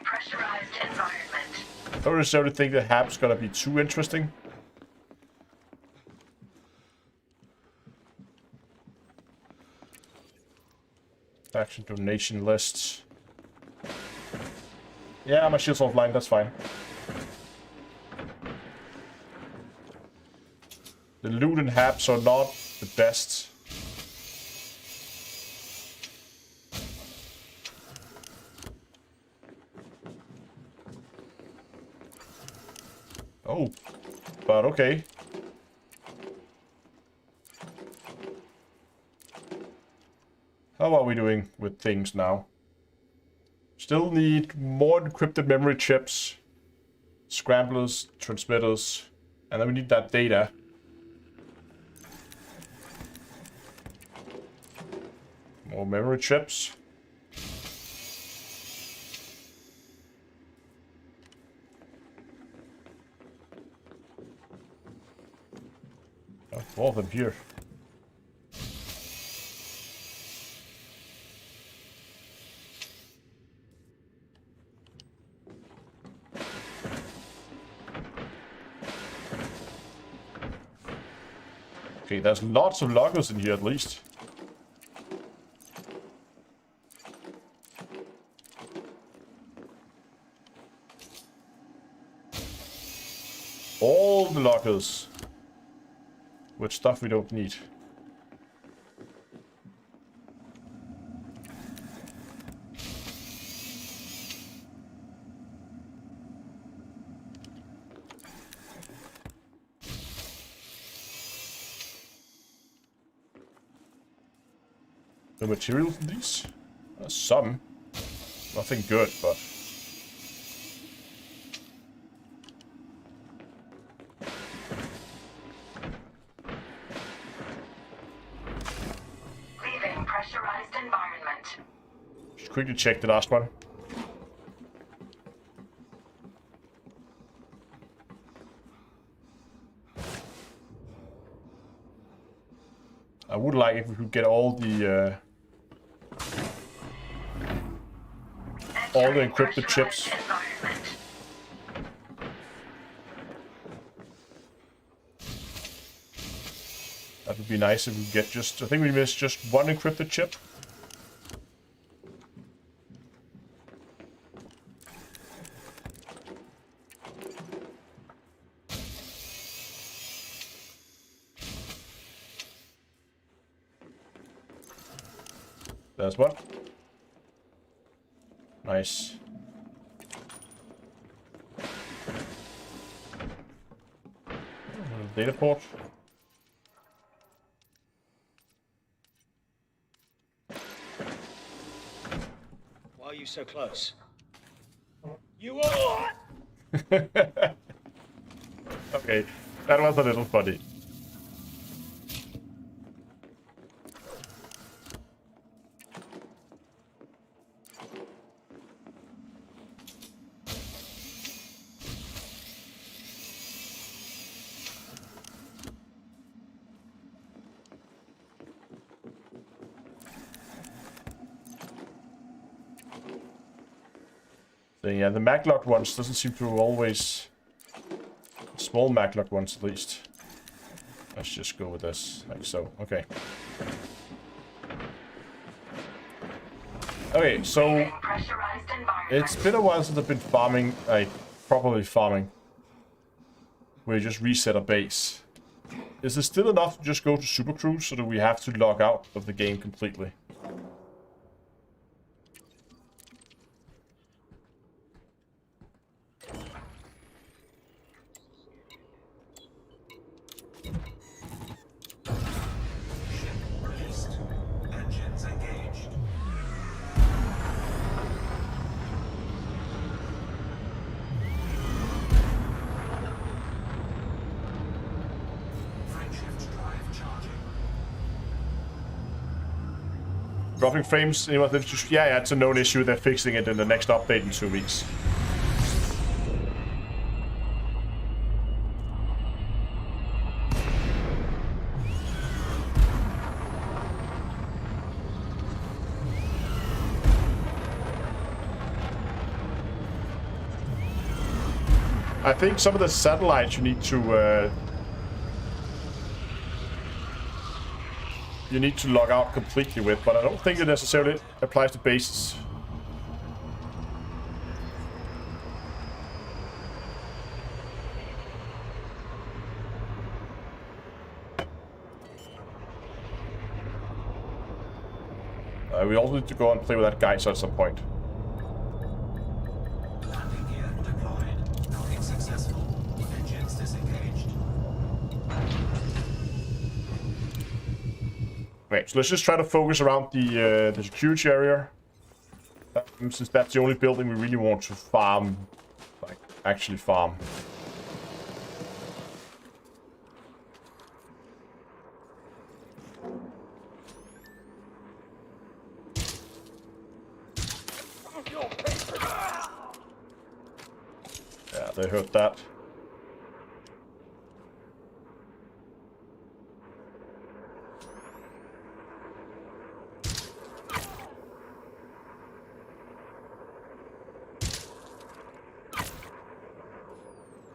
pressurized environment. I don't necessarily think the hab's gonna be too interesting. Faction donation lists. Yeah, my shield's offline, that's fine. The loot and habs are not the best. Oh, but okay. How are we doing with things now? Still need more encrypted memory chips, scramblers, transmitters, and then we need that data. More memory chips. Oh, 4 of them here. Okay, there's lots of lockers in here at least. All the lockers. With stuff we don't need. No materials in these? Some. Nothing good, but... Leaving pressurized environment. Just quickly check the last one. I would like if we could get all the encrypted chips. That would be nice if we could get just... I think we missed just one encrypted chip. There's one. Nice. Data port. Why are you so close? You are! Okay, that was a little funny. So yeah, the maglock ones doesn't seem to always... Small maglock ones at least. Let's just go with this, like so. Okay. Okay, so... It's been a while since I've been farming, like, properly farming. Where you just reset a base. Is it still enough to just go to Super Cruise, or do we have to log out of the game completely? Dropping frames, yeah, it's a known issue. They're fixing it in the next update in 2 weeks. I think some of the satellites you need to log out completely with, but I don't think it necessarily applies to bases. We also need to go and play with that geyser at some point. Landing gear deployed. Docking successful. Engines disengaged. Okay, so let's just try to focus around the security area. Since that's the only building we really want to farm, like, actually farm. Yeah, they heard that.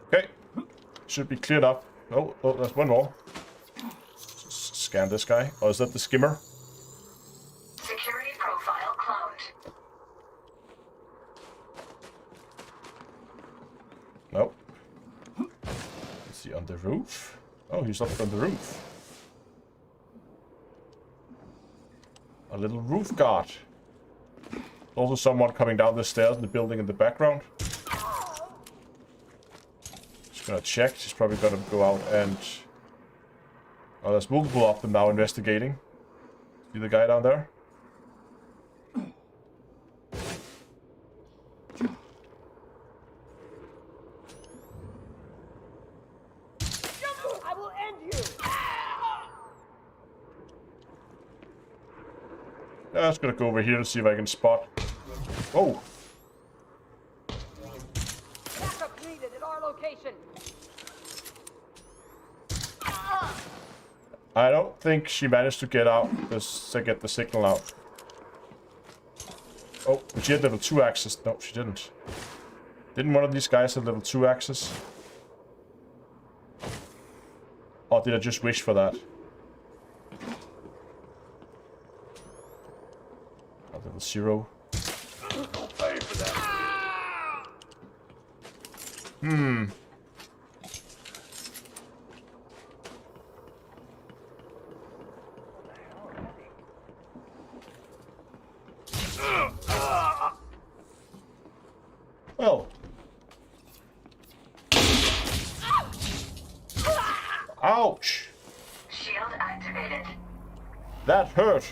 Okay, should be cleared up. Oh, there's one more. scan this guy. Or is that the skimmer? Security profile cloned. Nope. Is he on the roof? Oh, he's up on the roof. A little roof guard. Also someone coming down the stairs in the building in the background. Just gonna check. She's probably gonna go out and... Oh, there's multiple of them now investigating. See the guy down there? I will end you! Yeah, I'm just gonna go over here to see if I can spot. Oh! Backup needed at our location. I don't think she managed to get out, to get the signal out. Oh, but she had level 2 access. No, she didn't. Didn't one of these guys have level 2 access? Or did I just wish for that? Oh, level 0. Hmm. Well. Ouch! Shield activated. That hurt.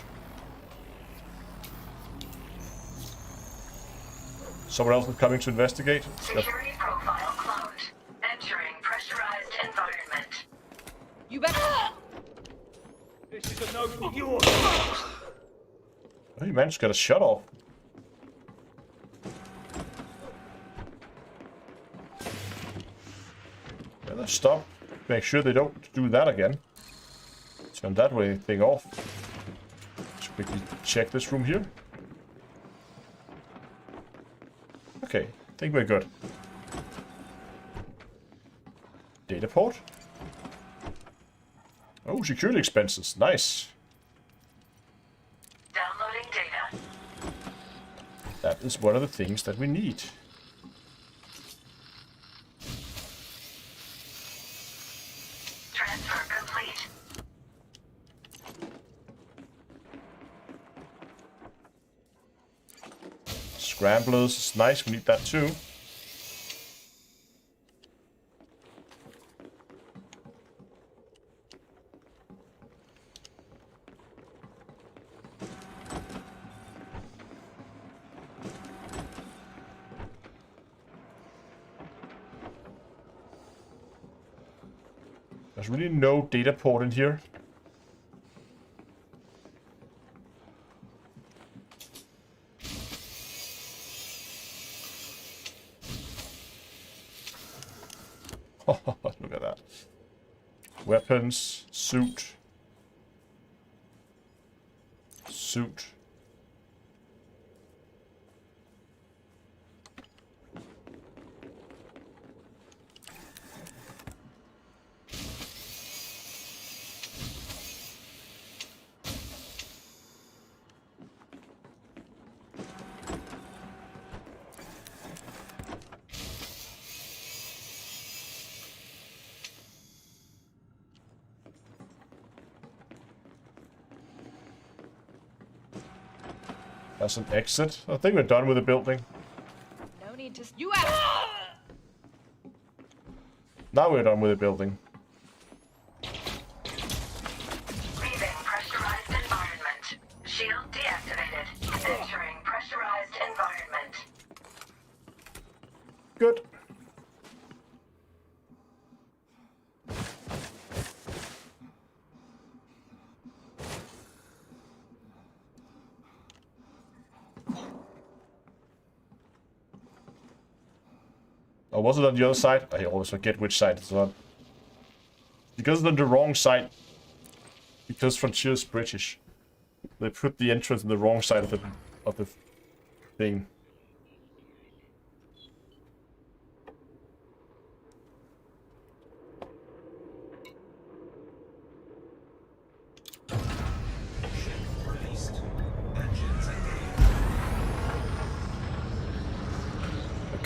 Someone else is coming to investigate. Security profile cloned. Entering pressurized environment. You better. This is a note of yours. Oh, you managed to get a shut off. Yeah, let's stop. Make sure they don't do that again. Turn that way thing off. Let's quickly check this room here. Okay, I think we're good. Data port. Oh, security expenses. Nice. Downloading data. That is one of the things that we need. Transfer complete. Scramblers is nice. We need that too. There's really no data port in here. Look at that. Weapons, suit. Suit. That's an exit. I think we're done with the building. No need to. Now we're done with the building. Leaving pressurized environment. Shield deactivated. Entering pressurized environment. Good. Or was it on the other side? I always forget which side it's on. Because it's on the wrong side. Because Frontier's British. They put the entrance on the wrong side of the thing.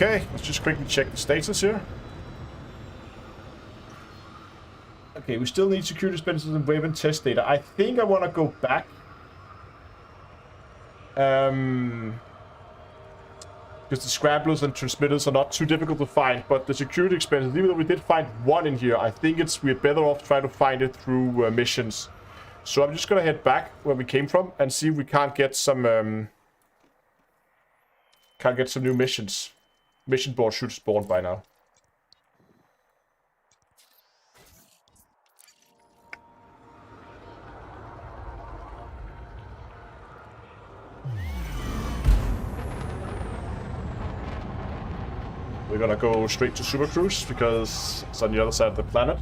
Okay, let's just quickly check the status here. Okay, we still need security dispensers and weapon test data. I think I want to go back. Because the scramblers and transmitters are not too difficult to find, but the security expenses, even though we did find one in here, I think we're better off trying to find it through missions. So I'm just gonna head back where we came from and see if we can't get some new missions. Mission board should spawn by now. We're gonna go straight to Super Cruise because it's on the other side of the planet.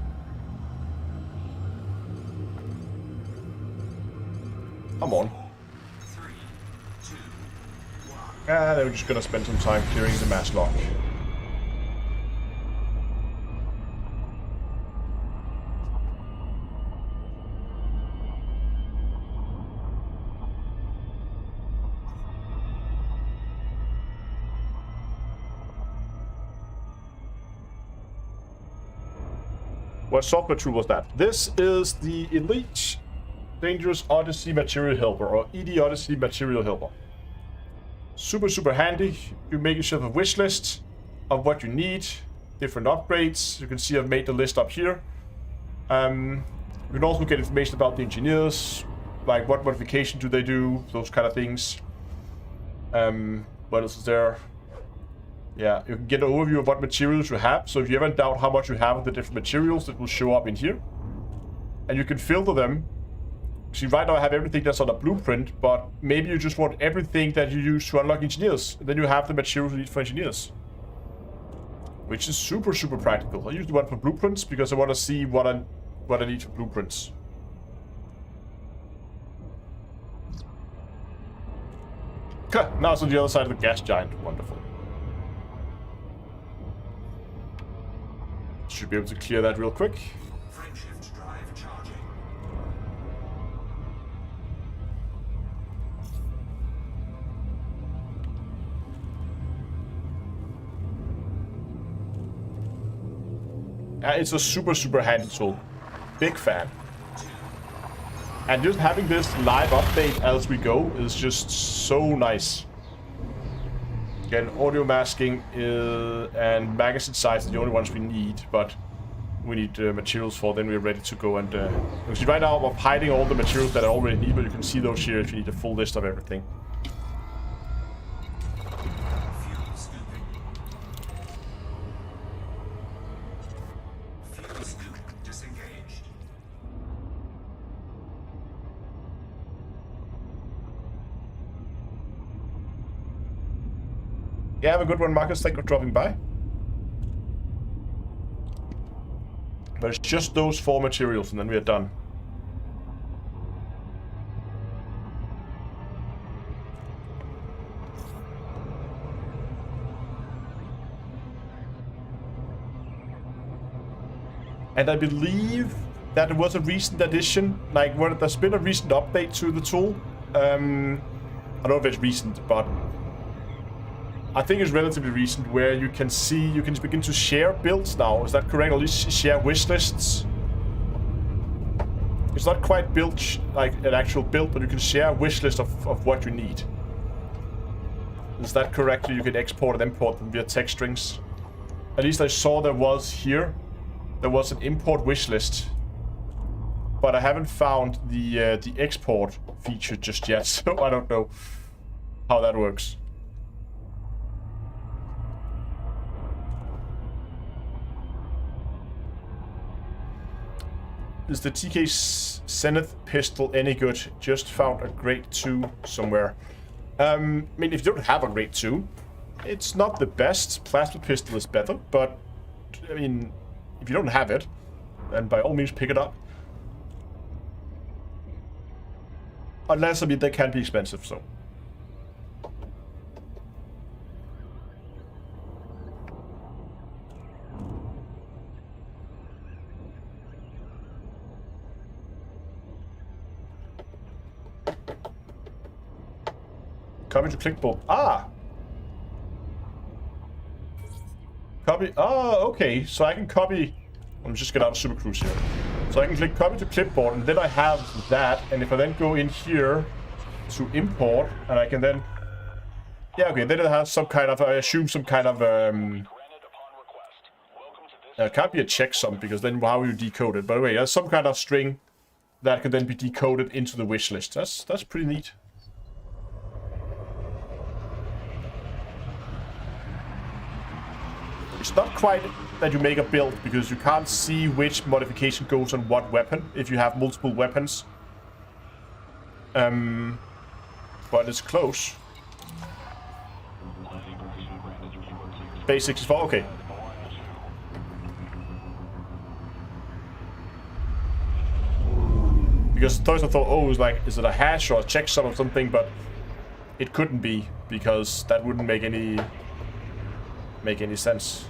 Come on. And then we're just gonna spend some time clearing the mass lock. What software tool was that? This is the Elite Dangerous Odyssey Material Helper, or ED Odyssey Material Helper. Super handy. You make yourself a wish list of what you need, different upgrades. You can see I've made the list up here. You can also get information about the engineers, like what modification do they do, those kind of things. What else is there? Yeah, you can get an overview of what materials you have. So if you ever doubt how much you have of the different materials, it will show up in here. And you can filter them. See, right now I have everything that's on a blueprint, but maybe you just want everything that you use to unlock engineers. And then you have the materials you need for engineers. Which is super practical. I use the one for blueprints because I want to see what I need for blueprints. Now it's on the other side of the gas giant. Wonderful. Should be able to clear that real quick. Frameshift drive charging. It's a super handy tool. Big fan. And just having this live update as we go is just so nice. Again, audio masking and magazine size are the only ones we need, but we need materials for, then we're ready to go and... because right now I'm hiding all the materials that I already need, but you can see those here if you need a full list of everything. Yeah, have a good one, Marcus. Thank you for dropping by. But it's just those 4 materials and then we are done. And I believe that it was a recent addition, like there's been a recent update to the tool. I don't know if it's recent, but I think it's relatively recent, where you can see, you can begin to share builds now. Is that correct? Or at least share wish lists. It's not quite built like an actual build, but you can share a wish list of what you need. Is that correct? You can export and import them via text strings. At least I saw there was here. There was an import wish list. But I haven't found the export feature just yet, so I don't know how that works. Is the TK Zenith pistol any good? Just found a grade 2 somewhere. I mean, if you don't have a grade 2, it's not the best. Plasma pistol is better, but I mean, if you don't have it, then by all means pick it up. Unless, I mean, they can be expensive, so. Coming to clickboard. Ah! Copy. Oh, okay. So I can copy. Let me just get out of Super Cruise here. So I can click copy to clipboard, and then I have that. And if I then go in here to import, and I can then, yeah, okay, then it has some kind of, I assume some kind of, it can't be a checksum because then how will you decode it? But anyway, there's some kind of string that can then be decoded into the wish list. That's pretty neat. It's not quite that you make a build because you can't see which modification goes on what weapon if you have multiple weapons. But it's close. Basics for okay. Because first I thought, oh, it was like, is it a hash or a checksum or something? But it couldn't be because that wouldn't make any sense.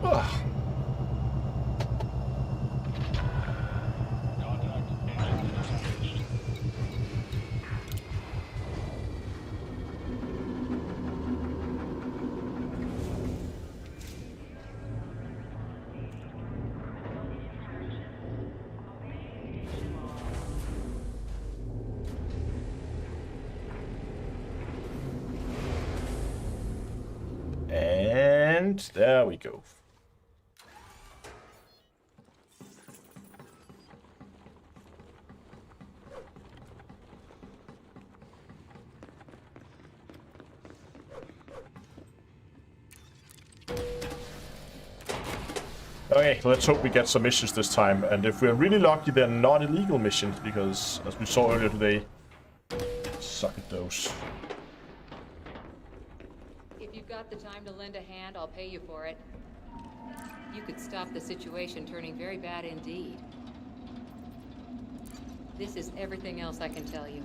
Ugh. And there we go. Okay, let's hope we get some missions this time. And if we're really lucky, they're not illegal missions, because, as we saw earlier today, suck at those. If you've got the time to lend a hand, I'll pay you for it. You could stop the situation turning very bad indeed. This is everything else I can tell you.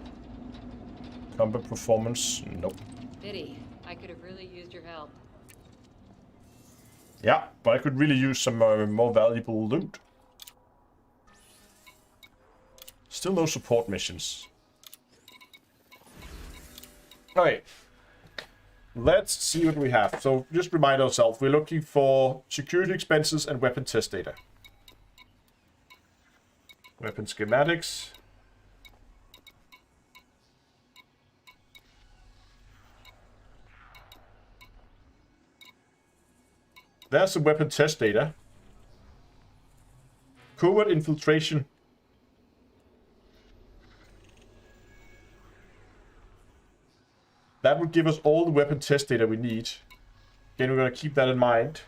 Combat performance, nope. Pity. I could have really used your help. Yeah, but I could really use some more valuable loot. Still no support missions. Okay. Let's see what we have. So just remind ourselves, we're looking for security expenses and weapon test data. Weapon schematics. There's some weapon test data. Covert infiltration. That would give us all the weapon test data we need. Again, we're going to keep that in mind.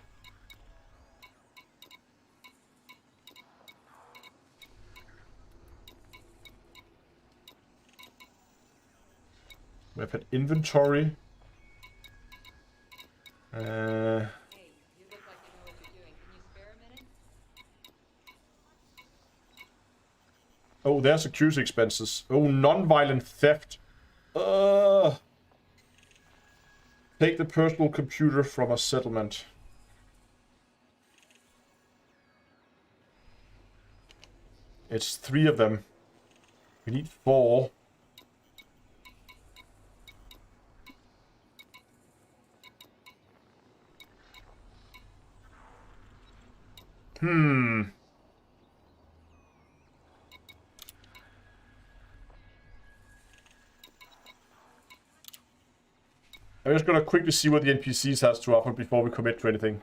Weapon inventory. Oh, there's security expenses. Oh, non-violent theft. Take the personal computer from a settlement. It's 3 of them. We need 4. I'm just gonna quickly see what the NPCs has to offer before we commit to anything.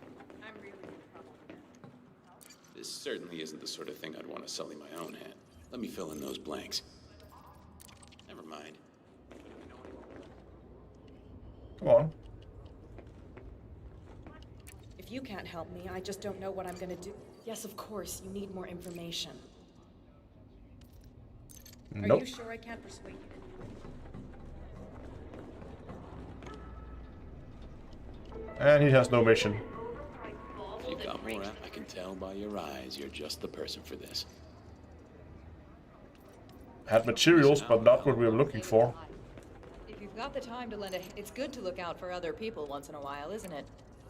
This certainly isn't the sort of thing I'd want to sully my own hand. Let me fill in those blanks. Never mind. Come on. If you can't help me, I just don't know what I'm gonna do. Yes, of course, you need more information. Nope. Are you sure I can't persuade you? And he has no mission. If you've got more, I can tell by your eyes you're just the person for this. Had materials, but not what we were looking for. If you've got the time to lend a... It's good to look out for other people once in a while, isn't it?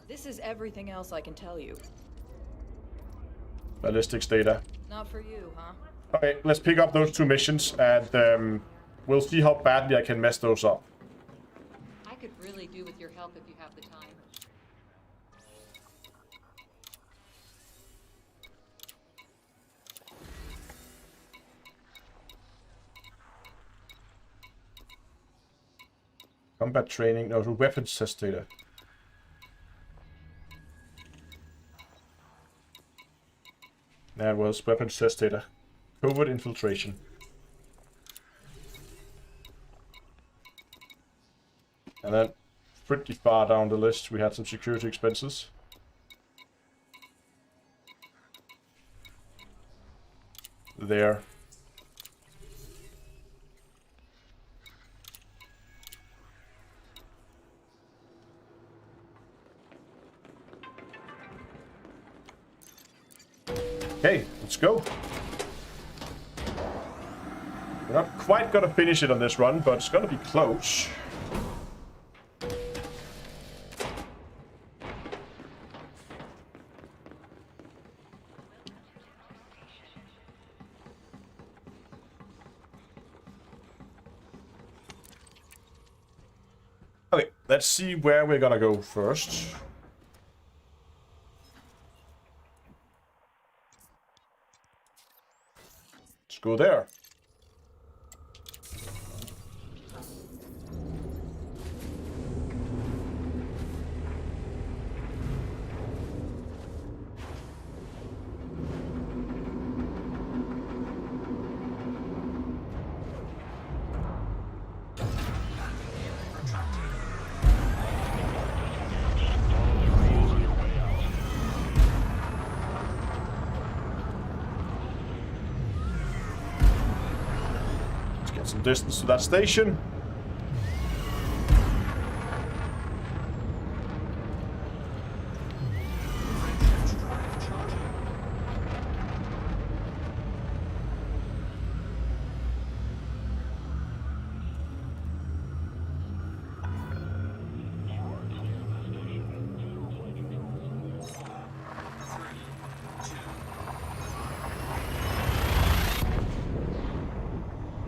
This is everything else I can tell you. Ballistics data. Not for you, huh? Okay, let's pick up those 2 missions, and we'll see how badly I can mess those up. I could really do with your help if you have the time. Combat training, no, weapons test data. That was weapons test data. Covert infiltration. And then, pretty far down the list, we had some security expenses. There. Okay, let's go. We're not quite gonna finish it on this run, but it's gonna be close. Okay, let's see where we're gonna go first. Let's go there. Some distance to that station.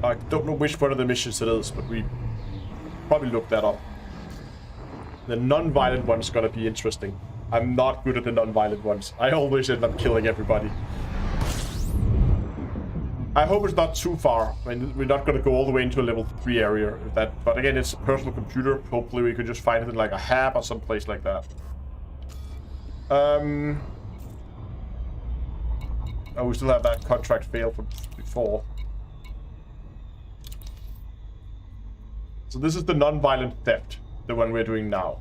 I don't know which one of the missions it is, but we probably looked that up. The non-violent one's gonna be interesting. I'm not good at the non-violent ones. I always end up killing everybody. I hope it's not too far. I mean, we're not gonna go all the way into a level 3 area. But again, it's a personal computer. Hopefully we could just find it in like a hab or someplace like that. Oh, we still have that contract fail from before. So this is the non-violent theft, the one we're doing now.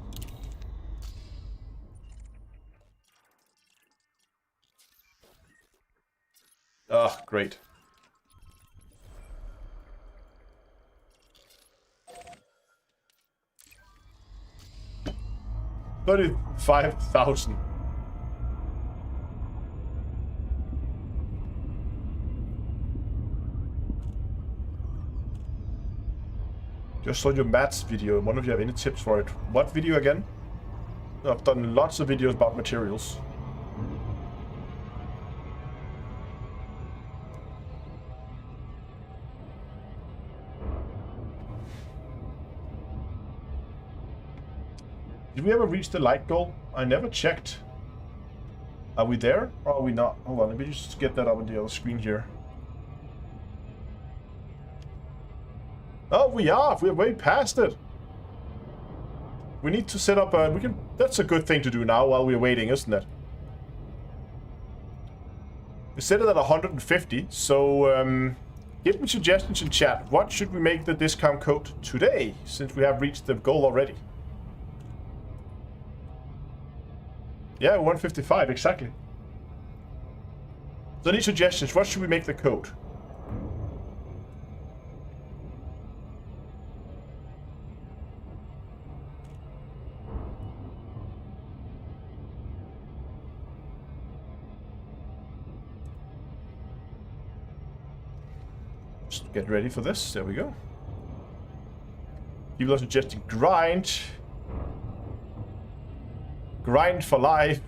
Ah, great. $35,000. Just saw your maths video. One of you have any tips for it? What video again? I've done lots of videos about materials. Did we ever reach the light goal? I never checked. Are we there or are we not? Hold on, let me just get that up on the other screen here. Oh, we are. We're way past it. We need to set up a... We can. That's a good thing to do now while we're waiting, isn't it? We set it at 150, so give me suggestions in chat. What should we make the discount code today, since we have reached the goal already? Yeah, 155, exactly. So any suggestions? What should we make the code? Just get ready for this. There we go. People are suggesting grind. Grind for life.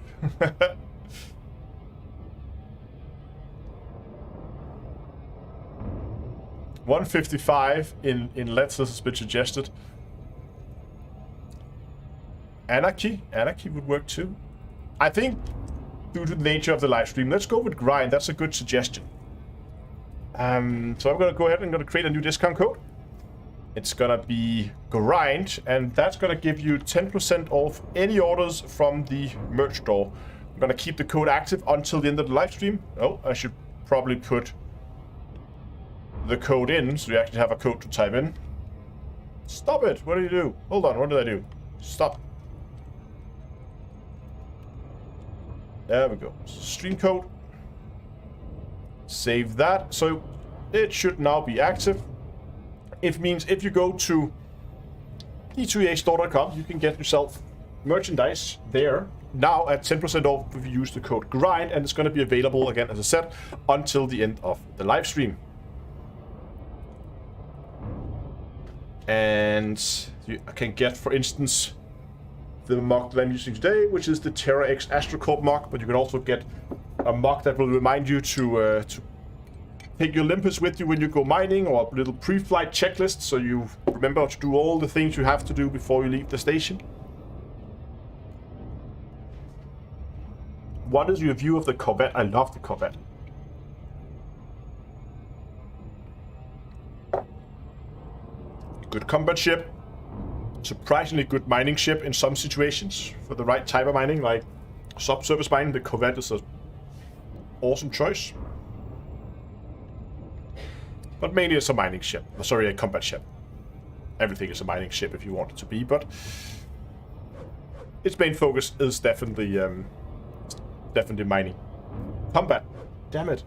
155 in letters has been suggested. Anarchy would work too. I think due to the nature of the live stream, let's go with grind. That's a good suggestion. So I'm gonna go ahead and gonna create a new discount code. It's gonna be grind, and that's gonna give you 10% off any orders from the merch store. I'm gonna keep the code active until the end of the live stream. Oh, I should probably put the code in so you actually have a code to type in. Stop it! What did you do? Hold on, what did I do? Stop. There we go. Stream code. Save that. So it should now be active. It means if you go to e2eastore.com, you can get yourself merchandise there now at 10% off if you use the code GRIND, and it's going to be available again, as I said, until the end of the live stream. And you can get, for instance, the mug that I'm using today, which is the Terra X AstroCorp mug, but you can also get a mug that will remind you to take your Olympus with you when you go mining, or a little pre-flight checklist so you remember to do all the things you have to do before you leave the station. What is your view of the Corvette? I love the Corvette. Good combat ship. Surprisingly good mining ship in some situations for the right type of mining, like subsurface mining. The Corvette is an awesome choice. But mainly it's a mining ship. Sorry, a combat ship. Everything is a mining ship if you want it to be, but its main focus is definitely mining. Combat. Damn it.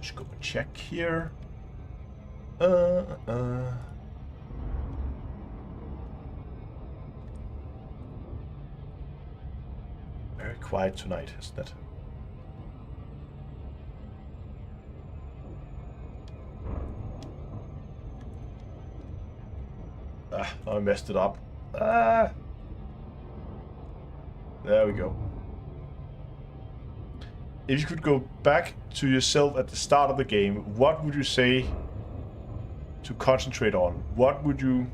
Just go and check here. Very quiet tonight, isn't it? Ah, I messed it up. Ah! There we go. If you could go back to yourself at the start of the game, what would you say to concentrate on? What would you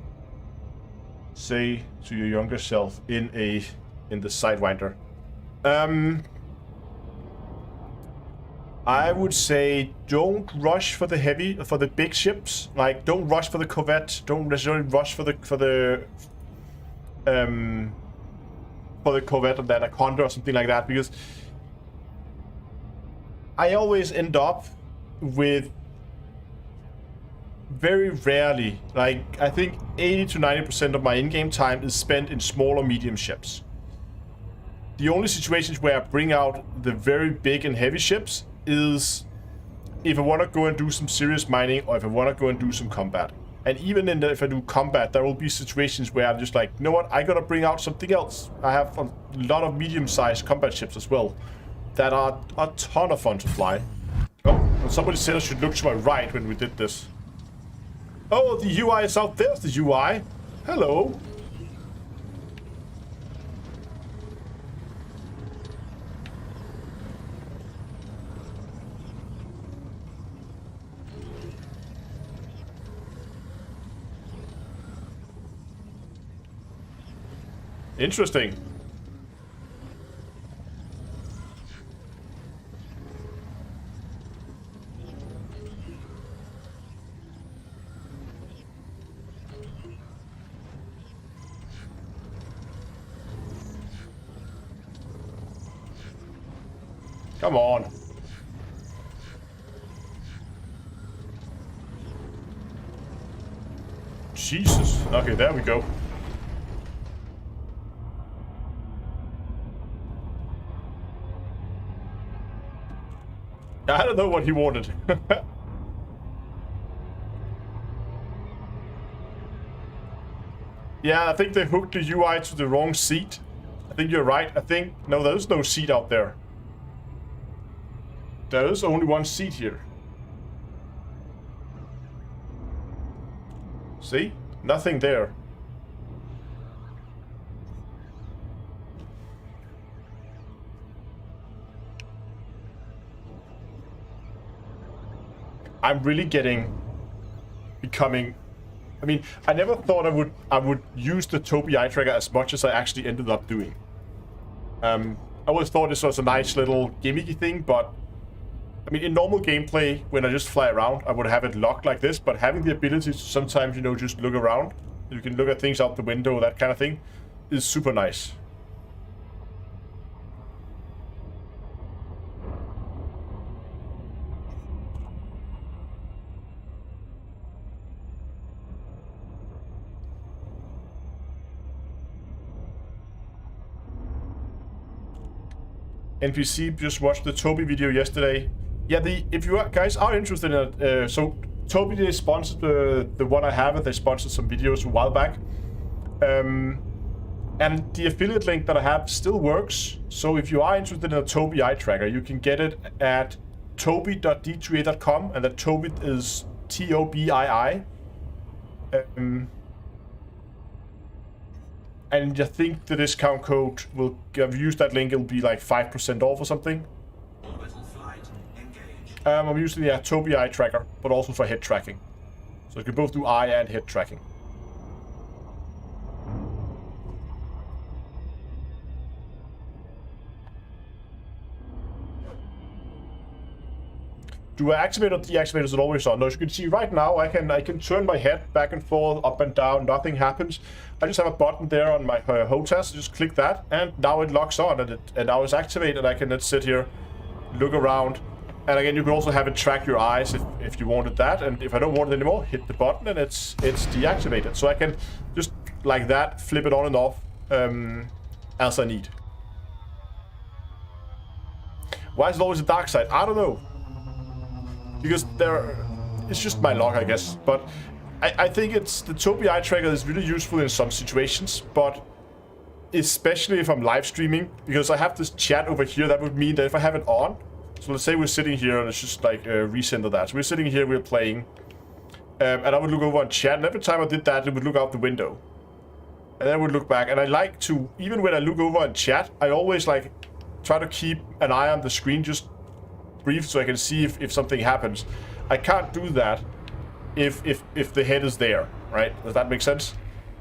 say to your younger self in the Sidewinder? I would say don't rush for the big ships. Like, don't rush for the Corvette. Don't necessarily rush for the Corvette or the Anaconda or something like that, because I always end up with very rarely, like I think 80 to 90% of my in-game time is spent in small or medium ships. The only situations where I bring out the very big and heavy ships is if I want to go and do some serious mining, or if I want to go and do some combat. And even if I do combat, there will be situations where I'm just like, you know what, I gotta bring out something else. I have a lot of medium-sized combat ships as well that are a ton of fun to fly. Oh, and somebody said I should look to my right when we did this. Oh, the UI is out. There's the UI. Hello. Interesting. Come on. Jesus. Okay, there we go. I don't know what he wanted. Yeah, I think they hooked the UI to the wrong seat. I think you're right. I think... No, there's no seat out there. there is only one seat here. See? Nothing there. I'm really becoming. I mean, I never thought I would use the Toby eye tracker as much as I actually ended up doing. I always thought this was a nice little gimmicky thing, but I mean, in normal gameplay, when I just fly around, I would have it locked like this. But having the ability to sometimes, you know, just look around, you can look at things out the window, that kind of thing, is super nice. NPC just watched the Toby video yesterday. Yeah, if you guys are interested in it, so Toby, they sponsored the one I have, and they sponsored some videos a while back. And the affiliate link that I have still works. So if you are interested in a Toby eye tracker, you can get it at toby.d2a.com, and that Toby is Tobii. And I think the discount code will, if you use that link, it'll be like 5% off or something. I'm using the Toby eye tracker, but also for head tracking. So you can both do eye and head tracking. Do I activate or deactivate? Is it always on? No, as you can see right now, I can turn my head back and forth, up and down. Nothing happens. I just have a button there on my HOTAS. Just click that, and now it locks on, and now it's activated. I can then sit here, look around, and again, you can also have it track your eyes if you wanted that. And if I don't want it anymore, hit the button, and it's deactivated. So I can just like that flip it on and off as I need. Why is it always the dark side? I don't know. Because it's just my luck, I guess. But I think the Toby eye tracker is really useful in some situations, but especially if I'm live streaming, because I have this chat over here. That would mean that if I have it on, so let's say we're sitting here and it's just like recenter that. So we're sitting here, we're playing, and I would look over on chat, and every time I did that, it would look out the window, and then I would look back. And I like to, even when I look over on chat, I always like try to keep an eye on the screen, just brief, so I can see if something happens. I can't do that if the head is there, right? Does that make sense?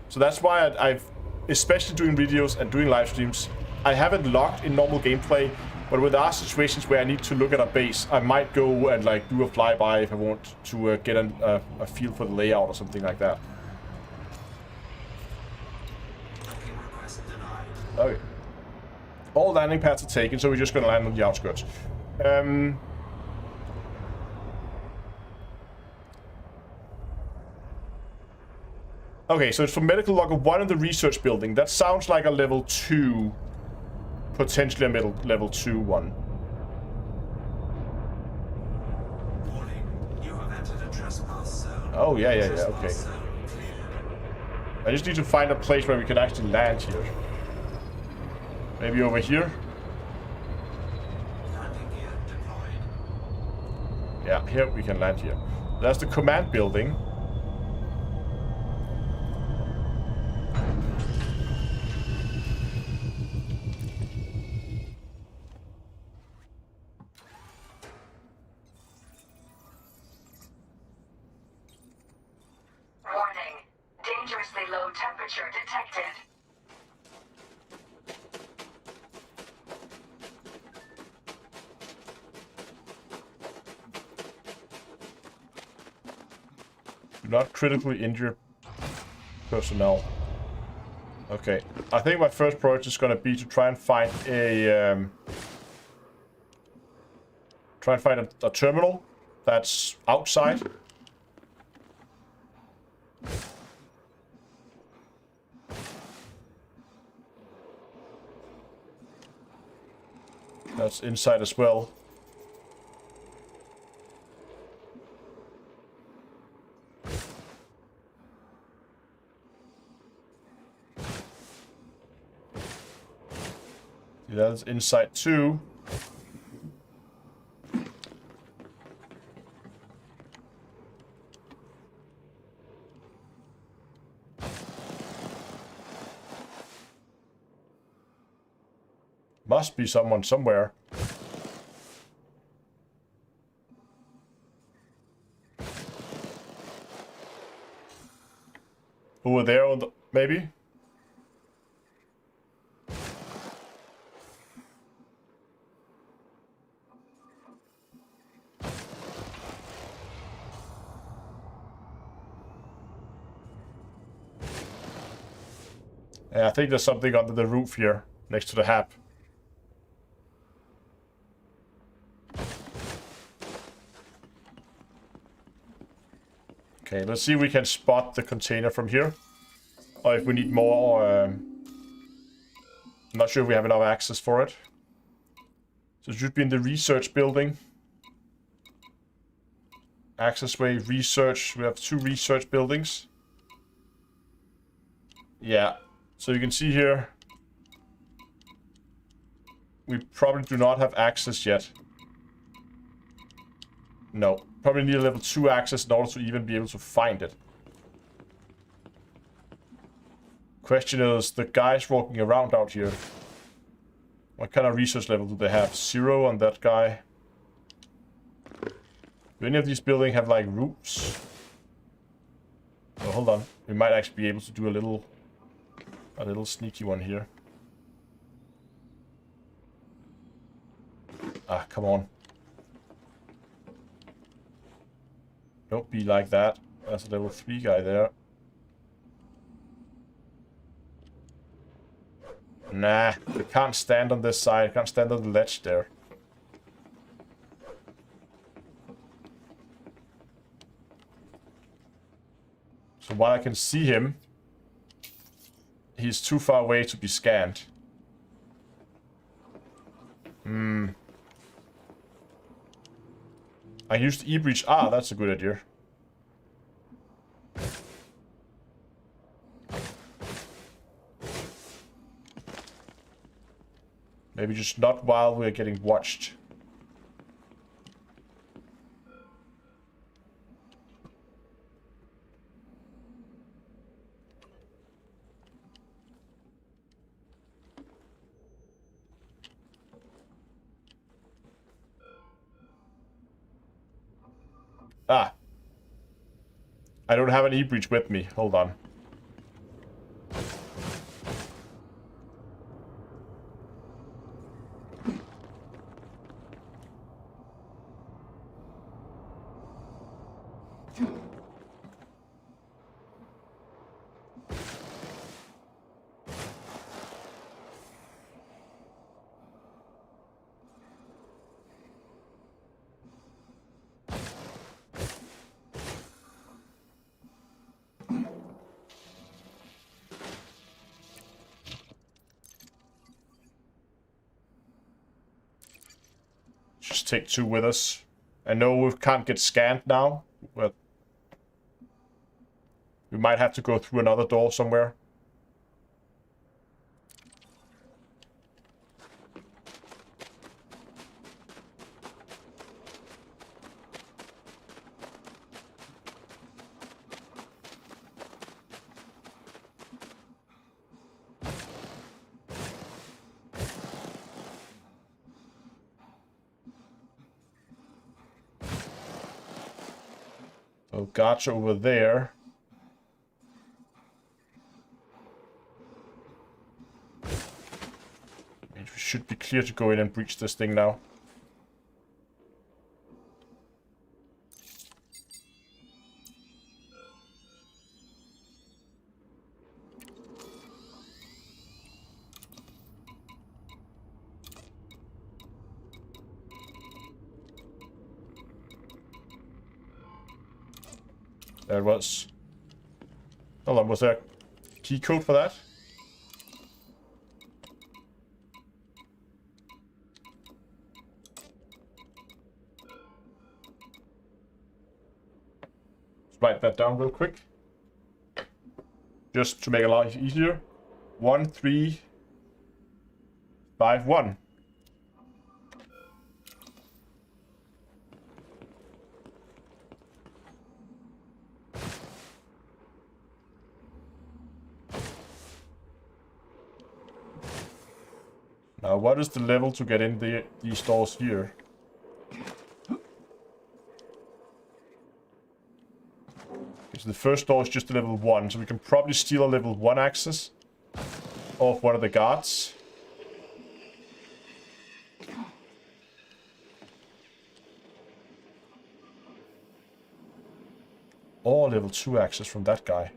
So that's why I've, especially doing videos and doing live streams, I have it locked in normal gameplay, but when there are situations where I need to look at a base, I might go and like do a flyby if I want to get a feel for the layout or something like that. Okay. All landing pads are taken, so we're just gonna land on the outskirts. Okay, so it's for medical logger 1 in the research building. That sounds like a level 2, potentially a level 2 one. Warning, you have entered a trespass zone. Oh, yeah, okay. I just need to find a place where we can actually land here. Maybe over here? Yeah, here we can land here. That's the command building. Warning. Dangerously low temperature detected. Do not critically injure personnel. Okay, I think my first priority is going to be to try and find a terminal that's outside. That's inside as well. That's inside too. must be someone somewhere. Over there, on the, maybe? Yeah, I think there's something under the roof here, next to the hab. Okay, let's see if we can spot the container from here. Or if we need more, I'm not sure if we have enough access for it. So it should be in the research building. Accessway, research. We have 2 research buildings. Yeah. So you can see here, we probably do not have access yet. No, probably need a level 2 access in order to even be able to find it. Question is, the guys walking around out here, what kind of research level do they have? 0 on that guy. Do any of these buildings have like roofs? Oh, hold on. We might actually be able to do a little sneaky one here. Ah, come on. Don't be like that. There's a level 3 guy there. Nah, you can't stand on this side. You can't stand on the ledge there. So while I can see him, he's too far away to be scanned. I used e-breach. Ah, that's a good idea. Maybe just not while we're getting watched. Ah. I don't have an e-breach with me. Hold on. Just take 2 with us. I know we can't get scanned now, but we might have to go through another door somewhere. Oh, gotcha over there. We should be clear to go in and breach this thing now. There it was. Hold on, was there a key code for that? Let's write that down real quick. Just to make it a lot easier. 1351. Now, what is the level to get in these doors here? Okay, so the first door is just a level 1, so we can probably steal a level 1 access off one of the guards. Or level 2 access from that guy.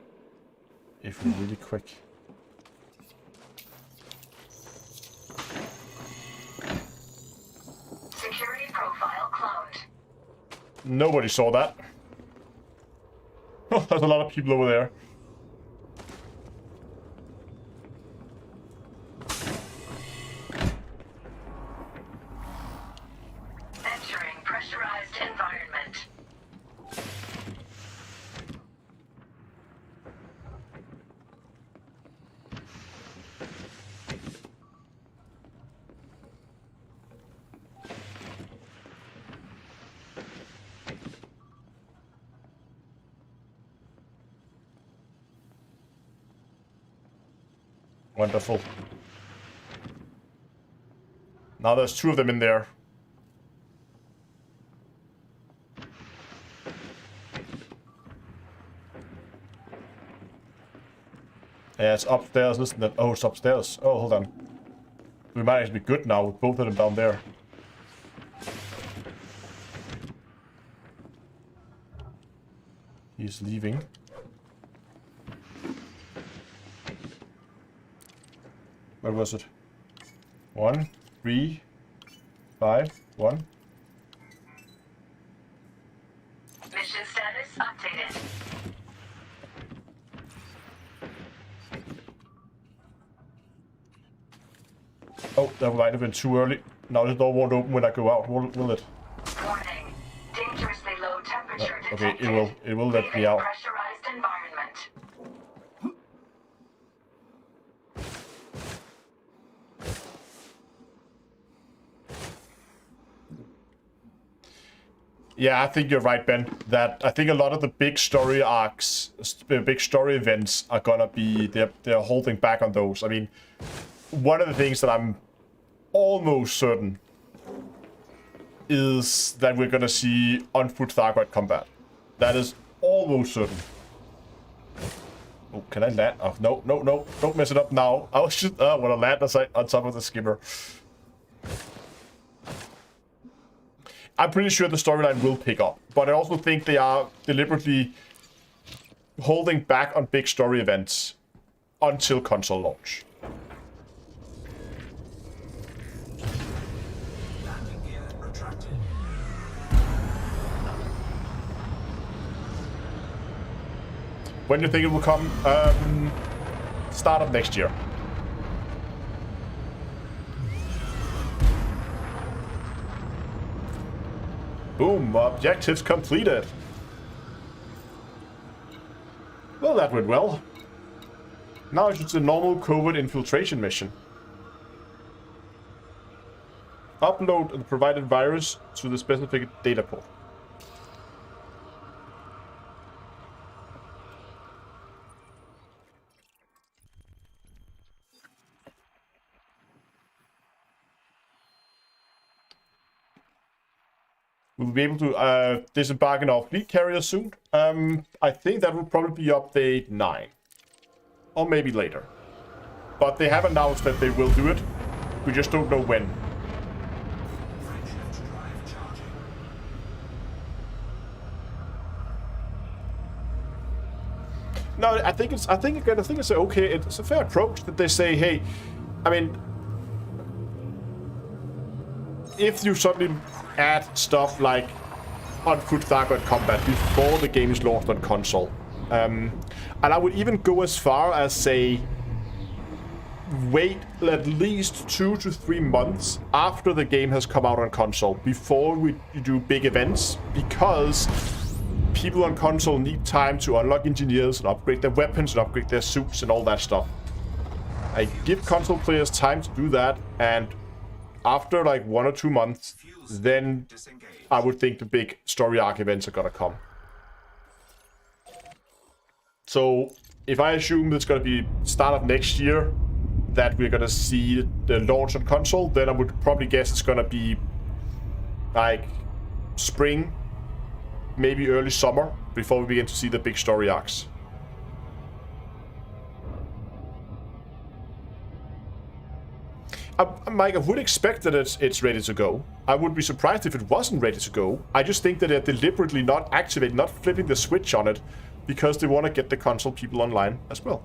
If we're really quick. Security profile cloned. Nobody saw that. Oh, there's a lot of people over there. Entering pressurized environment. Wonderful. Now there's 2 of them in there. Yeah, it's upstairs, isn't it? Oh, it's upstairs. Oh, hold on. We might actually be good now with both of them down there. He's leaving. Where was it? 1, 3, 5, 1. Mission status updated. Oh, that might have been too early. Now the door won't open when I go out, will it? Warning. Dangerously low temperature Okay, detected. it will let me out. Pressurized environment. Yeah, I think you're right, Ben. That I think a lot of the big story arcs, big story events are gonna be they're holding back on those. I mean, one of the things that I'm almost certain is that we're gonna see on-foot Thargoid combat. That is almost certain. Oh, can I land? Oh, no, no, no. Don't mess it up now. I was just want to land on top of the skimmer. I'm pretty sure the storyline will pick up, but I also think they are deliberately holding back on big story events until console launch. When do you think it will come? Start of next year. Boom, objectives completed. Well, that went well. Now it's just a normal covert infiltration mission. Upload the provided virus to the specific data port. We'll be able to disembark in our fleet carrier soon. I think that will probably be update 9. Or maybe later. But they have announced that they will do it. We just don't know when. No, I think it's okay. It's a fair approach that they say, hey, I mean, if you suddenly add stuff like on-foot Thargoid combat before the game is launched on console, and I would even go as far as say, wait at least 2 to 3 months after the game has come out on console before we do big events, because people on console need time to unlock engineers and upgrade their weapons and upgrade their suits and all that stuff. I give console players time to do that, and after like 1 or 2 months, then I would think the big story arc events are gonna come. So if I assume it's gonna be start of next year, that we're gonna see the launch on console, then I would probably guess it's gonna be like spring, maybe early summer, before we begin to see the big story arcs. Mike, I would expect that it's ready to go. I would be surprised if it wasn't ready to go. I just think that they're deliberately not activating, not flipping the switch on it, because they want to get the console people online as well.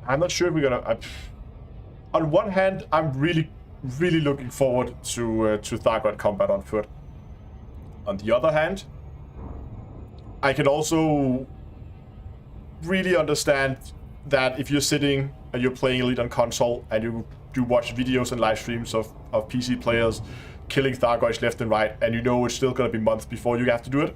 I'm not sure if we're gonna... on one hand, I'm really looking forward to Thargoid combat on foot. On the other hand, I can also really understand that if you're sitting and you're playing Elite on console and you do watch videos and live streams of PC players killing Thargoids left and right, and you know it's still gonna be months before you have to do it,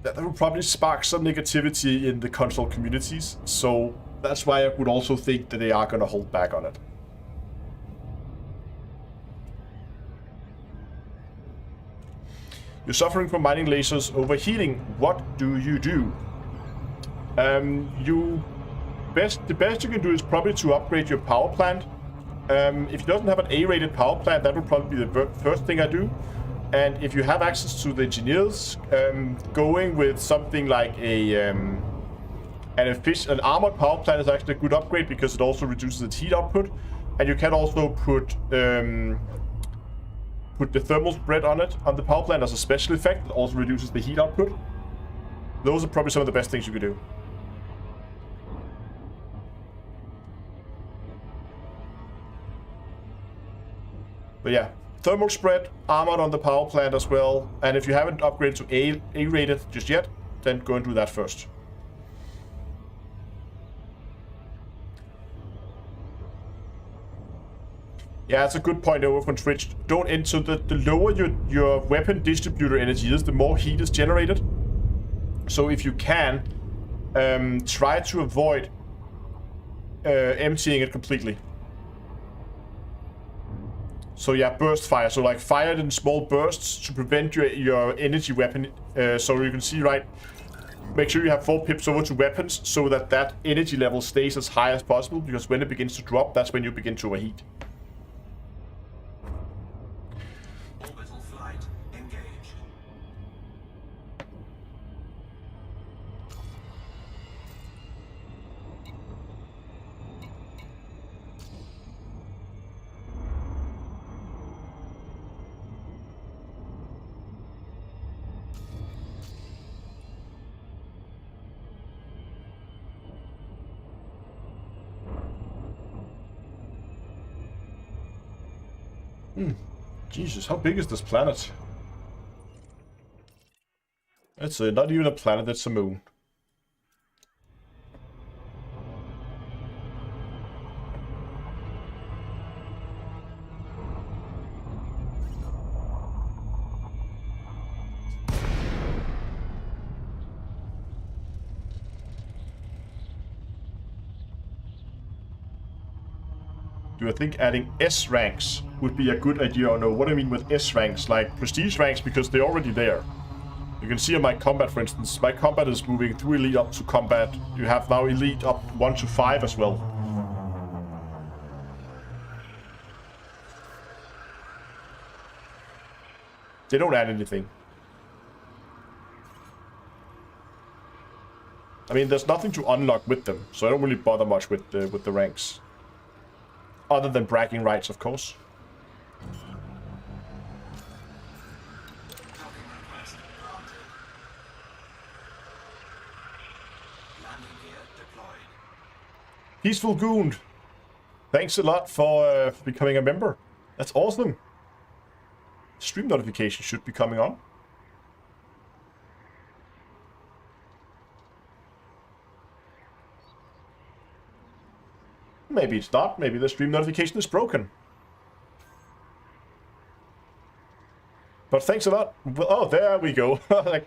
that will probably spark some negativity in the console communities. So that's why I would also think that they are gonna hold back on it. You're suffering from mining lasers overheating. What do you do? The best you can do is probably to upgrade your power plant. If you don't have an A-rated power plant, that would probably be the first thing I do. And if you have access to the engineers, going with something like an armored power plant is actually a good upgrade because it also reduces its heat output. And you can also put the thermal spread on it, on the power plant as a special effect. It also reduces the heat output. Those are probably some of the best things you could do. But yeah, thermal spread, armored on the power plant as well. And if you haven't upgraded to A-rated just yet, then go and do that first. Yeah, that's a good point over from Twitch. Don't enter the lower your weapon distributor energy is, the more heat is generated. So if you can, try to avoid emptying it completely. So yeah, burst fire. So like fire it in small bursts to prevent your energy weapon. So you can see, right, make sure you have 4 pips over to weapons so that energy level stays as high as possible, because when it begins to drop, that's when you begin to overheat. Orbital flight engaged. Jesus, how big is this planet? It's not even a planet, it's a moon. Do I think adding S ranks would be a good idea or no? What do I mean with S ranks? Like prestige ranks, because they're already there. You can see on my combat, for instance, my combat is moving through elite up to combat. You have now elite up 1 to 5 as well. They don't add anything. I mean, there's nothing to unlock with them, so I don't really bother much with the ranks. Other than bragging rights, of course. Peaceful Goon, thanks a lot for becoming a member. That's awesome. Stream notifications should be coming on. Maybe it's not. Maybe the stream notification is broken. But thanks a lot. Oh, there we go. Like,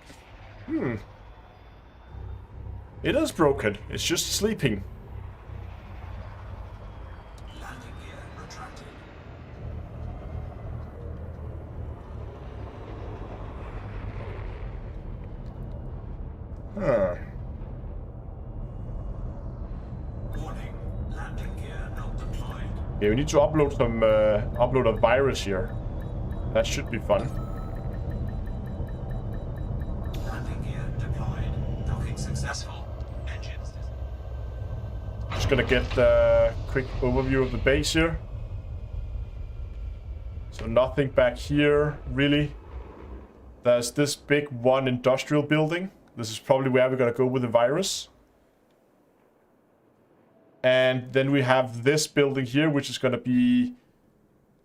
It is broken. It's just sleeping. Landing gear retracted. Huh. Warning. Landing gear not deployed. Yeah, we need to upload some upload a virus here. That should be fun. Landing gear deployed. Docking successful. Engines. Just gonna get a quick overview of the base here. So nothing back here, really. There's this big one industrial building. This is probably where we're gonna go with the virus. And then we have this building here, which is gonna be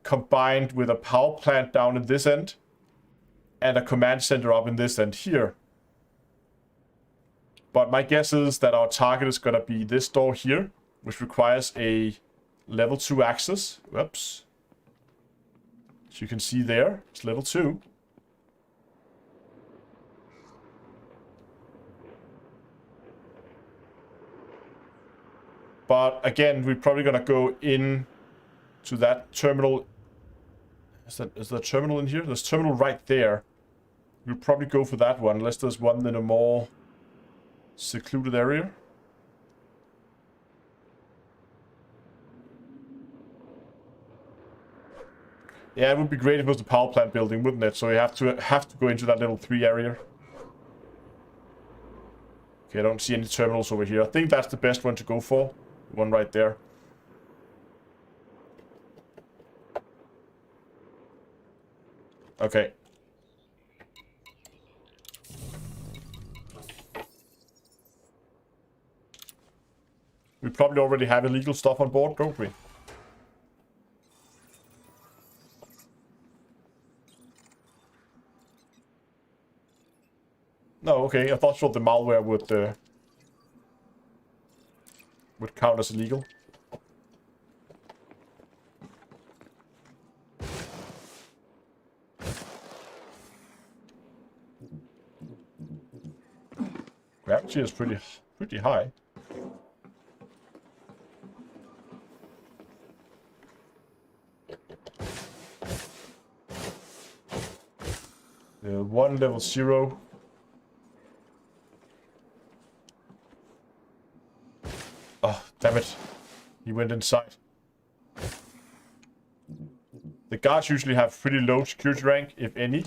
combined with a power plant down in this end. And a command center up in this end here. But my guess is that our target is gonna be this door here, which requires a level 2 access. Whoops. So you can see there, it's level 2. But again, we're probably gonna go in to that terminal. Is there a terminal in here? There's a terminal right there. We'll probably go for that one, unless there's one in a more secluded area. Yeah, it would be great if it was the power plant building, wouldn't it? So we have to go into that level 3 area. Okay, I don't see any terminals over here. I think that's the best one to go for. The one right there. Okay. We probably already have illegal stuff on board, don't we? No, okay. I thought the malware would count as illegal. Gravity is pretty high. One level 0. Oh, damn it. He went inside. The guards usually have pretty low security rank, if any.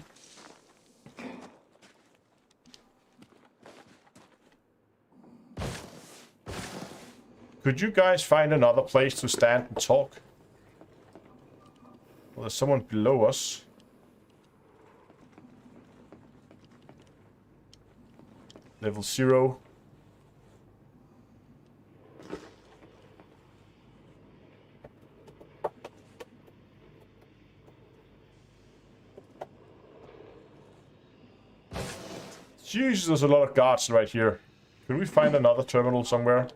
Could you guys find another place to stand and talk? Well, there's someone below us. Level 0. Jesus, there's a lot of guards right here. Can we find another terminal somewhere?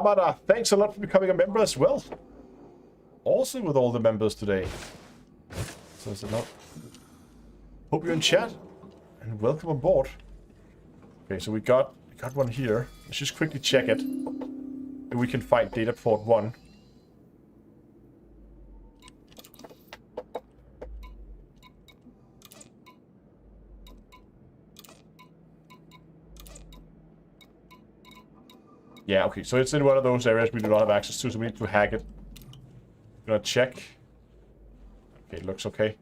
Ramada, thanks a lot for becoming a member as well. Awesome with all the members today. So it's a lot. Hope you're in chat and welcome aboard. Okay, so we got one here. Let's just quickly check it. If we can find data port 1. Yeah, okay, so it's in one of those areas we do not have access to, so we need to hack it. Gonna check. Okay, looks okay.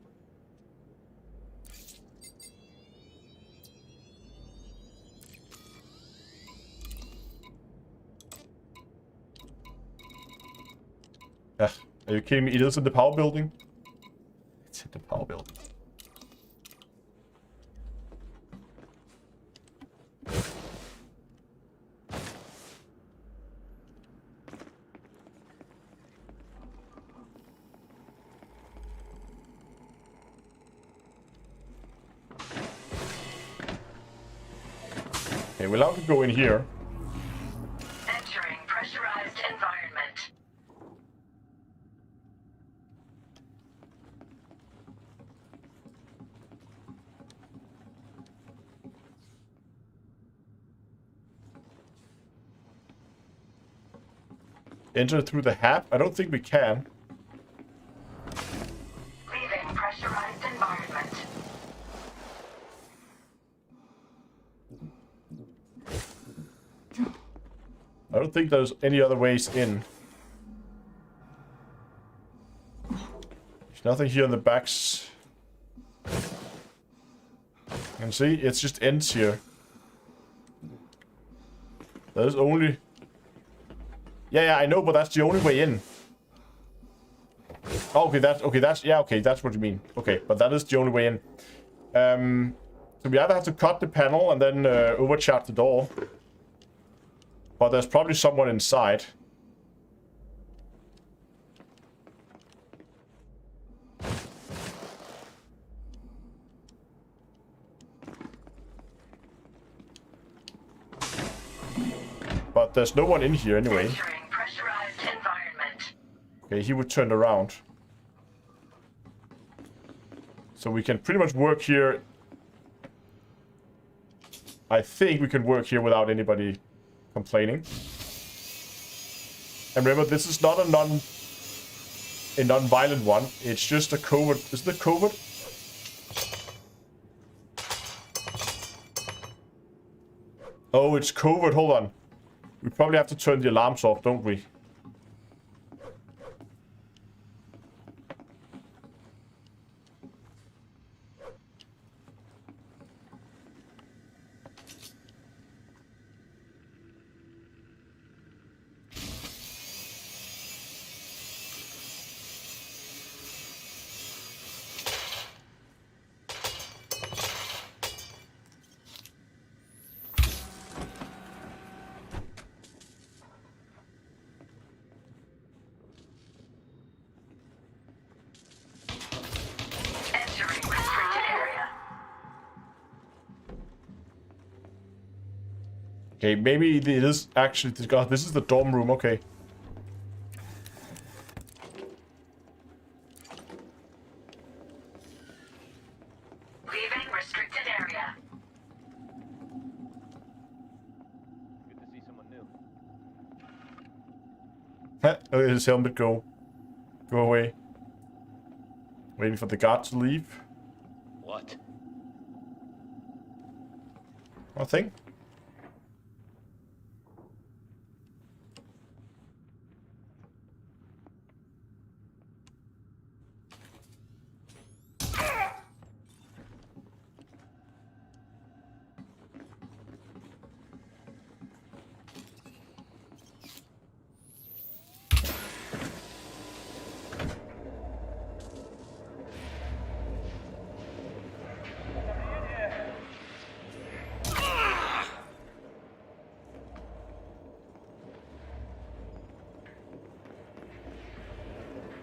Are you kidding me? It is in the power building? It's in the power building. Okay, we'll have to go in here. Entering enter through the HAP? I don't think we can. Leaving pressurized environment. I don't think there's any other ways in. There's nothing here in the backs. You can see, it's just ends here. There's only... Yeah, I know, but that's the only way in. Oh, okay, that's what you mean. Okay, but that is the only way in. So we either have to cut the panel and then overcharge the door. But there's probably someone inside. But there's no one in here anyway. Okay, he would turn around. So we can pretty much work here. I think we can work here without anybody complaining. And remember, this is not a non-violent one. It's just a covert. Is it a covert? Oh, it's covert. Hold on. We probably have to turn the alarms off, don't we? Okay, maybe it is actually... God, this is the dorm room, okay. Leaving restricted area. Good to see someone new. Look at his helmet go away. Waiting for the guard to leave. What? Nothing.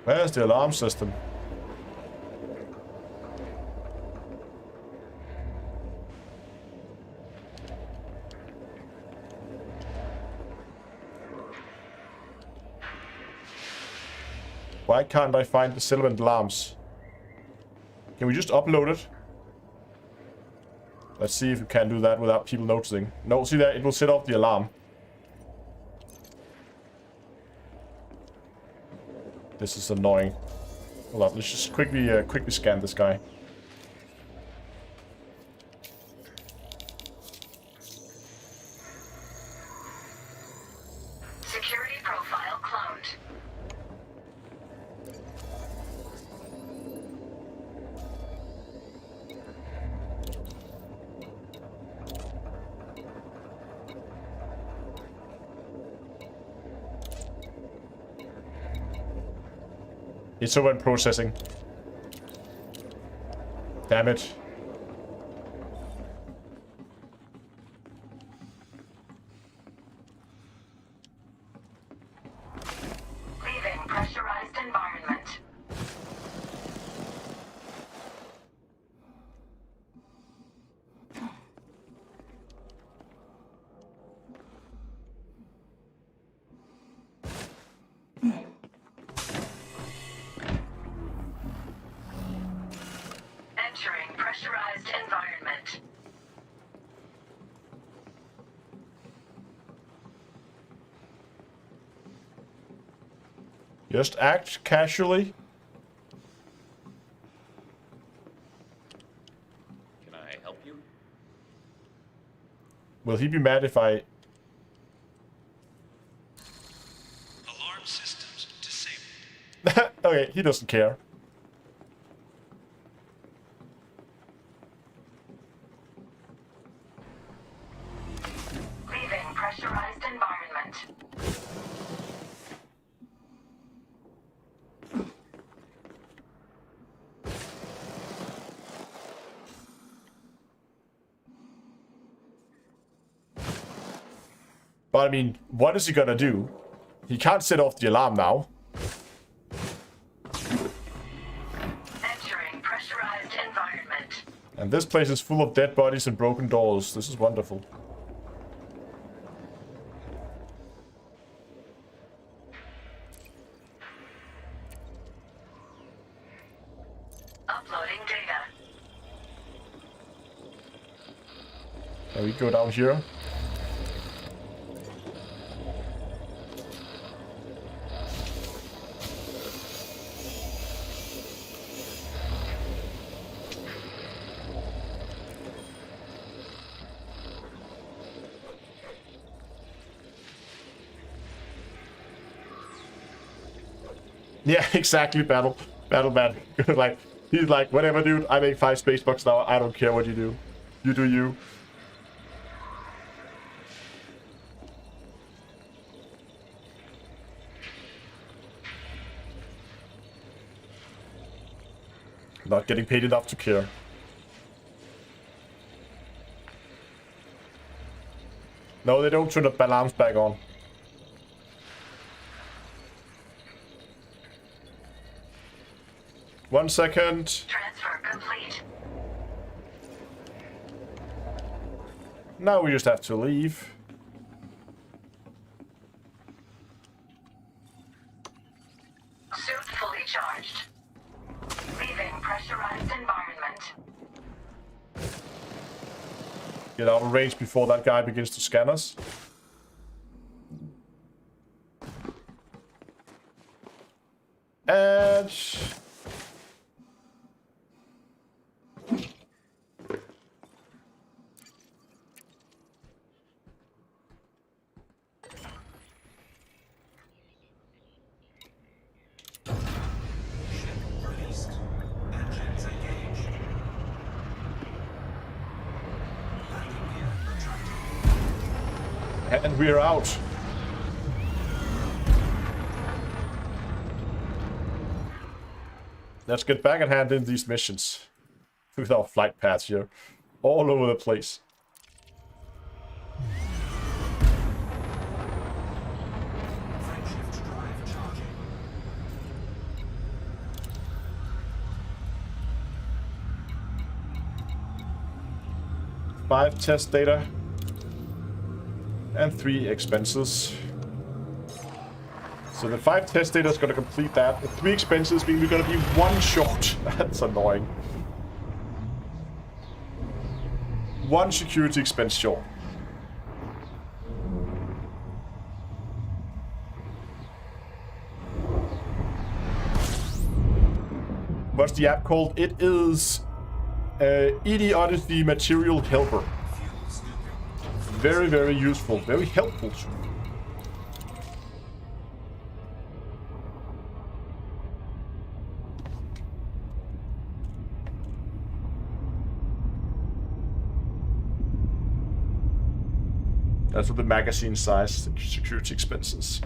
Where's the alarm system? Why can't I find the Sylvan alarms? Can we just upload it? Let's see if we can do that without people noticing. No, see that? It will set off the alarm. This is annoying. Hold on, let's just quickly scan this guy. Security profile cloned. It's over in processing. Damn it. Leaving pressurized environment. Just act casually. Can I help you? Will he be mad if I... Alarm systems disabled. Okay, he doesn't care. Leaving pressurized environment. But I mean, what is he gonna do? He can't set off the alarm now. Entering pressurized environment. And this place is full of dead bodies and broken doors. This is wonderful. Uploading data. And we go down here. Yeah, exactly, Battle Man. Like, he's like, whatever, dude, I make 5 space bucks now, I don't care what you do. You do you. Not getting paid enough to care. No, they don't turn the alarms back on. One second. Transfer complete. Now we just have to leave. Suit fully charged. Leaving pressurized environment. Get out of range before that guy begins to scan us. And... And we're out. Let's get back at hand in these missions. With our flight paths here. All over the place. Five test data. And 3 expenses. So the 5 test data is going to complete that. The 3 expenses mean we're going to be 1 short. That's annoying. 1 security expense short. What's the app called? It is ED Odyssey Material Helper. Very, very useful. Very helpful. That's what the magazine size security expenses.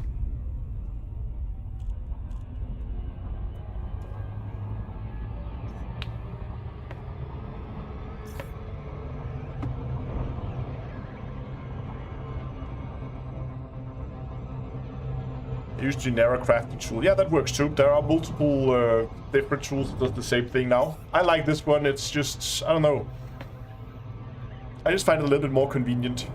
Use generic crafting tool. Yeah, that works too. There are multiple different tools that does the same thing now. I like this one. It's just, I don't know. I just find it a little bit more convenient.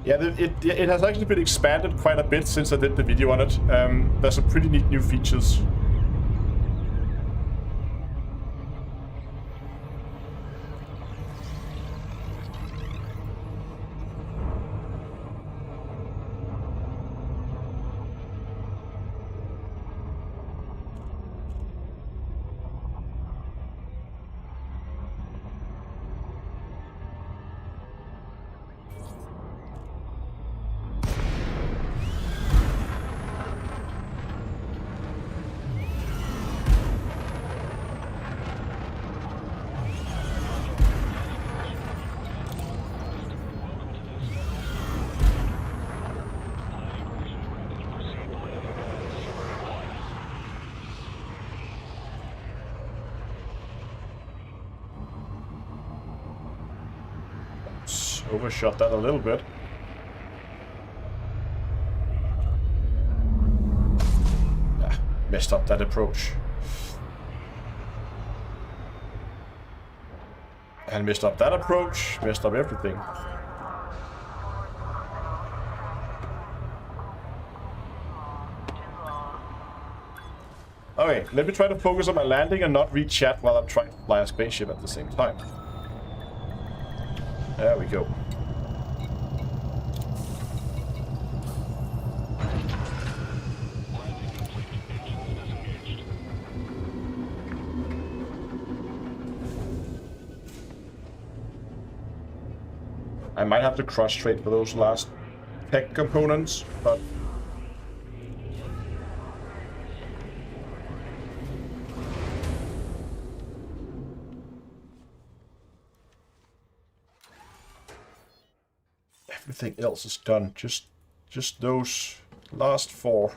Yeah, it has actually been expanded quite a bit since I did the video on it. There's some pretty neat new features. Overshot that a little bit. Yeah, messed up that approach. And messed up that approach, messed up everything. Okay, let me try to focus on my landing and not read chat while I'm trying to fly a spaceship at the same time. There we go. I might have to cross-trade for those last tech components, but... everything else is done. Just those last 4.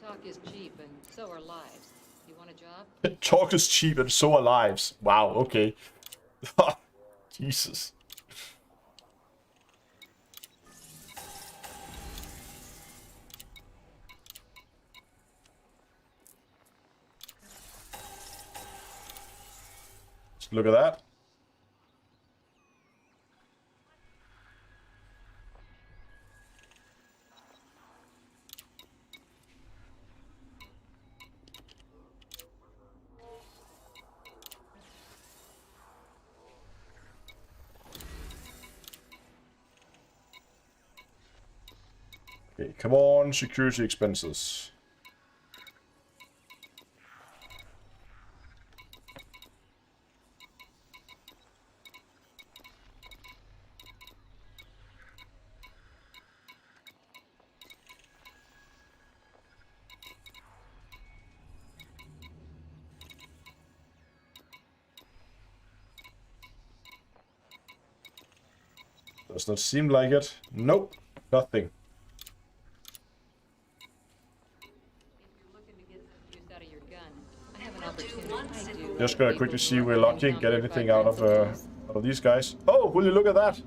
Talk is cheap, and so are lives. You want a job? Talk is cheap and so are lives. Wow, okay. Jesus. Just look at that. Okay, come on, security expenses. Does not seem like it. Nope, nothing. Just gonna quickly see if we're lucky and get anything out of these guys. Oh, will you look at that?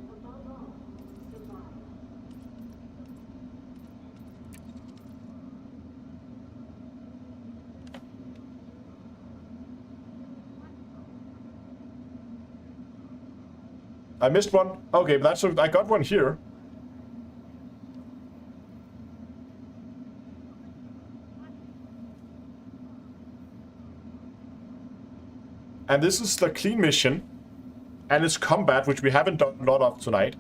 I missed one. Okay, but that's I got one here. And this is the clean mission. And it's combat, which we haven't done a lot of tonight.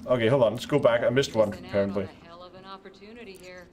Okay, hold on. Let's go back. I missed one, apparently. A hell of an opportunity here.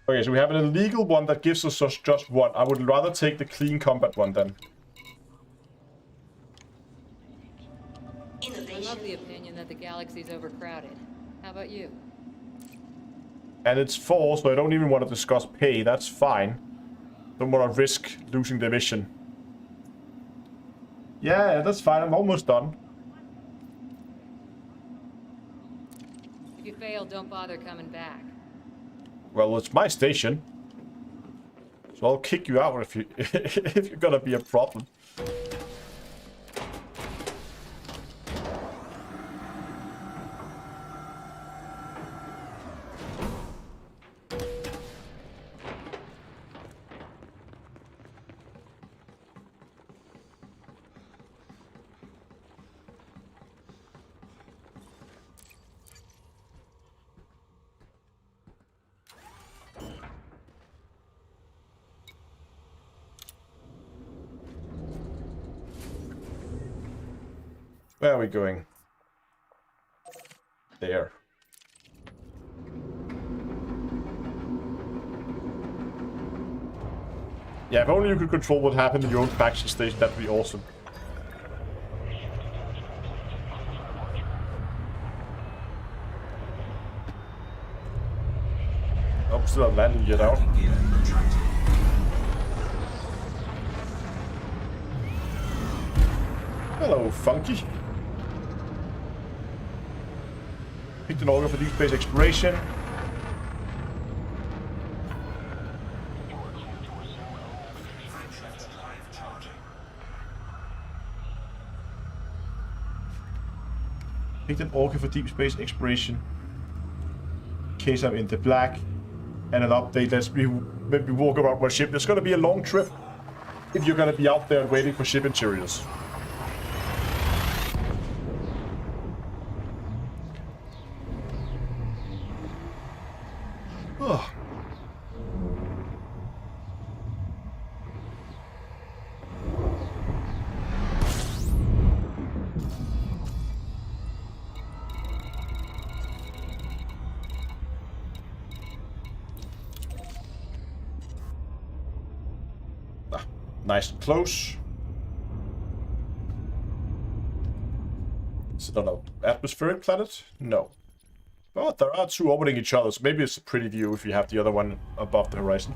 Okay, so we have an illegal one that gives us just one. I would rather take the clean combat one then. I love the opinion that the galaxy's overcrowded. How about you? And it's 4, so I don't even want to discuss pay. That's fine. Don't want to risk losing the mission. Yeah, that's fine. I'm almost done. If you fail, don't bother coming back. Well, it's my station. So I'll kick you out if you if you're gonna be a problem. Where are we going? There. Yeah, if only you could control what happened in your own faction station, that'd be awesome. I'm still not landing yet out. Hello, Funky. Picked an order for deep space exploration. Picked an order for deep space exploration. In case I'm in the black. And an update lets me maybe walk around my ship. It's gonna be a long trip if you're gonna be out there waiting for ship interiors. Oh. Nice and close. Is it on an atmospheric planet? No. But there are two orbiting each other, so maybe it's a pretty view if you have the other one above the horizon.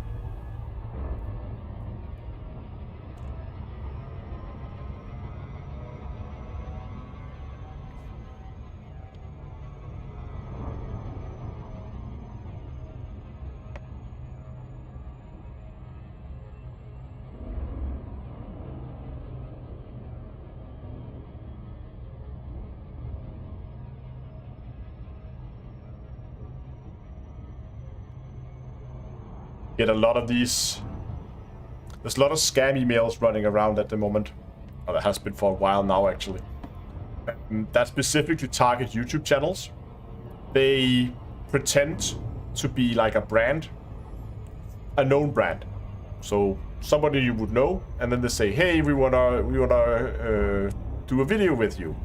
Get a lot of these. There's a lot of scam emails running around at the moment. Or there has been for a while now, actually. That specifically target YouTube channels. They pretend to be like a brand, a known brand. So somebody you would know, and then they say, "Hey, we wanna do a video with you.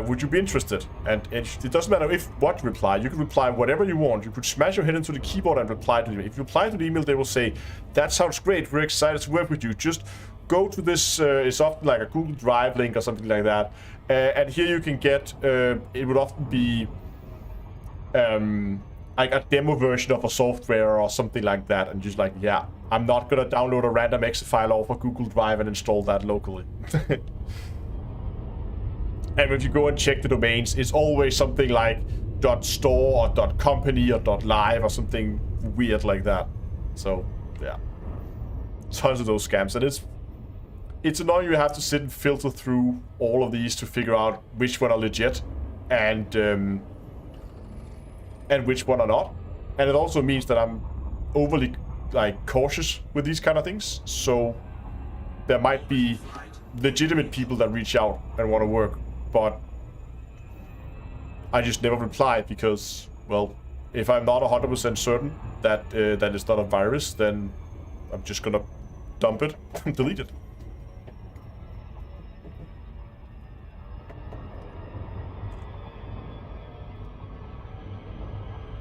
Would you be interested?" And it doesn't matter what you reply. You can reply whatever you want. You could smash your head into the keyboard and reply to them. If you reply to the email, they will say, "That sounds great. We're excited to work with you. Just go to this." It's often like a Google Drive link or something like that. And here you can get. It would often be like a demo version of a software or something like that. And just like, yeah, I'm not gonna download a random exe file off of Google Drive and install that locally. And if you go and check the domains, it's always something like .store or .company or .live or something weird like that. So, yeah. Tons of those scams. And it's annoying you have to sit and filter through all of these to figure out which one are legit and which one are not. And it also means that I'm overly cautious with these kind of things. So there might be legitimate people that reach out and want to work. But I just never reply because, well, if I'm not 100% certain that it's not a virus, then I'm just gonna dump it and delete it.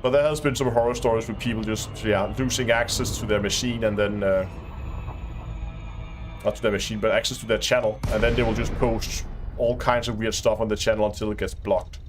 But there has been some horror stories with people just, losing access to their machine and then, not to their machine, but access to their channel, and then they will just post all kinds of weird stuff on the channel until it gets blocked.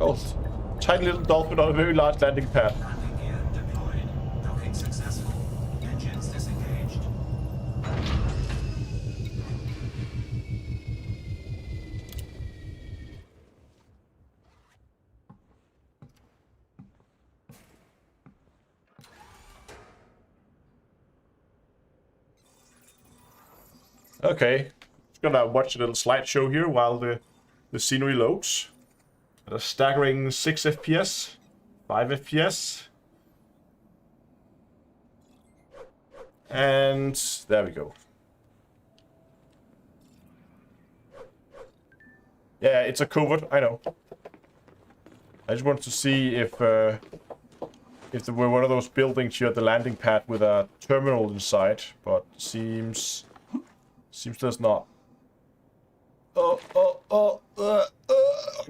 Oh, tiny little dolphin on a very large landing pad. Landing gear deployed. Docking successful. Engines disengaged. Okay. Just gonna watch a little slideshow here while the scenery loads. At a staggering 6 FPS, 5 FPS. And there we go. Yeah, it's a covert, I know. I just wanted to see if there were one of those buildings here at the landing pad with a terminal inside, but seems there's not.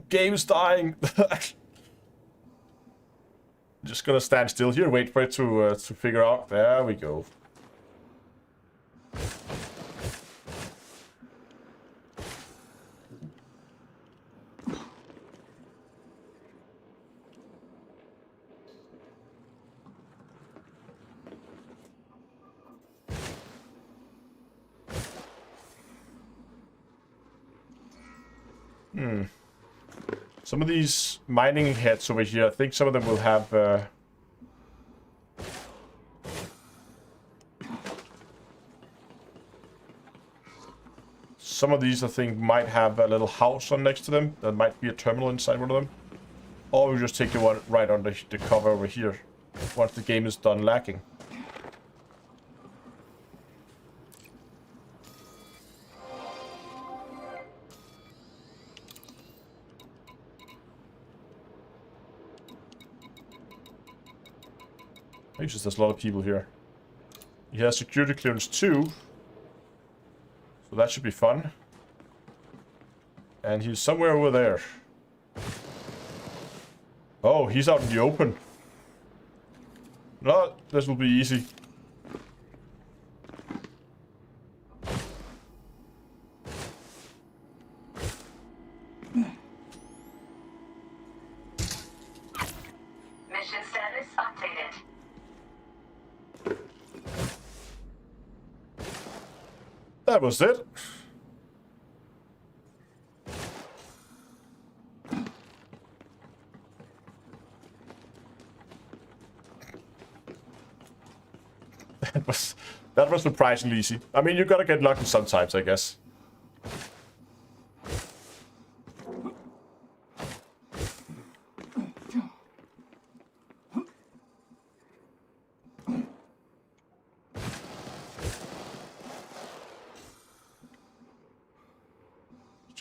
Game's dying. Just gonna stand still here, wait for it to figure out. There we go. Some of these mining heads over here, I think some of them will have some of these I think might have a little house on next to them. There might be a terminal inside one of them. Or we just take the one right under the cover over here once the game is done lacking. Just there's a lot of people here. He has security clearance too, so that should be fun. And he's somewhere over there. Oh, he's out in the open. No, this will be easy. Mission status updated. That was it. That was surprisingly easy. I mean, you gotta get lucky sometimes, I guess.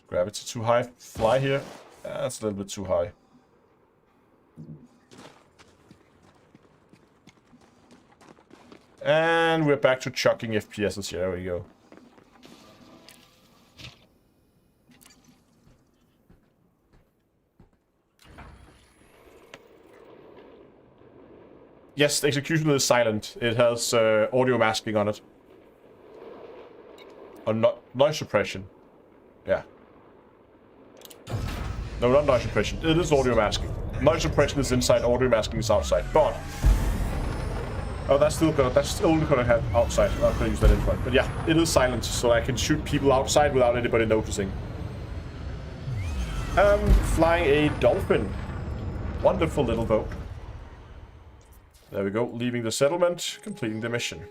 Gravity too high. Fly here. That's a little bit too high. And we're back to chucking FPSs here. There we go. Yes, the execution is silent. It has audio masking on it. Or noise suppression. Yeah. No, not noise suppression. It is audio masking. Noise suppression is inside, audio masking is outside. But oh, that's only gonna have outside. I'm not gonna use that in front. But yeah, it is silent, so I can shoot people outside without anybody noticing. Flying a dolphin. Wonderful little boat. There we go, leaving the settlement, completing the mission.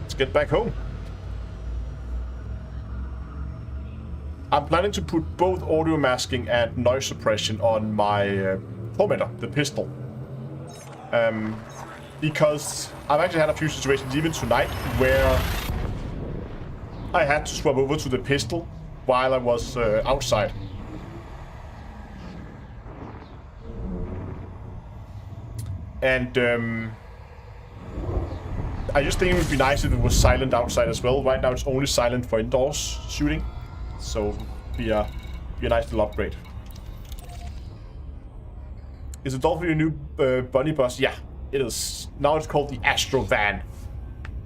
Let's get back home. I'm planning to put both audio masking and noise suppression on my tormentor, the pistol. Because I've actually had a few situations, even tonight, where I had to swap over to the pistol while I was outside. And I just think it would be nice if it was silent outside as well. Right now it's only silent for indoors shooting. So be a nice little upgrade. Is the Dolphin your new bunny bus? Yeah, it is. Now it's called the Astro Van.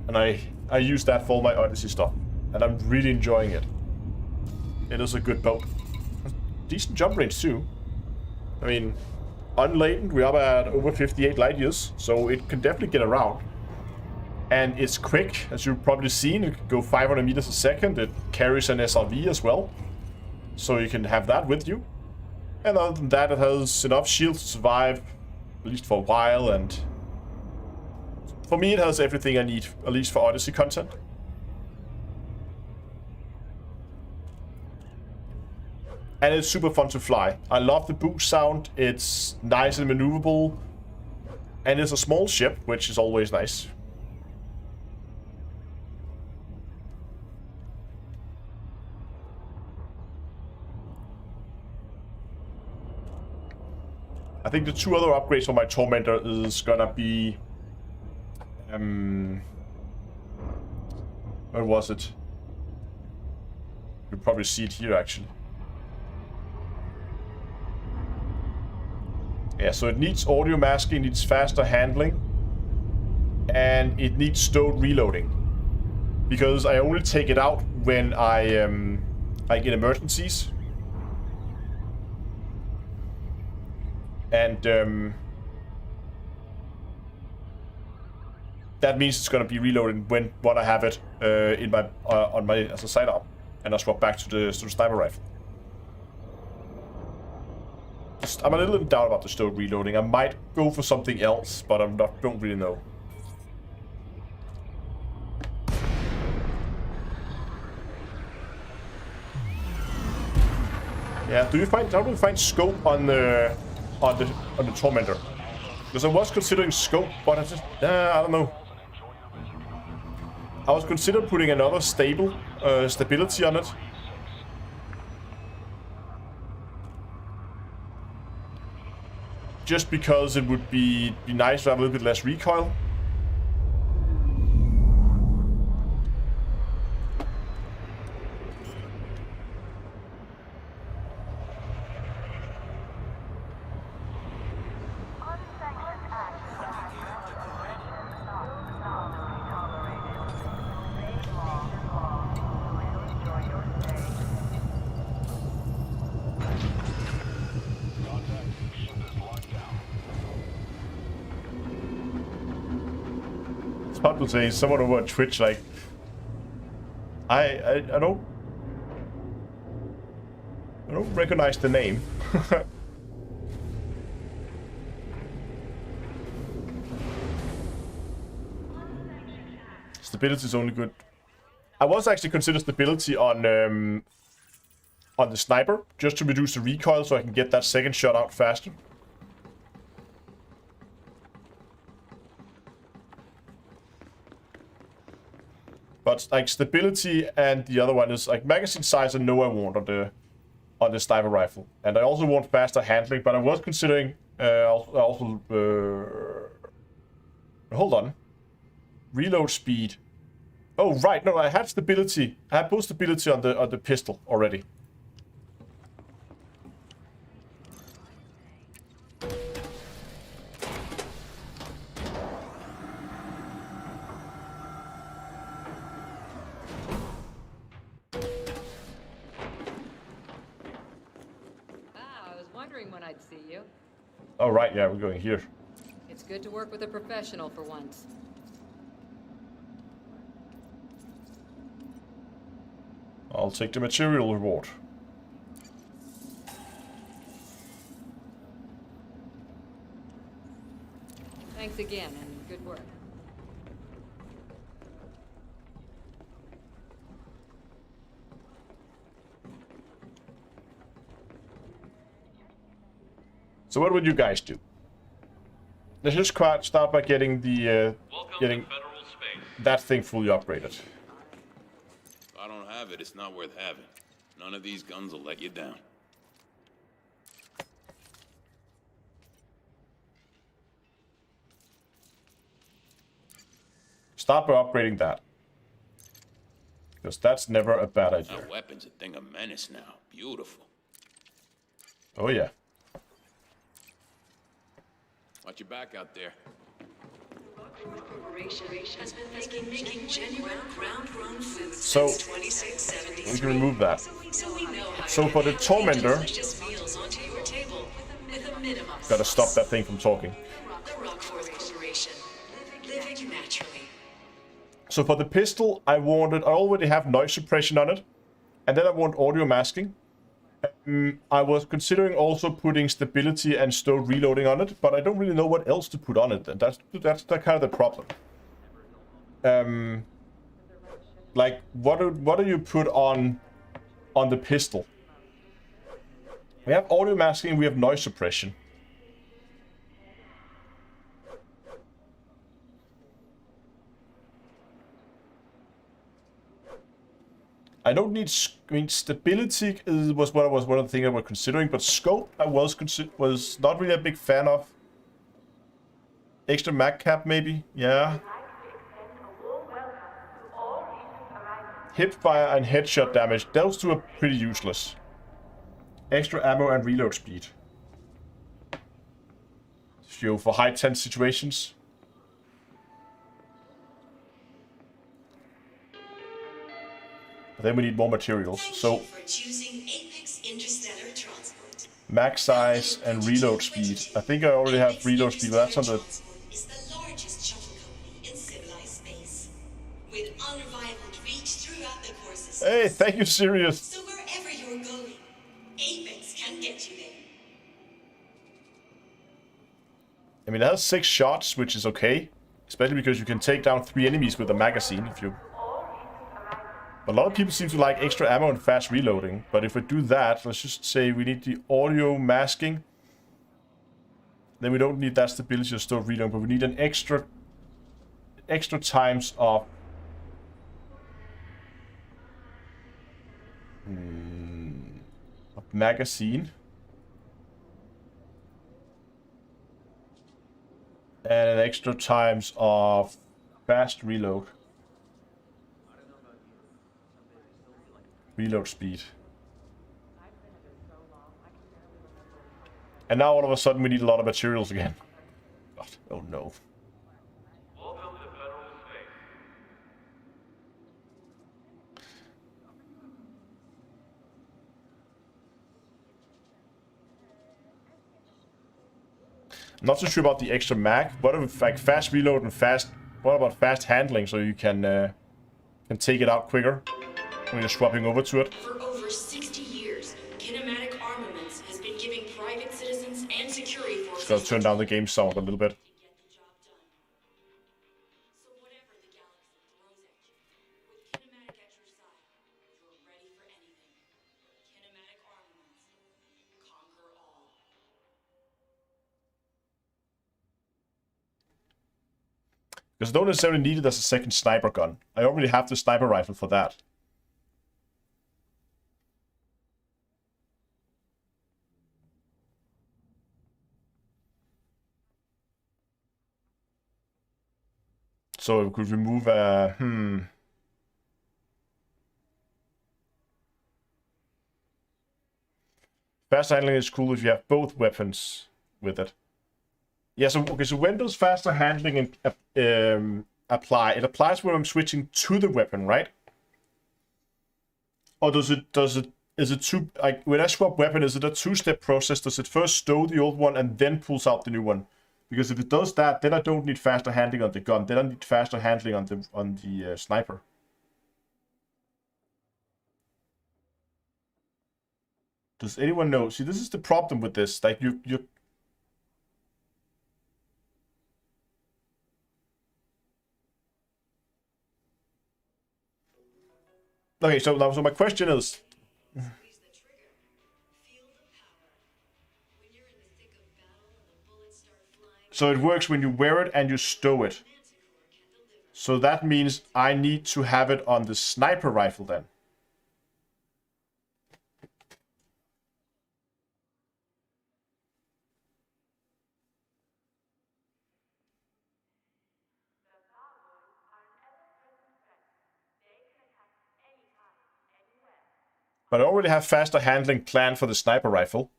And I use that for all my Odyssey stuff. And I'm really enjoying it. It is a good boat. Decent jump range too. I mean, unladen, we're up at over 58 light years, so it can definitely get around. And it's quick, as you've probably seen. It can go 500 meters a second. It carries an SRV as well, so you can have that with you. And other than that, it has enough shields to survive, at least for a while, and for me it has everything I need, at least for Odyssey content. And it's super fun to fly. I love the boost sound, it's nice and maneuverable, and it's a small ship, which is always nice. I think the two other upgrades for my Tormentor is gonna be... where was it? You'll probably see it here, actually. Yeah, so it needs audio masking, needs faster handling, and it needs stowed reloading. Because I only take it out when I get emergencies. And that means it's gonna be reloaded when I have it in my on my as a sidearm, and I swap back to the sniper rifle. I'm a little in doubt about the stowed reloading. I might go for something else, but don't really know. Yeah, how do you find scope on the Tormentor? Because I was considering scope, but I just I don't know. I was considering putting another stability on it. Just because it would be nice to have a little bit less recoil. People say someone over on Twitch like I don't recognize the name. Stability is only good. I was actually consider stability on the sniper just to reduce the recoil so I can get that second shot out faster. But like stability and the other one is like magazine size. I know I want on the sniper rifle, and I also want faster handling. But I was considering also hold on, reload speed. Oh right, no, I had stability. I had both stability on the pistol already. When I'd see you. Oh right, yeah, we're going here. It's good to work with a professional for once. I'll take the material reward. Thanks again, and good work. So what would you guys do? Let's just start by getting the that thing fully upgraded. If I don't have it, it's not worth having. None of these guns will let you down. Start by upgrading that. Because that's never a bad idea. That weapon's a thing of menace now. Beautiful. Oh yeah. Watch your back out there. Has been making genuine ground-grown food So since 2670. we can remove that. So for the Tormentor, gotta stop that thing from talking. So for the pistol, I already have noise suppression on it, and then I want audio masking. I was considering also putting stability and stowed reloading on it, but I don't really know what else to put on it. And that's kind of the problem. Like what do you put on the pistol? We have audio masking, we have noise suppression. I don't need. I mean, stability was one of the things I was considering, but scope I was not really a big fan of. Extra mag cap maybe, yeah. Hip fire and headshot damage, those two are pretty useless. Extra ammo and reload speed. So for high tense situations. But then we need more materials. So max size and reload speed. I think I already have reload speed, but that's on the. Hey, thank you, Sirius. So wherever you're going, Apex can get you there. I mean, it has 6 shots, which is okay. Especially because you can take down 3 enemies with a magazine if you. A lot of people seem to like extra ammo and fast reloading, but if we do that, let's just say we need the audio masking. Then we don't need that stability or stowed reloading, but we need an extra times of magazine. And an extra times of fast reload. Reload speed. And now all of a sudden we need a lot of materials again. God, oh no. I'm not so sure about the extra mag. What if like fast reload and fast? What about fast handling so you can take it out quicker when you're swapping over to it? For over 60 years, kinematic armaments has been giving private citizens and security forces. Just gotta turn down the game sound a little bit. Because I don't necessarily need it as a second sniper gun. I already have the sniper rifle for that. So we could remove Fast handling is cool if you have both weapons with it. Yeah, so okay, so when does faster handling apply? It applies when I'm switching to the weapon, right? Or is it two, like when I swap weapon, is it a two-step process? Does it first stow the old one and then pulls out the new one? Because if it does that, then I don't need faster handling on the gun. Then I need faster handling on the sniper. Does anyone know? See, this is the problem with this. Like you. Okay, so my question is. So it works when you wear it and you stow it. So that means I need to have it on the sniper rifle then. But I already have faster handling planned for the sniper rifle.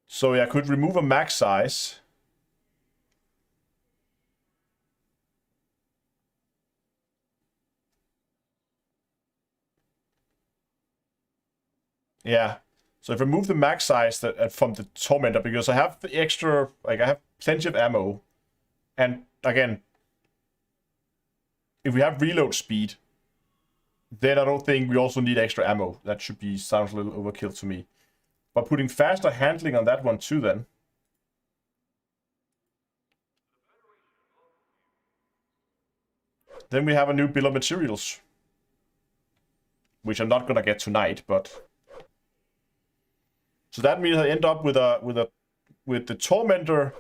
So yeah, I could remove a max size. Yeah. So if I remove the max size from the Tormentor, because I have the extra, like I have plenty of ammo. And again, if we have reload speed, then I don't think we also need extra ammo. That sounds a little overkill to me. But putting faster handling on that one too then. Then we have a new bill of materials. Which I'm not gonna get tonight, but... So that means I end up with the Tormentor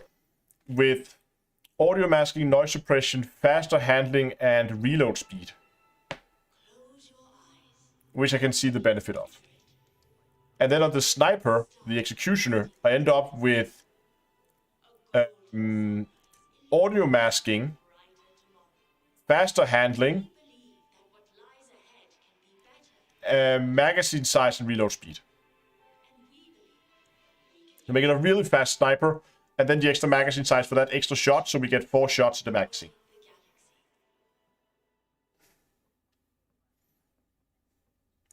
with audio masking, noise suppression, faster handling, and reload speed. Which I can see the benefit of. And then on the Sniper, the Executioner, I end up with audio masking, faster handling, magazine size, and reload speed. To make it a really fast Sniper, and then the extra magazine size for that extra shot, so we get 4 shots in the magazine.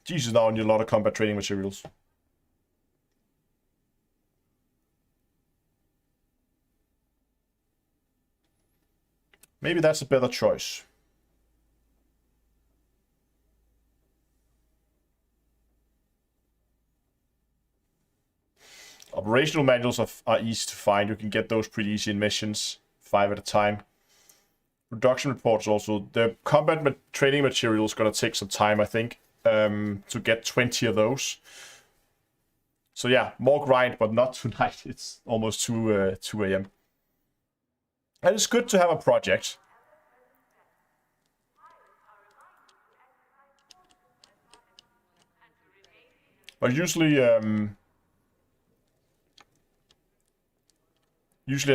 Jesus, now I need a lot of combat training materials. Maybe that's a better choice. Operational manuals are easy to find. You can get those pretty easy in missions, 5 at a time. Production reports also. The combat training material is going to take some time, I think, to get 20 of those. So yeah, more grind, but not tonight. It's almost 2 a.m. And it's good to have a project. But usually I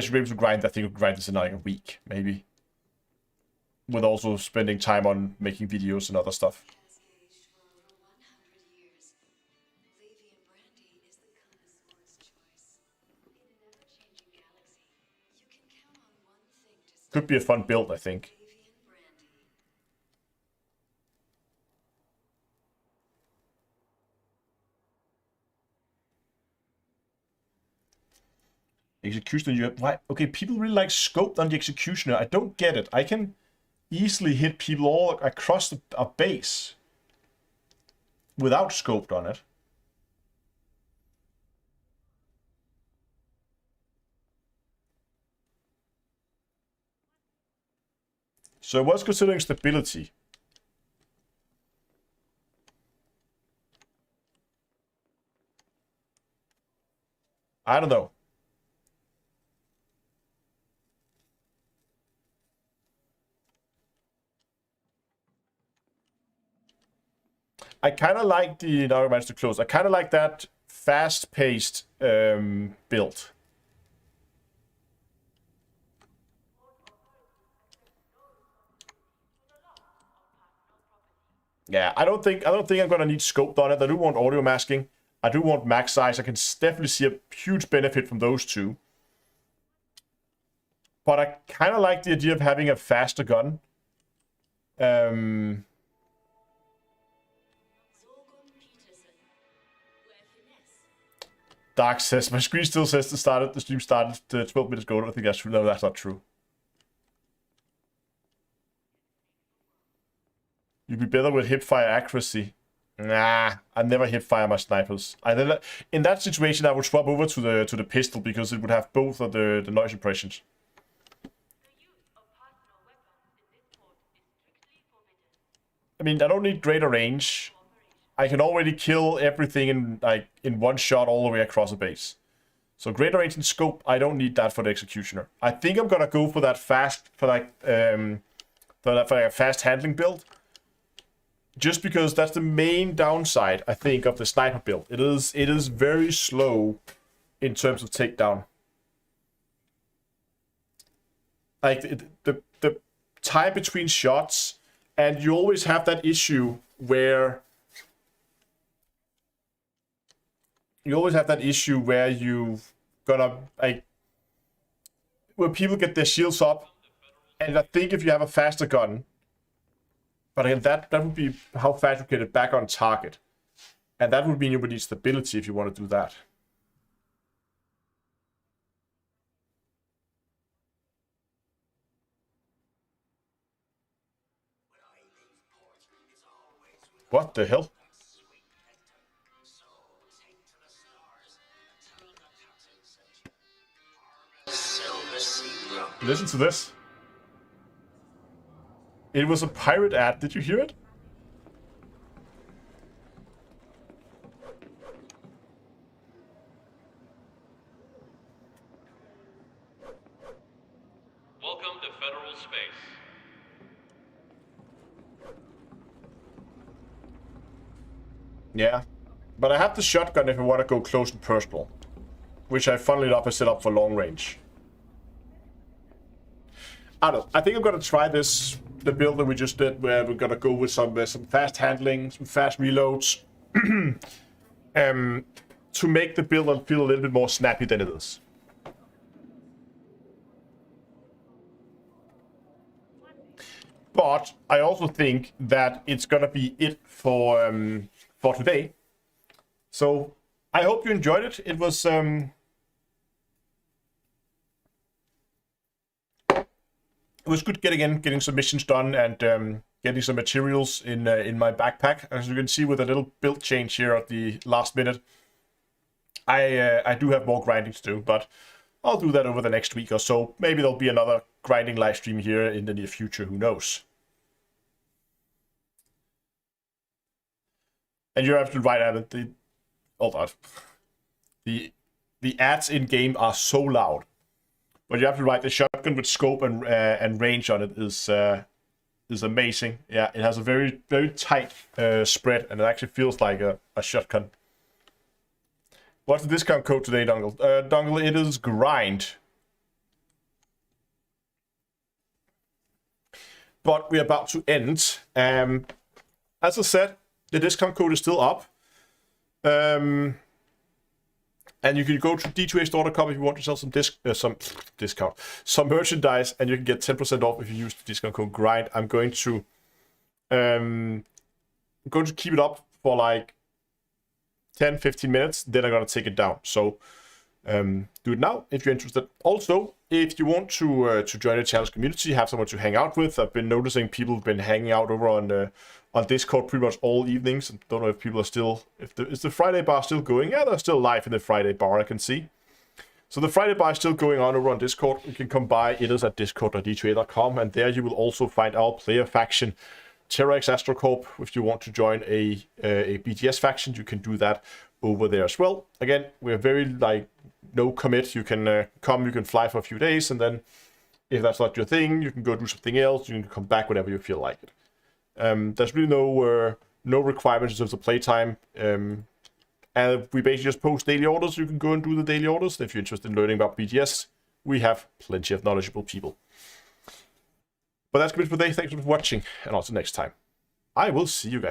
should be able to grind. I think I'll grind this in like a week, maybe. With also spending time on making videos and other stuff. Could be a fun build, I think. Executioner, you have... Why? Okay, people really like scoped on the Executioner. I don't get it. I can easily hit people all across a base without scoped on it. So I was considering stability. I don't know. I kind of like the... Now I managed to close. I kind of like that fast-paced build. Yeah, I don't think I'm gonna need scoped on it. I do want audio masking. I do want max size. I can definitely see a huge benefit from those two. But I kind of like the idea of having a faster gun. Dark says, my screen still says the stream started 12 minutes ago. I don't think that's true. No, that's not true. You'd be better with hipfire accuracy. Nah, I never hipfire my snipers. In that situation, I would swap over to the pistol because it would have both of the noise suppressions. I mean, I don't need greater range. I can already kill everything in one shot all the way across a base. So greater range and scope, I don't need that for the Executioner. I think I'm gonna go for that a fast handling build. Just because that's the main downside, I think, of the sniper build. It is very slow in terms of takedown. Like the time between shots, and you always have that issue where you've gotta where people get their shields up, and I think if you have a faster gun. But again, that would be how fast you get it back on target. And that would mean you would need stability if you want to do that. What the hell? Listen to this. It was a pirate ad. Did you hear it? Welcome to Federal Space. Yeah. But I have the shotgun if I want to go close and personal. Which I, funnily enough, have set up for long range. I don't know. I think I'm going to try this, the build that we just did, where we're going to go with some fast handling, some fast reloads. To make the build feel a little bit more snappy than it is. But I also think that it's going to be it for today. So I hope you enjoyed it. It was good getting some missions done and getting some materials in my backpack. As you can see, with a little build change here at the last minute, I do have more grinding to do, but I'll do that over the next week or so. Maybe there'll be another grinding live stream here in the near future. Who knows? And you're absolutely right, Adam. Hold on. The ads in game are so loud. But you're absolutely right. The shotgun with scope and range on it is amazing. Yeah, it has a very, very tight spread, and it actually feels like a shotgun. What's the discount code today, Dongle? Dongle, it is grind. But we're about to end. As I said, the discount code is still up. And you can go to d2astore.com if you want to sell some merchandise, and you can get 10% off if you use the discount code grind. I'm going to keep it up for like 10-15 minutes, then I'm gonna take it down. So do it now if you're interested. Also, if you want to join the channel's community, have someone to hang out with. I've been noticing people have been hanging out over on Discord pretty much all evenings. I don't know if people are still, is the Friday bar still going? Yeah, they're still live in the Friday bar, I can see. So the Friday bar is still going on over on Discord. You can come by. It is at discord.d2a.com, and there you will also find our player faction, TerraX AstroCorp. If you want to join a BGS faction, you can do that over there as well. Again, we're very no commit. You can come, you can fly for a few days, and then if that's not your thing, you can go do something else. You can come back whenever you feel like it. There's really no requirements in terms of playtime. And we basically just post daily orders. You can go and do the daily orders. If you're interested in learning about BGS, we have plenty of knowledgeable people. But that's good for today. Thanks for watching, and until next time, I will see you guys.